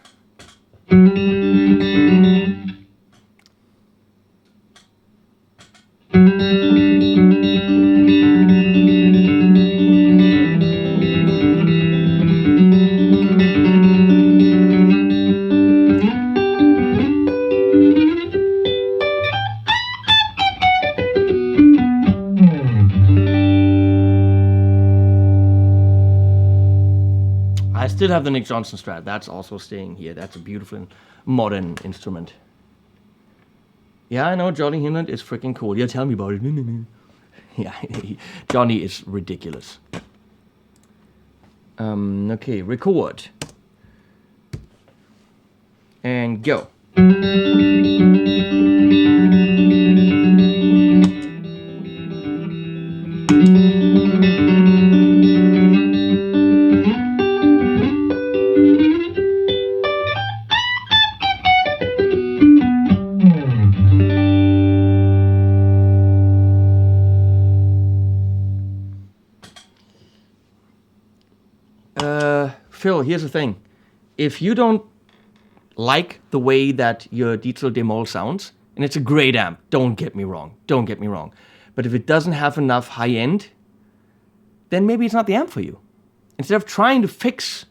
I still have the Nick Johnson Strat. That's also staying here. That's a beautiful modern instrument. Yeah, I know Johnny Hinland is freaking cool. Yeah, tell me about it. Yeah, Johnny is ridiculous. Okay, record. And go. Phil, here's the thing. If you don't like the way that your Digital Demol sounds, and it's a great amp, don't get me wrong, but if it doesn't have enough high end, then maybe it's not the amp for you. Instead of trying to fix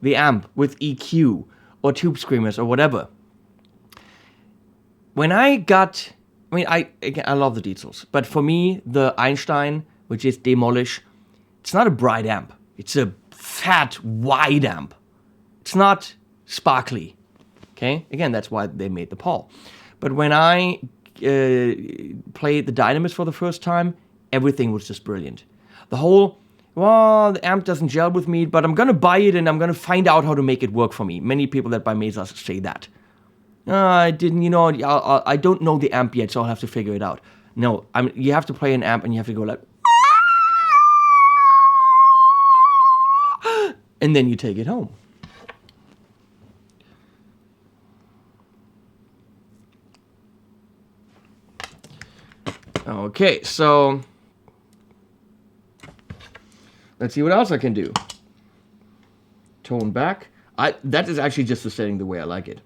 the amp with EQ or tube screamers or whatever, when I love the Diesels, but for me, the Einstein, which is Demolish, it's not a bright amp. It's a fat, wide amp. It's not sparkly. Okay? Again, that's why they made the Paul. But when I played the Dynamis for the first time, everything was just brilliant. The whole, well, the amp doesn't gel with me, but I'm going to buy it and I'm going to find out how to make it work for me. Many people that buy Mesas say that. I didn't, I don't know the amp yet, so I'll have to figure it out. No, you have to play an amp and you have to go like, and then you take it home. Okay, so let's see what else I can do. Tone back. That is actually just the setting the way I like it.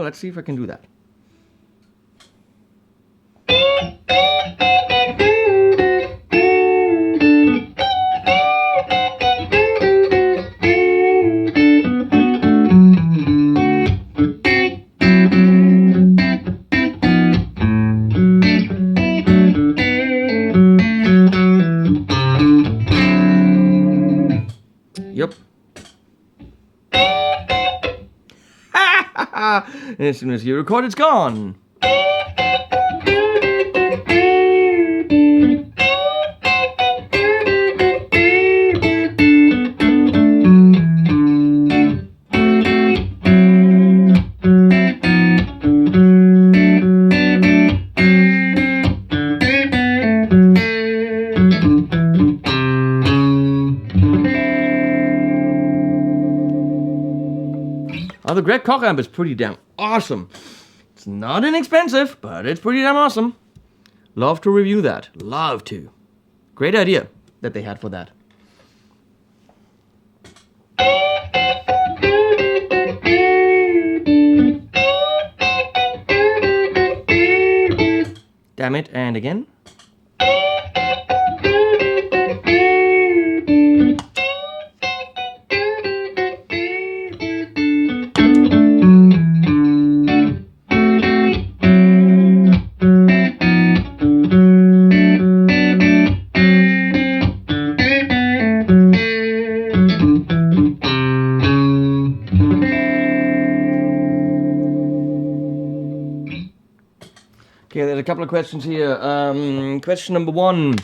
Let's see if I can do that. Yep. And as soon as you record, it's gone. Oh, the Greg Koch amp is pretty damn awesome. It's not inexpensive, but it's pretty damn awesome. Love to review that. Love to. Great idea that they had for that. Damn it, and again. Okay, there's a couple of questions here. Question number 1.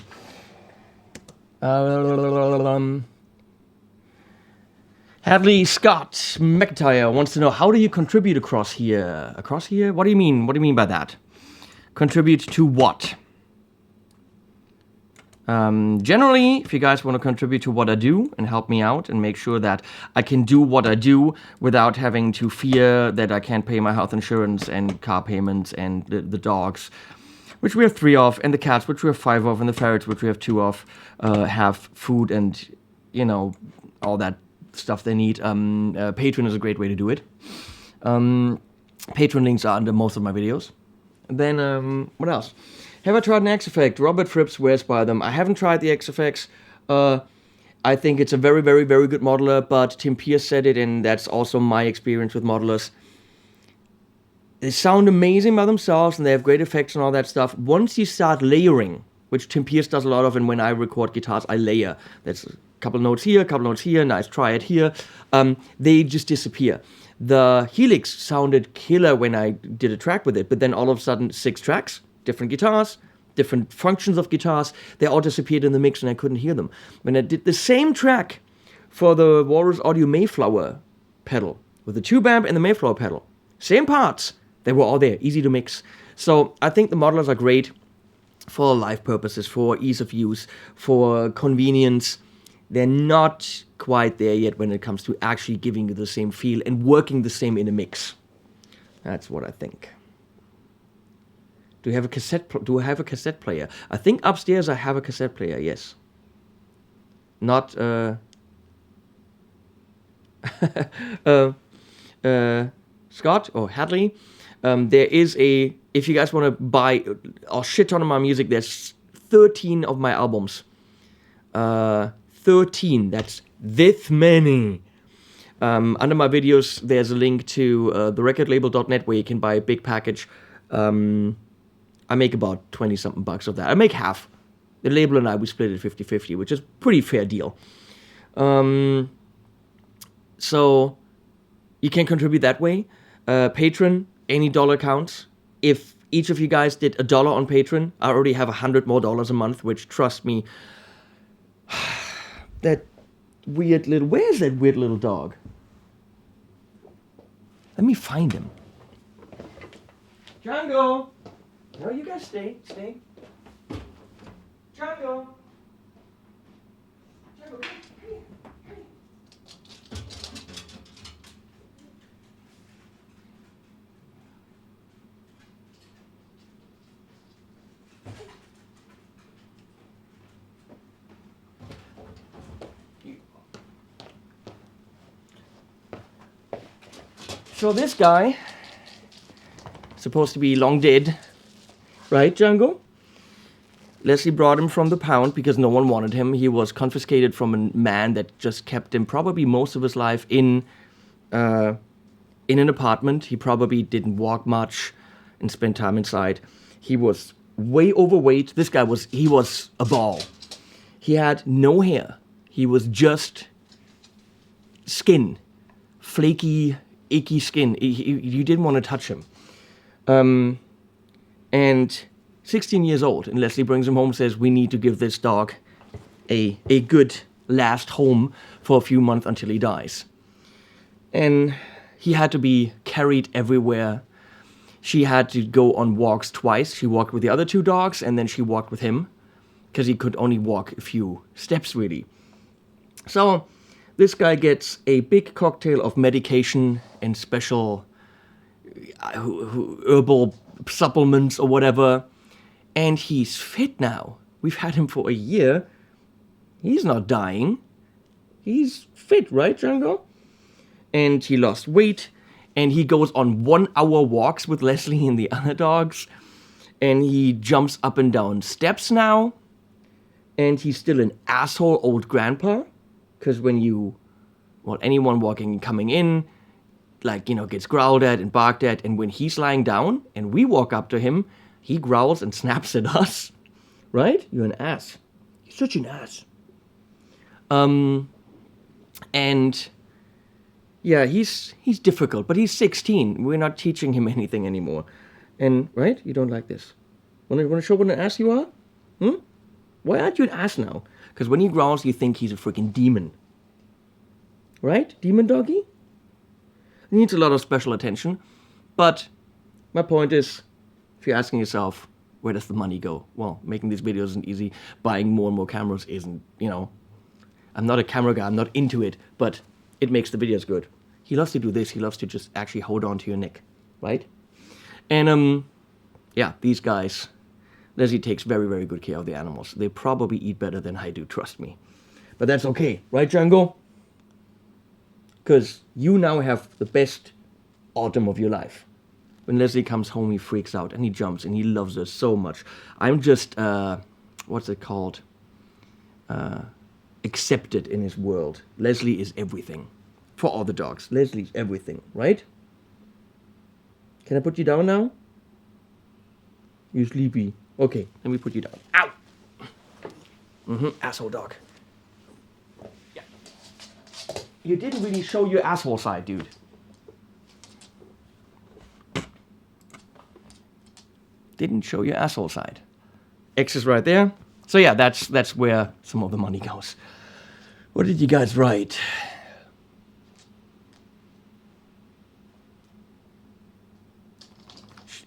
Hadley Scott McIntyre wants to know, how do you contribute across here? Across here? What do you mean? What do you mean by that? Contribute to what? Generally, if you guys want to contribute to what I do and help me out and make sure that I can do what I do without having to fear that I can't pay my health insurance and car payments and the dogs, which we have 3 of, and the cats, which we have 5 of, and the ferrets, which we have 2 of, have food and, you know, all that stuff they need. Patreon is a great way to do it. Patreon links are under most of my videos. And then, what else? Have I tried an X-Effect? Robert Fripp swears by them. I haven't tried the X-Effects. I think it's a very, very, very good modeler, but Tim Pierce said it, and that's also my experience with modelers. They sound amazing by themselves, and they have great effects and all that stuff. Once you start layering, which Tim Pierce does a lot of, and when I record guitars, I layer. That's a couple notes here, a couple notes here, nice triad here. They just disappear. The Helix sounded killer when I did a track with it, but then all of a sudden, 6 tracks, different guitars, different functions of guitars, they all disappeared in the mix and I couldn't hear them. When I did the same track for the Walrus Audio Mayflower pedal, with the tube amp and the Mayflower pedal, same parts, they were all there, easy to mix. So I think the modelers are great for live purposes, for ease of use, for convenience. They're not quite there yet when it comes to actually giving you the same feel and working the same in a mix. That's what I think. Do I have a cassette player? I think upstairs I have a cassette player, yes. Not Scott or Hadley. There is a, if you guys want to buy a shit ton of my music, there's 13 of my albums. 13, that's this many. Under my videos, there's a link to therecordlabel.net where you can buy a big package. I make about 20 something bucks of that. I make half. The label and I, we split it 50-50, which is a pretty fair deal. So you can contribute that way. Patreon, any dollar counts. If each of you guys did $1 on Patreon, I already have $100 more a month, which, trust me, that weird little, where's that weird little dog? Let me find him. Django! No, you guys stay. Django! Django, come here. So this guy, supposed to be long dead, right, Django? Leslie brought him from the pound because no one wanted him. He was confiscated from a man that just kept him probably most of his life in an apartment. He probably didn't walk much and spend time inside. He was way overweight. This guy was a ball. He had no hair. He was just skin, flaky, icky skin. You didn't want to touch him. And 16 years old, and Leslie brings him home and says, we need to give this dog a good last home for a few months until he dies. And he had to be carried everywhere. She had to go on walks twice. She walked with the other 2 dogs, and then she walked with him. because he could only walk a few steps, really. So this guy gets a big cocktail of medication and special herbal supplements or whatever, and he's fit now. We've had him for a year. He's not dying. He's fit, right, Django? And he lost weight, and he goes on 1 hour walks with Leslie and the other dogs, and he jumps up and down steps now, and he's still an asshole old grandpa, because when anyone walking and coming in, gets growled at and barked at, and when he's lying down and we walk up to him, he growls and snaps at us, right? You're an ass. You're such an ass. And yeah, he's difficult, but he's 16. We're not teaching him anything anymore. And, right? You don't like this. Want to show what an ass you are? Why aren't you an ass now? Because when he growls, you think he's a freaking demon. Right? Demon doggy? He needs a lot of special attention. But my point is, if you're asking yourself, where does the money go? Well, making these videos isn't easy. Buying more and more cameras isn't, I'm not a camera guy, I'm not into it, but it makes the videos good. He loves to do this, he loves to just actually hold on to your neck, right? And, yeah, these guys, Leslie takes very, very good care of the animals. They probably eat better than I do, trust me. But that's okay, right, Django? Because you now have the best autumn of your life. When Leslie comes home, he freaks out, and he jumps, and he loves us so much. I'm just, what's it called? Accepted in his world. Leslie is everything. For all the dogs. Leslie's everything, right? Can I put you down now? You're sleepy. Okay, let me put you down. Ow! Asshole dog. Yeah. You didn't really show your asshole side, dude. Didn't show your asshole side. X is right there. So yeah, that's where some of the money goes. What did you guys write?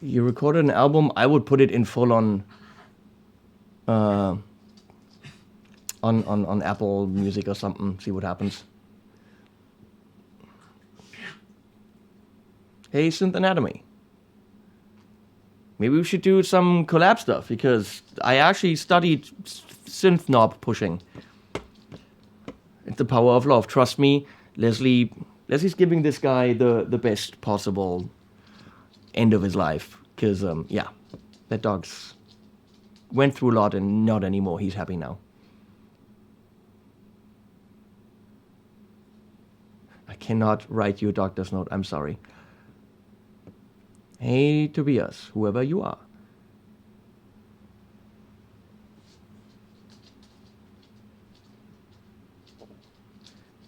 You recorded an album. I would put it in full on Apple Music or something. See what happens. Hey, Synth Anatomy. Maybe we should do some collab stuff, because I actually studied synth knob pushing. It's the power of love. Trust me, Leslie's giving this guy the best possible end of his life. Because, yeah, that dog's went through a lot and not anymore. He's happy now. I cannot write you a doctor's note. I'm sorry. Hey, Tobias, whoever you are.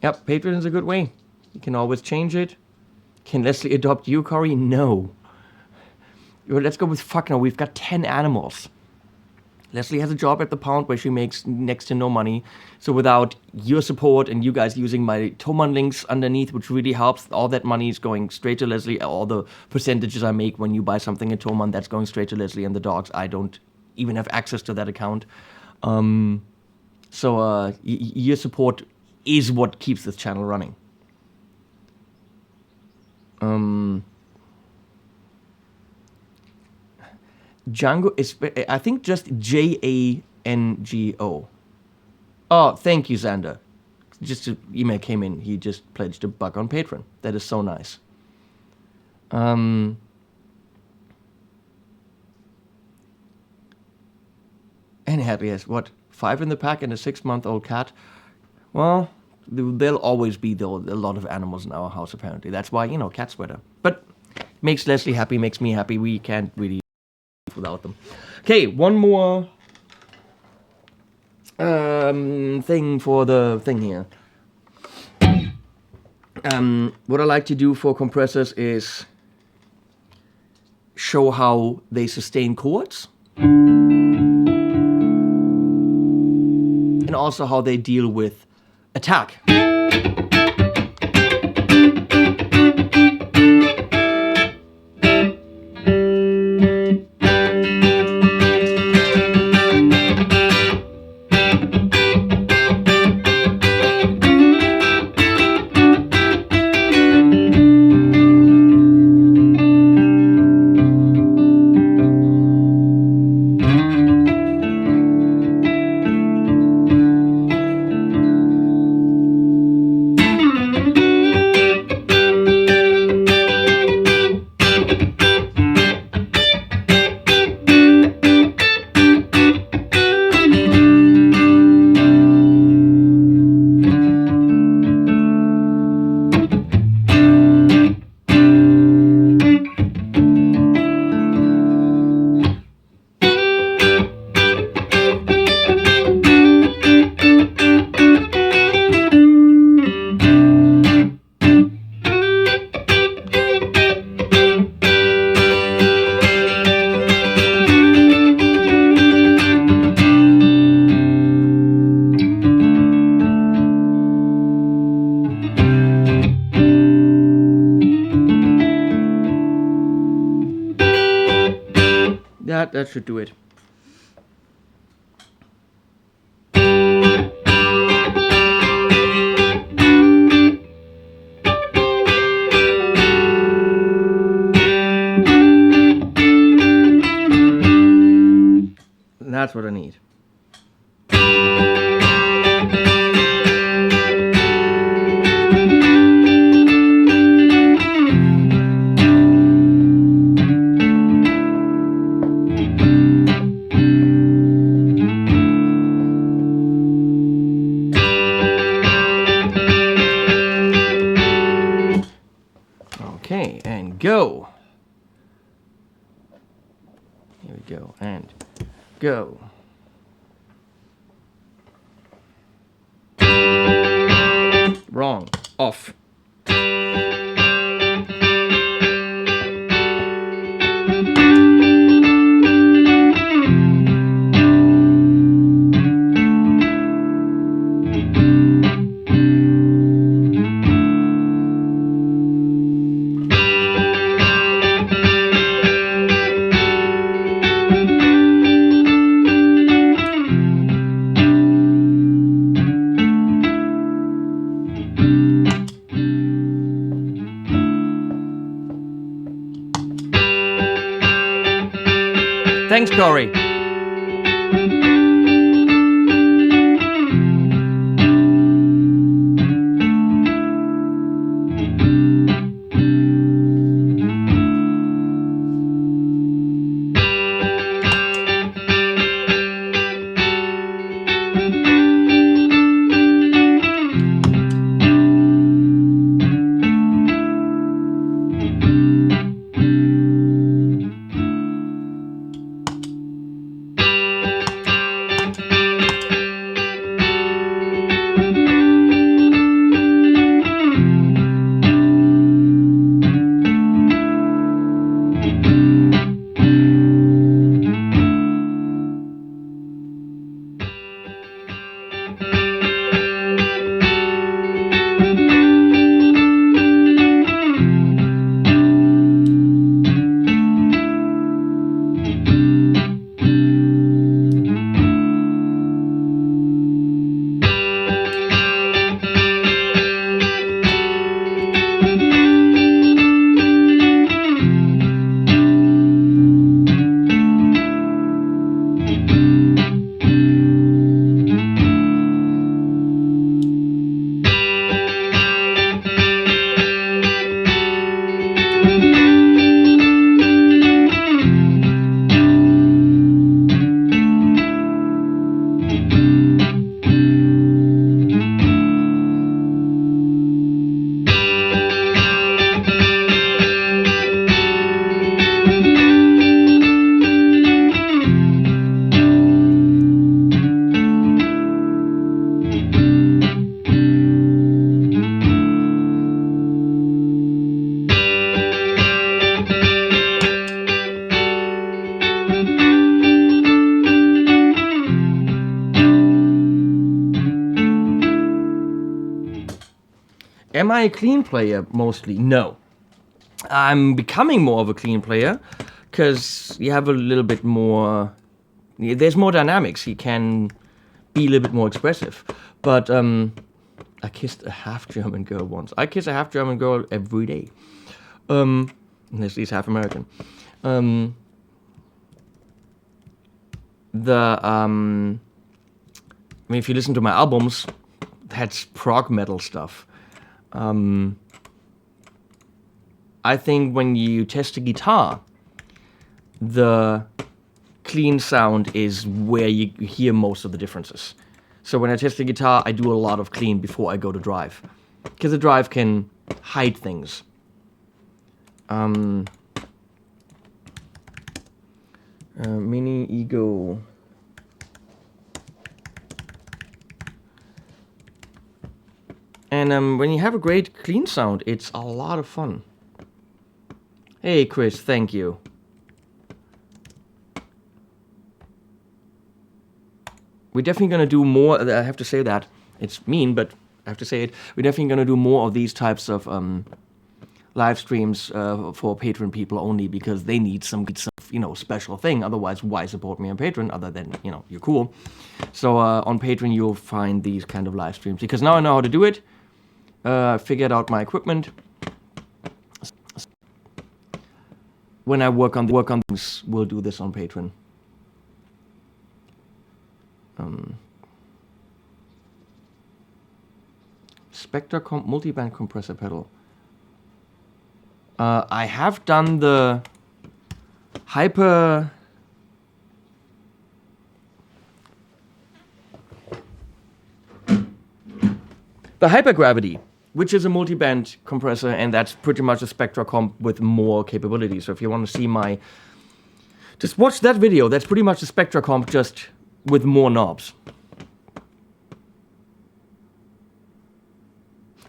Yep, Patreon is a good way. You can always change it. Can Leslie adopt you, Corey? No. Let's go with fuck no. We've got 10 animals. Leslie has a job at the pound where she makes next to no money. So without your support and you guys using my Thomann links underneath, which really helps, all that money is going straight to Leslie. All the percentages I make when you buy something at Thomann, that's going straight to Leslie and the dogs. I don't even have access to that account. So your support is what keeps this channel running. Django is, I think, just Jango. Oh, thank you, Xander. Just an email came in. He just pledged $1 on Patreon. That is so nice. And happy as what? 5 in the pack and a 6-month-old cat. Well, there'll always be a lot of animals in our house, apparently. That's why, cat sweater. But makes Leslie happy, makes me happy. We can't really without them. Okay, one more thing for the thing here. What I like to do for compressors is show how they sustain chords and also how they deal with attack. that should do it. That's what I need. Okay, and go. Here we go, and go. Wrong. Off. Thanks, Corey. Am I a clean player mostly? No. I'm becoming more of a clean player because you have a little bit more, there's more dynamics. You can be a little bit more expressive. But I kissed a half German girl once. I kiss a half German girl every day. Unless she's half American. I mean, if you listen to my albums, that's prog metal stuff. I think when you test a guitar, the clean sound is where you hear most of the differences. So when I test the guitar, I do a lot of clean before I go to drive. Because the drive can hide things. Mini Ego. And when you have a great clean sound, it's a lot of fun. Hey Chris, thank you. We're definitely gonna do more, I have to say that. It's mean, but I have to say it. We're definitely gonna do more of these types of live streams for Patreon people only, because they need some of, you know, special thing. Otherwise, why support me on Patreon other than, you know, you're cool. So on Patreon, you'll find these kind of live streams. Because now I know how to do it. I figured out my equipment. When I work on things, we'll do this on Patreon. Spectre multiband compressor pedal. I have done the hyper. The hypergravity, which is a multiband compressor, and that's pretty much a Spectra comp with more capability. So if you want to see my, just watch that video. That's pretty much a Spectra comp, just with more knobs.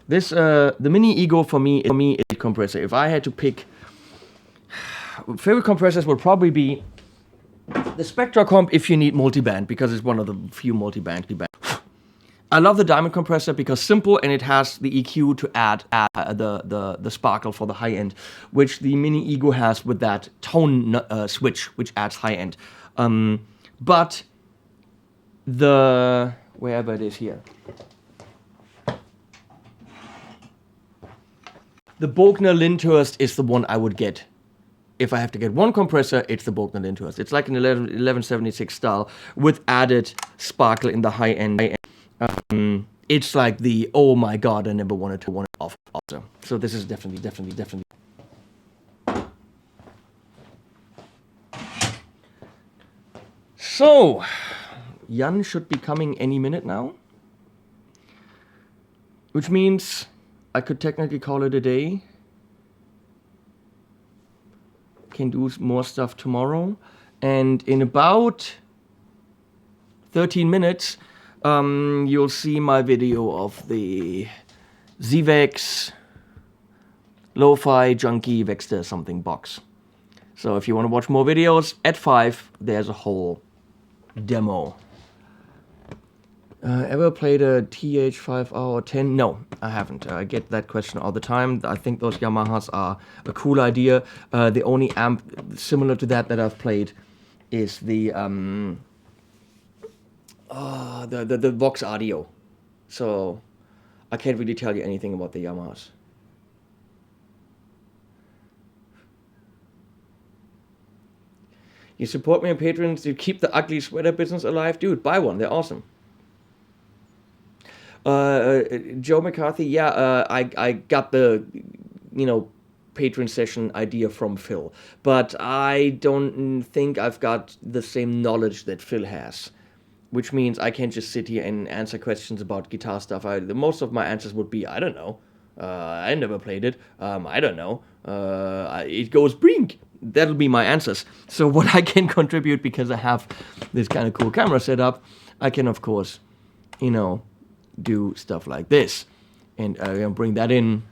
This the Mini Ego for me is a compressor. If I had to pick, favorite compressors would probably be the Spectra comp if you need multiband, because it's one of the few multiband. I love the Diamond compressor because simple, and it has the EQ to add the sparkle for the high end, which the Mini Ego has with that tone switch, which adds high end. But the, wherever it is here, the Bogner Lyndhurst is the one I would get. If I have to get one compressor, it's the Bogner Lyndhurst. It's like an 1176 style with added sparkle in the high end. It's like the, oh my god, I never wanted to off. So this is definitely. So, Jan should be coming any minute now. Which means I could technically call it a day. Can do more stuff tomorrow. And in about 13 minutes, you'll see my video of the ZVEX Lo-Fi Junkie Vexter something box. So if you want to watch more videos, at 5, there's a whole demo. Ever played a TH5R10? No, I haven't. I get that question all the time. I think those Yamahas are a cool idea. The only amp similar to that I've played is the Vox Audio. So I can't really tell you anything about the Yamahas. You support me on Patreon to keep the ugly sweater business alive? Dude, buy one. They're awesome. Joe McCarthy, yeah, I got the, Patreon session idea from Phil. But I don't think I've got the same knowledge that Phil has. Which means I can't just sit here and answer questions about guitar stuff. Most of my answers would be, I don't know. I never played it. I don't know. It goes brink. That'll be my answers. So what I can contribute, because I have this kind of cool camera set up, I can, of course, do stuff like this. And I'm going to bring that in.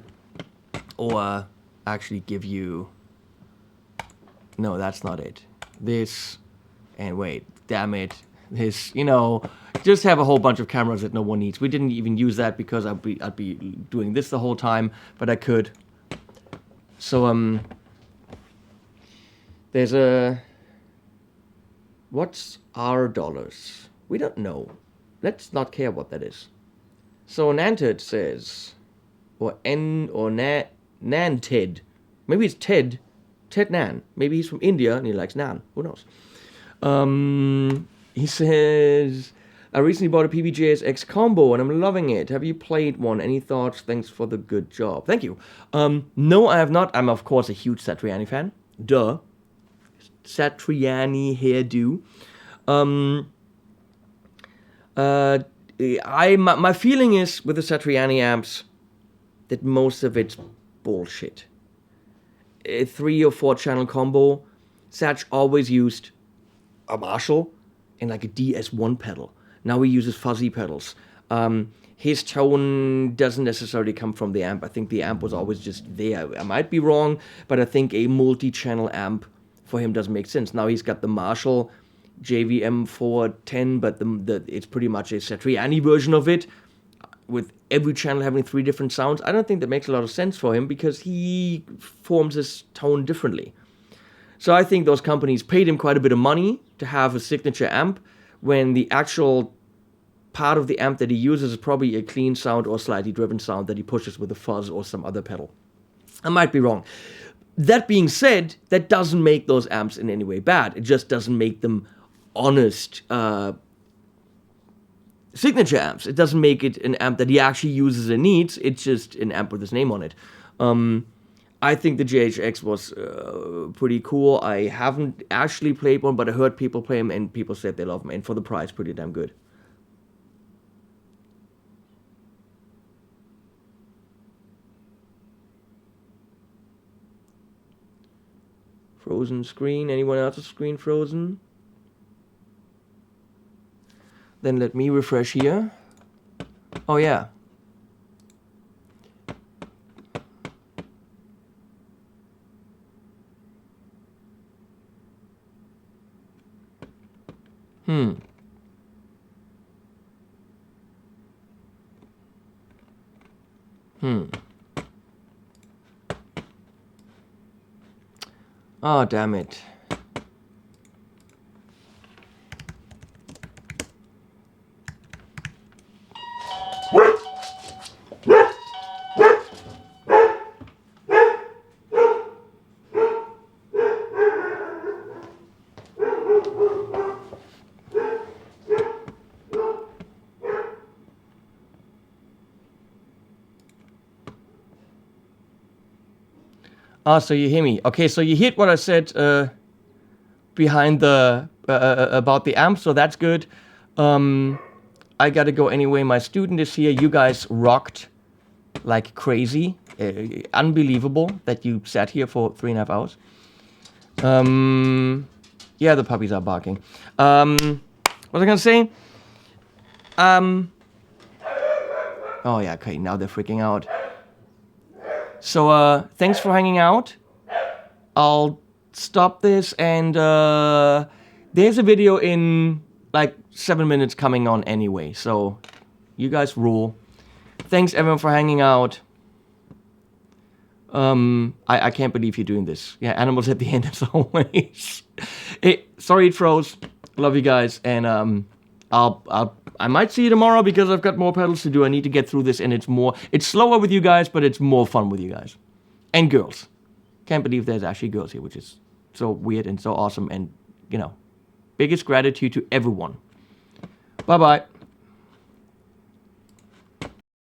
Or actually give you... No, that's not it. This. And wait, damn it. This, just have a whole bunch of cameras that no one needs. We didn't even use that because I'd be doing this the whole time, but I could. So, there's a... What's $R? We don't know. Let's not care what that is. So Nanted says, or Nan Ted. Maybe it's Ted Nan. Maybe he's from India and he likes Nan. Who knows? He says, I recently bought a PBJSX combo and I'm loving it. Have you played one? Any thoughts? Thanks for the good job. Thank you. No, I have not. I'm, of course, a huge Satriani fan. Duh. Satriani hairdo. My feeling is with the Satriani amps that most of it's bullshit. A 3 or 4 channel combo. Satch always used a Marshall and like a DS1 pedal. Now he uses fuzzy pedals. His tone doesn't necessarily come from the amp. I think the amp was always just there. I might be wrong, but I think a multi-channel amp for him doesn't make sense. Now he's got the Marshall JVM 410, but it's pretty much a Satriani version of it, with every channel having 3 different sounds. I don't think that makes a lot of sense for him because he forms his tone differently. So I think those companies paid him quite a bit of money to have a signature amp, when the actual part of the amp that he uses is probably a clean sound or slightly driven sound that he pushes with a fuzz or some other pedal. I might be wrong. That being said, that doesn't make those amps in any way bad. It just doesn't make them honest signature amps. It doesn't make it an amp that he actually uses and needs. It's just an amp with his name on it. I think the JHX was pretty cool. I haven't actually played one, but I heard people play them, and people said they love them. And for the price, pretty damn good. Frozen screen. Anyone else's screen frozen? Then let me refresh here. Oh yeah. Oh, damn it. Ah, so you hear me. Okay, so you heard what I said behind the about the amp, so that's good. I gotta go anyway. My student is here. You guys rocked like crazy. Unbelievable that you sat here for 3.5 hours. Yeah, the puppies are barking. What was I gonna say? Oh yeah, okay, now they're freaking out. So, thanks for hanging out. I'll stop this, and there's a video in like 7 minutes coming on anyway, so you guys rule. Thanks everyone for hanging out. I can't believe you're doing this. Yeah, animals at the end as always. Sorry it froze. Love you guys, and I might see you tomorrow because I've got more pedals to do. I need to get through this, and it's slower with you guys, but it's more fun with you guys. And girls. Can't believe there's actually girls here, which is so weird and so awesome, and, you know, biggest gratitude to everyone. Bye-bye.